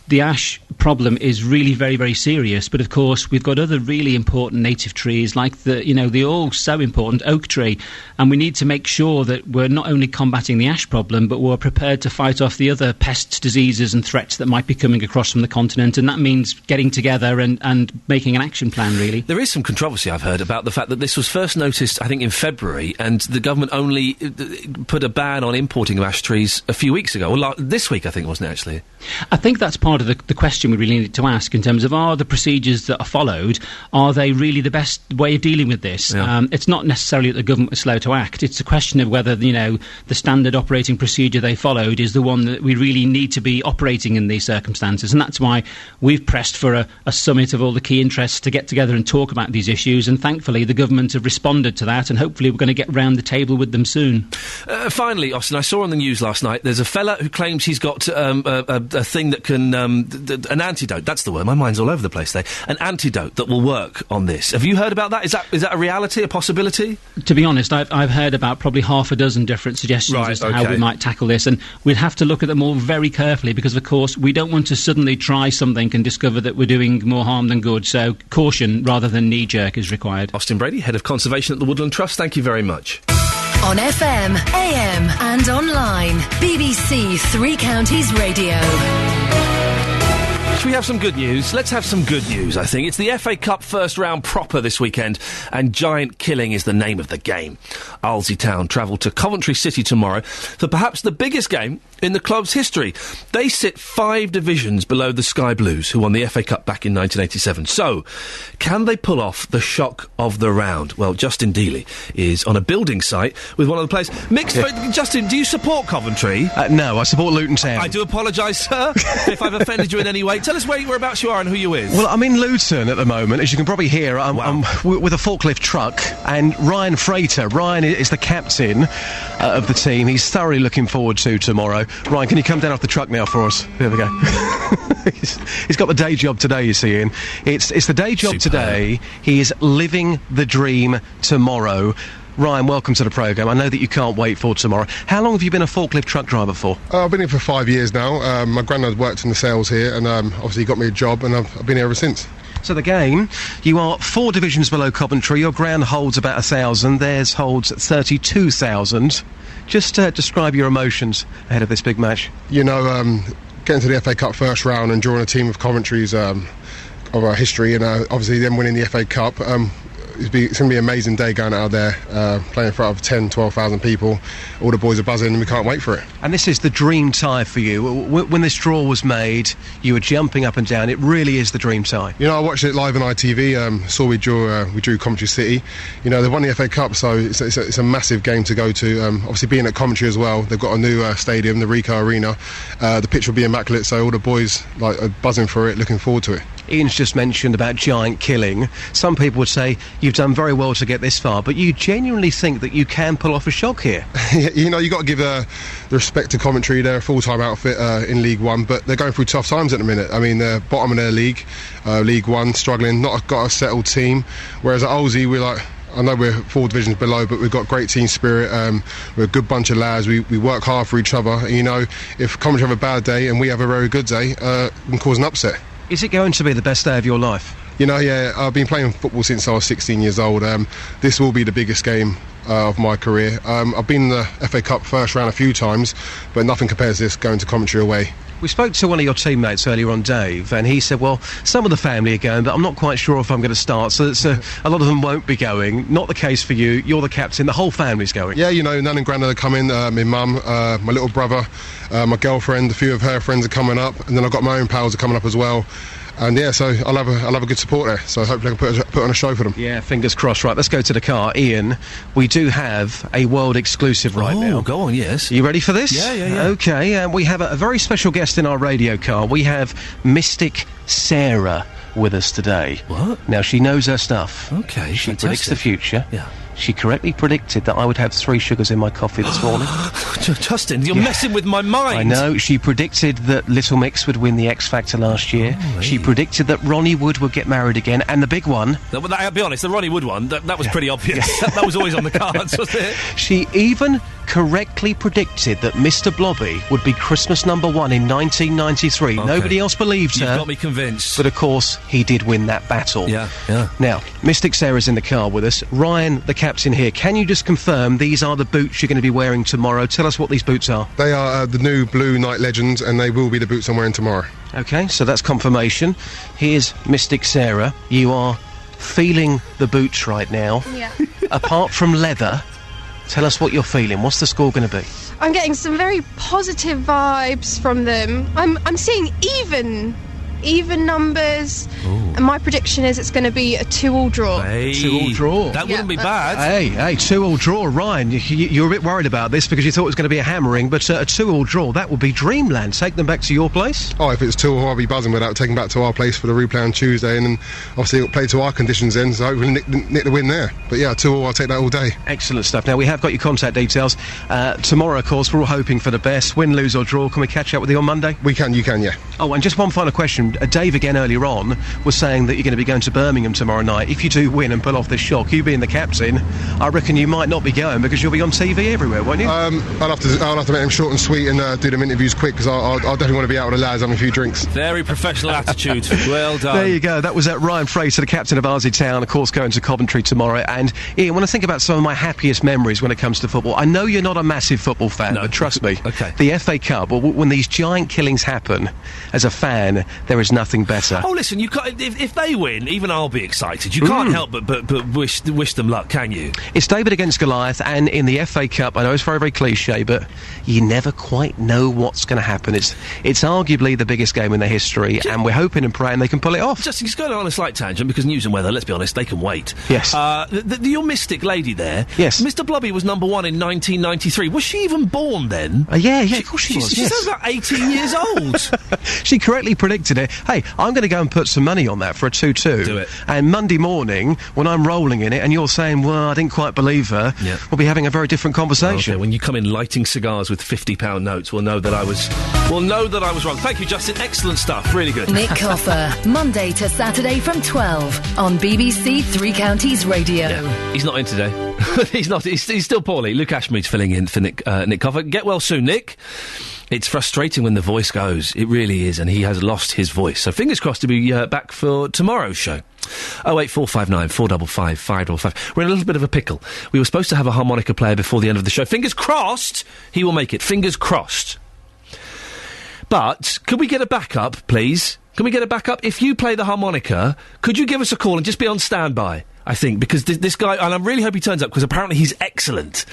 The ash problem is really very, very serious, but of course we've got other really important native trees like the all so important oak tree, and we need to make sure that we're not only combating the ash problem, but we're prepared to fight off the other pests, diseases and threats that might be coming across from the continent, and that means getting together and making an action plan, really. There is some controversy, I've heard, about the fact that this was first noticed, I think, in February, and the government only put a ban on importing of ash trees a few weeks ago, or this week, I think, wasn't it, actually? I think that's part of the question we really need to ask, in terms of, are the procedures that are followed, are they really the best way of dealing with this? Yeah. It's not necessarily that the government was slow to act, it's a question of whether, the standard operating procedure they followed is the one that we really need to be operating in these circumstances, and that's why we've pressed for a summit of all the key interests to get together and talk about these issues, and thankfully the government have responded to that, and hopefully we're going to get round the table with them soon. Finally, Austin, I saw on the news last night there's a fella who claims he's got a thing that can an antidote, that's the word, my mind's all over the place there, an antidote that will work on this. Have you heard about that? Is that a reality, a possibility? To be honest, I've heard about probably half a dozen different suggestions as to how we might tackle this, and we'd have to look at them all very carefully, because of course we don't want to suddenly try something and discover that we're doing more harm than good, so caution rather than knee-jerk is required. Austin Brady, Head of Conservation at the Woodland Trust, thank you very much. On FM, AM and online, BBC Three Counties Radio. Should we have some good news? Let's have some good news, I think. It's the FA Cup first round proper this weekend, and Giant Killing is the name of the game. Arlesey Town travel to Coventry City tomorrow for perhaps the biggest game in the club's history. They sit 5 divisions below the Sky Blues, who won the FA Cup back in 1987. So, can they pull off the shock of the round? Well, Justin Dealey is on a building site with one of the players. Justin, do you support Coventry? No, I support Luton Town. I do apologise, sir, if I've offended you in any way. Tell us whereabouts you are and who you're with. Well, I'm in Luton at the moment, as you can probably hear. I'm with a forklift truck, and Ryan Frater. Ryan is the captain of the team. He's thoroughly looking forward to tomorrow. Ryan, can you come down off the truck now for us? There we go. He's got the day job today, you see, Ian. It's the day job today. He is living the dream tomorrow. Ryan, welcome to the programme. I know that you can't wait for tomorrow. How long have you been a forklift truck driver for? I've been here for 5 years now. My granddad worked in the sales here, and obviously he got me a job, and I've been here ever since. So the game, you are 4 divisions below Coventry. Your ground holds about 1,000. Theirs holds 32,000. Just describe your emotions ahead of this big match. You know, getting to the FA Cup first round and drawing a team of Coventry's of our history, and obviously them winning the FA Cup. It's going to be an amazing day going out there, playing in front of 10, 12,000 people. All the boys are buzzing and we can't wait for it. And this is the dream tie for you. When this draw was made, you were jumping up and down. It really is the dream tie. You know, I watched it live on ITV, saw we drew Coventry City. You know, they've won the FA Cup, so it's a massive game to go to. Obviously being at Coventry as well, they've got a new stadium, the Ricoh Arena. The pitch will be immaculate, so all the boys are buzzing for it, looking forward to it. Ian's just mentioned about giant killing. Some people would say you've done very well to get this far, but you genuinely think that you can pull off a shock here? You know, you've got to give the respect to Coventry. They're a full-time outfit in League One, but they're going through tough times at the minute. I mean, they're bottom of their league, League One, struggling, not got a settled team, whereas at Olsey, we're like... I know we're 4 divisions below, but we've got great team spirit. We're a good bunch of lads. We work hard for each other. You know, if Coventry have a bad day and we have a very good day, we can cause an upset. Is it going to be the best day of your life? You know, yeah, I've been playing football since I was 16 years old. This will be the biggest game of my career. I've been in the FA Cup first round a few times, but nothing compares to this, going to Coventry away. We spoke to one of your teammates earlier on, Dave, and he said, well, some of the family are going, but I'm not quite sure if I'm going to start, so a lot of them won't be going. Not the case for you. You're the captain. The whole family's going. Yeah, you know, Nan and Grandad are coming, my mum, my little brother, my girlfriend, a few of her friends are coming up, and then I've got my own pals are coming up as well. And yeah, so I'll have a good support there. So hopefully I can put on a show for them. Yeah, fingers crossed. Right, let's go to the car. Ian, we do have a world exclusive right now. Oh, go on, yes. Are you ready for this? Yeah. Okay, we have a very special guest in our radio car. We have Mystic Sarah with us today. What? Now, she knows her stuff. Okay, She fantastic. predicts the future. Yeah. She correctly predicted that I would have 3 sugars in my coffee this morning. Justin, you're messing with my mind. I know. She predicted that Little Mix would win the X Factor last year. Oh, she predicted that Ronnie Wood would get married again. And the big one... I'll be honest, the Ronnie Wood one, that was pretty obvious. that was always on the cards, wasn't it? She even correctly predicted that Mr. Blobby would be Christmas #1 in 1993. Okay. Nobody else believed her. You've got me convinced. But of course, he did win that battle. Yeah. Now, Mystic Sarah's in the car with us. Ryan, the captain here, can you just confirm these are the boots you're going to be wearing tomorrow? Tell us what these boots are. They are the new Blue Night Legends, and they will be the boots I'm wearing tomorrow. Okay, so that's confirmation. Here's Mystic Sarah. You are feeling the boots right now. Yeah. Apart from leather, tell us what you're feeling. What's the score going to be? I'm getting some very positive vibes from them. I'm seeing even numbers. Ooh. And my prediction is it's going to be a 2-2 draw. Hey, 2-2 draw. That wouldn't be bad. Hey, 2-2 draw. Ryan, you're a bit worried about this because you thought it was going to be a hammering, but a 2-2 draw, that would be dreamland. Take them back to your place? Oh, if it's 2-2, I'll be buzzing with that. Taking back to our place for the replay on Tuesday, and then obviously it'll play to our conditions then, so hopefully nick the win there. But yeah, 2-2, I'll take that all day. Excellent stuff. Now, we have got your contact details. Tomorrow, of course, we're all hoping for the best. Win, lose or draw. Can we catch up with you on Monday? You can, yeah. Oh, and just one final question. Dave, again, earlier on, was saying that you're going to be going to Birmingham tomorrow night. If you do win and pull off this shock, you being the captain, I reckon you might not be going because you'll be on TV everywhere, won't you? I'll have to make them short and sweet and do them interviews quick because I'll definitely want to be out with the lads having a few drinks. Very professional attitude. Well done. There you go. That was Ryan Fraser, the captain of Ardsey Town, of course, going to Coventry tomorrow. And Ian, when I think about some of my happiest memories when it comes to football, I know you're not a massive football fan, but trust me, okay. The FA Cup, when these giant killings happen, as a fan, there is nothing better. Oh, listen, you can't, if they win, even I'll be excited. You can't help but wish them luck, can you? It's David against Goliath, and in the FA Cup, I know it's very, very cliche, but you never quite know what's going to happen. It's arguably the biggest game in their history, and we're hoping and praying they can pull it off. Just going on a slight tangent, because news and weather, let's be honest, they can wait. Yes. Your Mystic lady there, yes. Mr. Blobby was #1 in 1993. Was she even born then? Yeah, of course she was. She sounds about 18 years old. She correctly predicted it. say, hey, I'm going to go and put some money on that for a 2-2. Do it. And Monday morning, when I'm rolling in it, and you're saying, well, I didn't quite believe her, we'll be having a very different conversation. Okay, when you come in lighting cigars with £50 notes, we'll know that I was wrong. Thank you, Justin. Excellent stuff. Really good. Nick Coffer, Monday to Saturday from 12 on BBC Three Counties Radio. Yeah. He's not in today. He's not. He's still poorly. Luke Ashmead's filling in for Nick Coffer. Get well soon, Nick. It's frustrating when the voice goes. It really is, and he has lost his voice. So fingers crossed to be back for tomorrow's show. 08459 455 555. We're in a little bit of a pickle. We were supposed to have a harmonica player before the end of the show. Fingers crossed he will make it. Fingers crossed. But could we get a backup, please? Can we get a backup? If you play the harmonica, could you give us a call and just be on standby? I think, because this guy, and I really hope he turns up, because apparently he's excellent.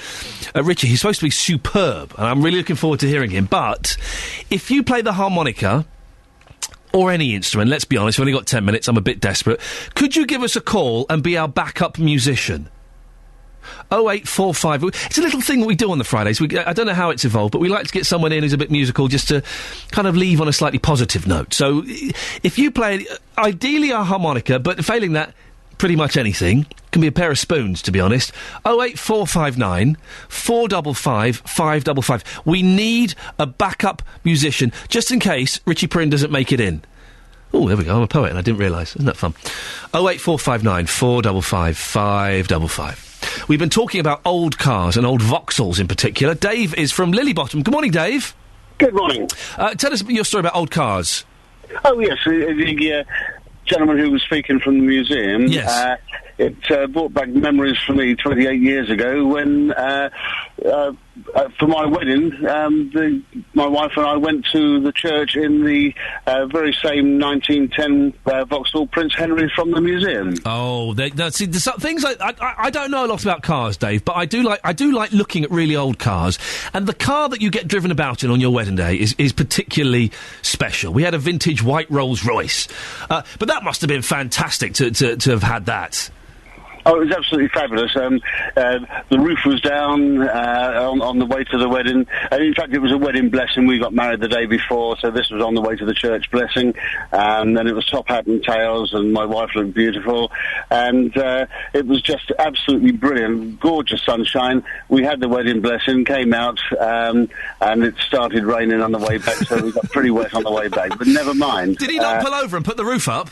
Richie, he's supposed to be superb, and I'm really looking forward to hearing him. But if you play the harmonica, or any instrument, let's be honest, we've only got 10 minutes, I'm a bit desperate, could you give us a call and be our backup musician? 0845. It's a little thing that we do on the Fridays. I don't know how it's evolved, but we like to get someone in who's a bit musical just to kind of leave on a slightly positive note. So if you play, ideally a harmonica, but failing that, pretty much anything. Can be a pair of spoons, to be honest. 08459 455 555. We need a backup musician, just in case Richie Prynne doesn't make it in. Oh, there we go. I'm a poet and I didn't realise. Isn't that fun? 08459 455 555. We've been talking about old cars and old Vauxhalls in particular. Dave is from Lillybottom. Good morning, Dave. Good morning. Tell us your story about old cars. Oh, yes. The gentleman who was speaking from the museum. Yes. It brought back memories for me 28 years ago when, for my wedding, my wife and I went to the church in the very same 1910 Vauxhall Prince Henry from the museum. Oh, see, there's some things I don't know a lot about cars, Dave, but I do like looking at really old cars, and the car that you get driven about in on your wedding day is particularly special. We had a vintage white Rolls Royce, but that must have been fantastic to have had that. Oh, it was absolutely fabulous. The roof was down on the way to the wedding. And in fact, it was a wedding blessing. We got married the day before, so this was on the way to the church blessing. And then it was top hat and tails, and my wife looked beautiful. And it was just absolutely brilliant. Gorgeous sunshine. We had the wedding blessing, came out, and it started raining on the way back, so we got pretty wet on the way back. But never mind. Did he not pull over and put the roof up?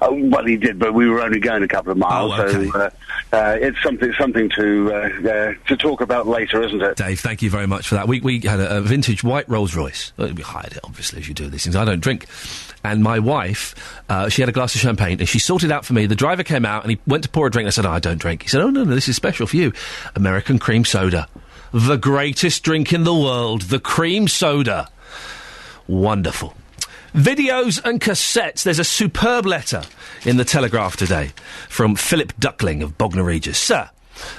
Well, he did, but we were only going a couple of miles, okay. So it's something to talk about later, isn't it? Dave, thank you very much for that. We had a vintage white Rolls Royce. We hired it, obviously, as you do these things. I don't drink. And my wife, she had a glass of champagne, and she sorted out for me. The driver came out, and he went to pour a drink. I said, I don't drink. He said, oh, no, this is special for you. American cream soda. The greatest drink in the world. The cream soda. Wonderful. Videos and cassettes. There's a superb letter in the Telegraph today from Philip Duckling of Bognor Regis. Sir,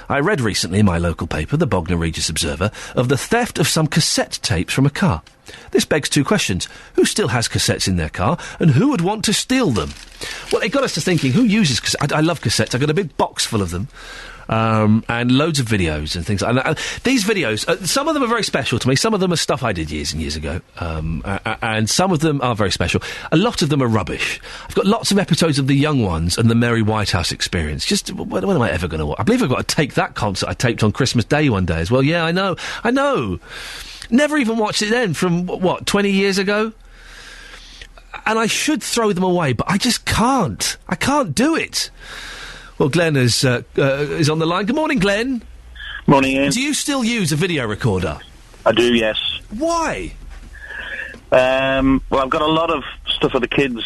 I read recently in my local paper, the Bognor Regis Observer, of the theft of some cassette tapes from a car. This begs two questions. Who still has cassettes in their car, and who would want to steal them? Well, it got us to thinking, who uses cassettes? I love cassettes. I've got a big box full of them. And loads of videos and things like that. These videos, some of them are very special to me. Some of them are stuff I did years and years ago. And some of them are very special. A lot of them are rubbish. I've got lots of episodes of The Young Ones and the Mary Whitehouse Experience. Just, when am I ever going to watch? I believe I've got to take that concert I taped on Christmas Day one day as well. Yeah, I know. Never even watched it then from, 20 years ago? And I should throw them away, but I just can't. I can't do it. Well, Glenn is on the line. Good morning, Glenn. Morning, Ian. Do you still use a video recorder? I do, yes. Why? Well, I've got a lot of stuff for the kids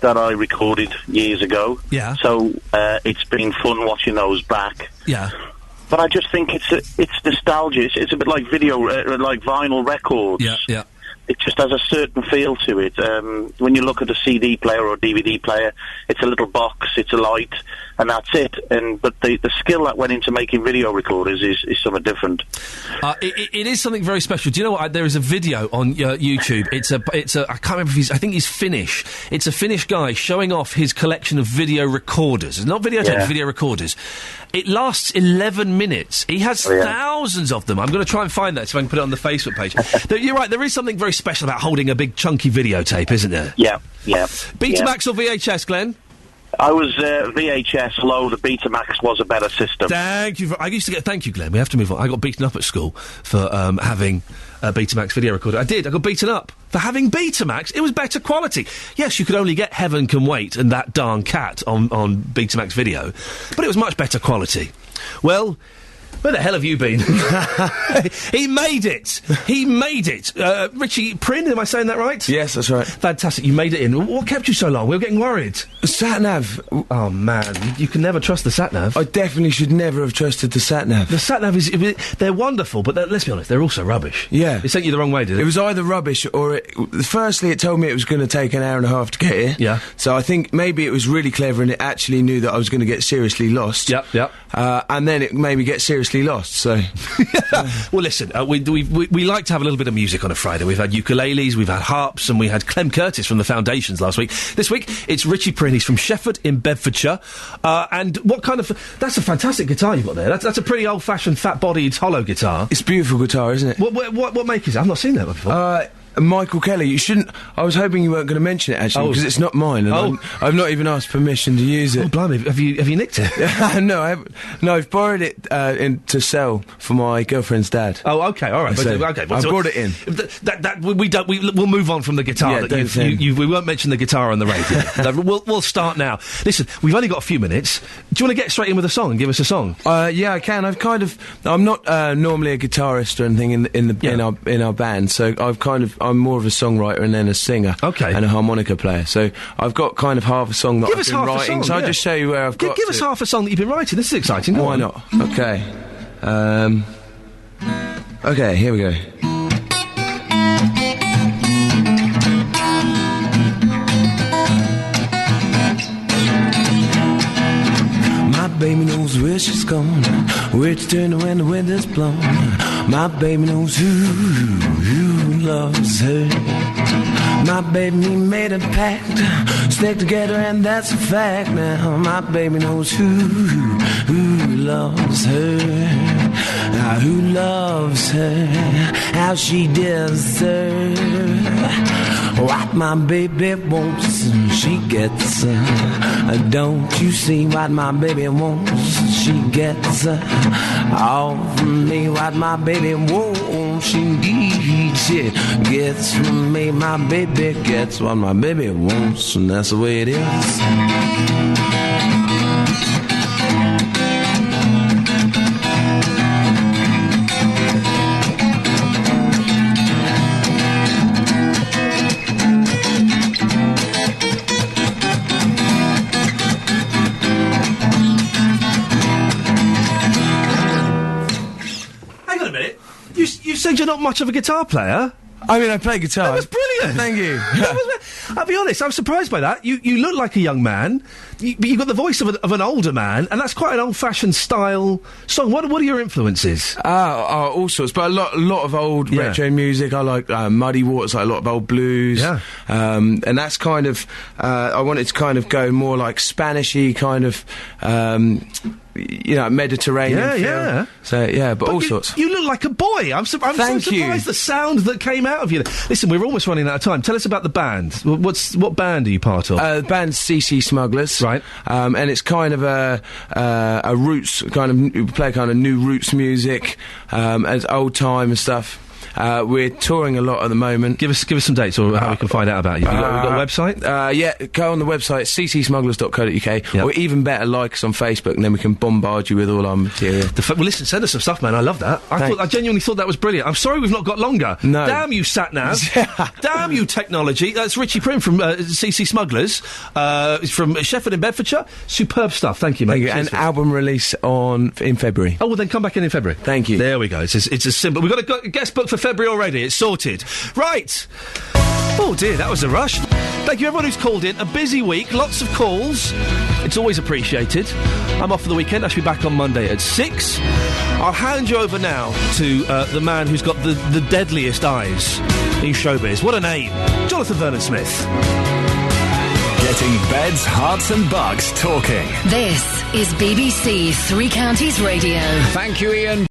that I recorded years ago. Yeah. So it's been fun watching those back. Yeah. But I just think it's nostalgia. It's a bit like video, like vinyl records. Yeah. It just has a certain feel to it. When you look at a CD player or a DVD player, it's a little box, it's a light, and that's it. But the skill that went into making video recorders is something different. It is something very special. Do you know what? There is a video on YouTube. It's a I can't remember if I think he's Finnish. It's a Finnish guy showing off his collection of video recorders. It's not videotapes, video recorders. It lasts 11 minutes. He has thousands of them. I'm going to try and find that so I can put it on the Facebook page. You're right, there is something very special about holding a big chunky videotape, isn't there? Yeah. Betamax or VHS, Glenn? I was VHS, although the Betamax was a better system. Thank you. I used to get. Thank you, Glenn. We have to move on. I got beaten up at school for having a Betamax video recorder. I got beaten up for having Betamax. It was better quality. Yes, you could only get Heaven Can Wait and That Darn Cat on Betamax video, but it was much better quality. Well, where the hell have you been? He made it. Richie Prynne, am I saying that right? Yes, that's right. Fantastic. You made it in. What kept you so long? We were getting worried. Sat-nav. Oh, man. You can never trust the sat-nav. I definitely should never have trusted the sat-nav. The sat-nav they're wonderful, but let's be honest, they're also rubbish. Yeah. It sent you the wrong way, did it? It was either rubbish or firstly, it told me it was going to take an hour and a half to get here. Yeah. So I think maybe it was really clever and it actually knew that I was going to get seriously lost. Yep. And then it made me get seriously lost, so... Well, listen, we like to have a little bit of music on a Friday. We've had ukuleles, we've had harps, and we had Clem Curtis from the Foundations last week. This week, it's Richie Prynne. He's from Shefford in Bedfordshire. And what kind of... That's a fantastic guitar you've got there. That's a pretty old-fashioned, fat-bodied, hollow guitar. It's a beautiful guitar, isn't it? What make is it? I've not seen that before. Michael Kelly, you shouldn't... I was hoping you weren't going to mention it, actually, because it's not mine, and I've not even asked permission to use it. Oh, blimey, have you nicked it? No, I haven't. No, I've borrowed it to sell for my girlfriend's dad. Oh, OK, all right. So, okay, I brought it in. We'll move on from the guitar. Yeah, we won't mention the guitar on the radio. We'll start now. Listen, we've only got a few minutes. Do you want to get straight in with a song and give us a song? Yeah, I can. I'm not normally a guitarist or anything in our band, so I'm more of a songwriter and then a singer, and a harmonica player. So I've got kind of half a song that I've been writing. So I'll just show you where I've got. Give us half a song that you've been writing. This is exciting. Why not? Okay. Okay, here we go. My baby knows where she's gone, where to turn when the wind is blown. My baby knows who loves her. My baby and me made a pact, stick together and that's a fact now. My baby knows who loves her. Who loves her, how she deserves what my baby wants, she gets. Don't you see what my baby wants, she gets. All from me what my baby wants, she needs it. Gets from me, my baby gets what my baby wants, and that's the way it is. You're not much of a guitar player. I mean, I play guitar. That was brilliant. Thank you. I'll be honest, I was surprised by that. You look like a young man, but you've got the voice of an older man, and that's quite an old-fashioned style song. What are your influences? All sorts, but a lot of old retro music. I like Muddy Waters, like a lot of old blues. Yeah. And that's kind of... I wanted to kind of go more like Spanish-y, kind of... Mediterranean feel. Yeah. So, but all sorts. You look like a boy. I'm so surprised the sound that came out of you. Listen, we're almost running out of time. Tell us about the band. What band are you part of? The band's CC Smugglers. Right. And it's kind of a roots, we play kind of new roots music, as old time and stuff. We're touring a lot at the moment. Give us some dates or how we can find out about you. We've got a website? Yeah, go on the website, ccsmugglers.co.uk, or even better, like us on Facebook, and then we can bombard you with all our material. Well, listen, send us some stuff, man. I love that. I genuinely thought that was brilliant. I'm sorry we've not got longer. No. Damn you, sat-nav. Damn you, technology. That's Richie Prynne from CC Smugglers. He's from Shefford in Bedfordshire. Superb stuff. Thank you, mate. Thank you. An album release in February. Oh, well, then come back in February. Thank you. There we go. It's as simple. We've got a guest book for February already. It's sorted. Right. Oh dear, that was a rush. Thank you everyone who's called in. A busy week, lots of calls. It's always appreciated. I'm off for the weekend. I should be back on Monday at 6. I'll hand you over now to the man who's got the deadliest eyes in showbiz. What a name. Jonathan Vernon-Smith. Getting beds, hearts and bucks talking. This is BBC Three Counties Radio. Thank you, Iain.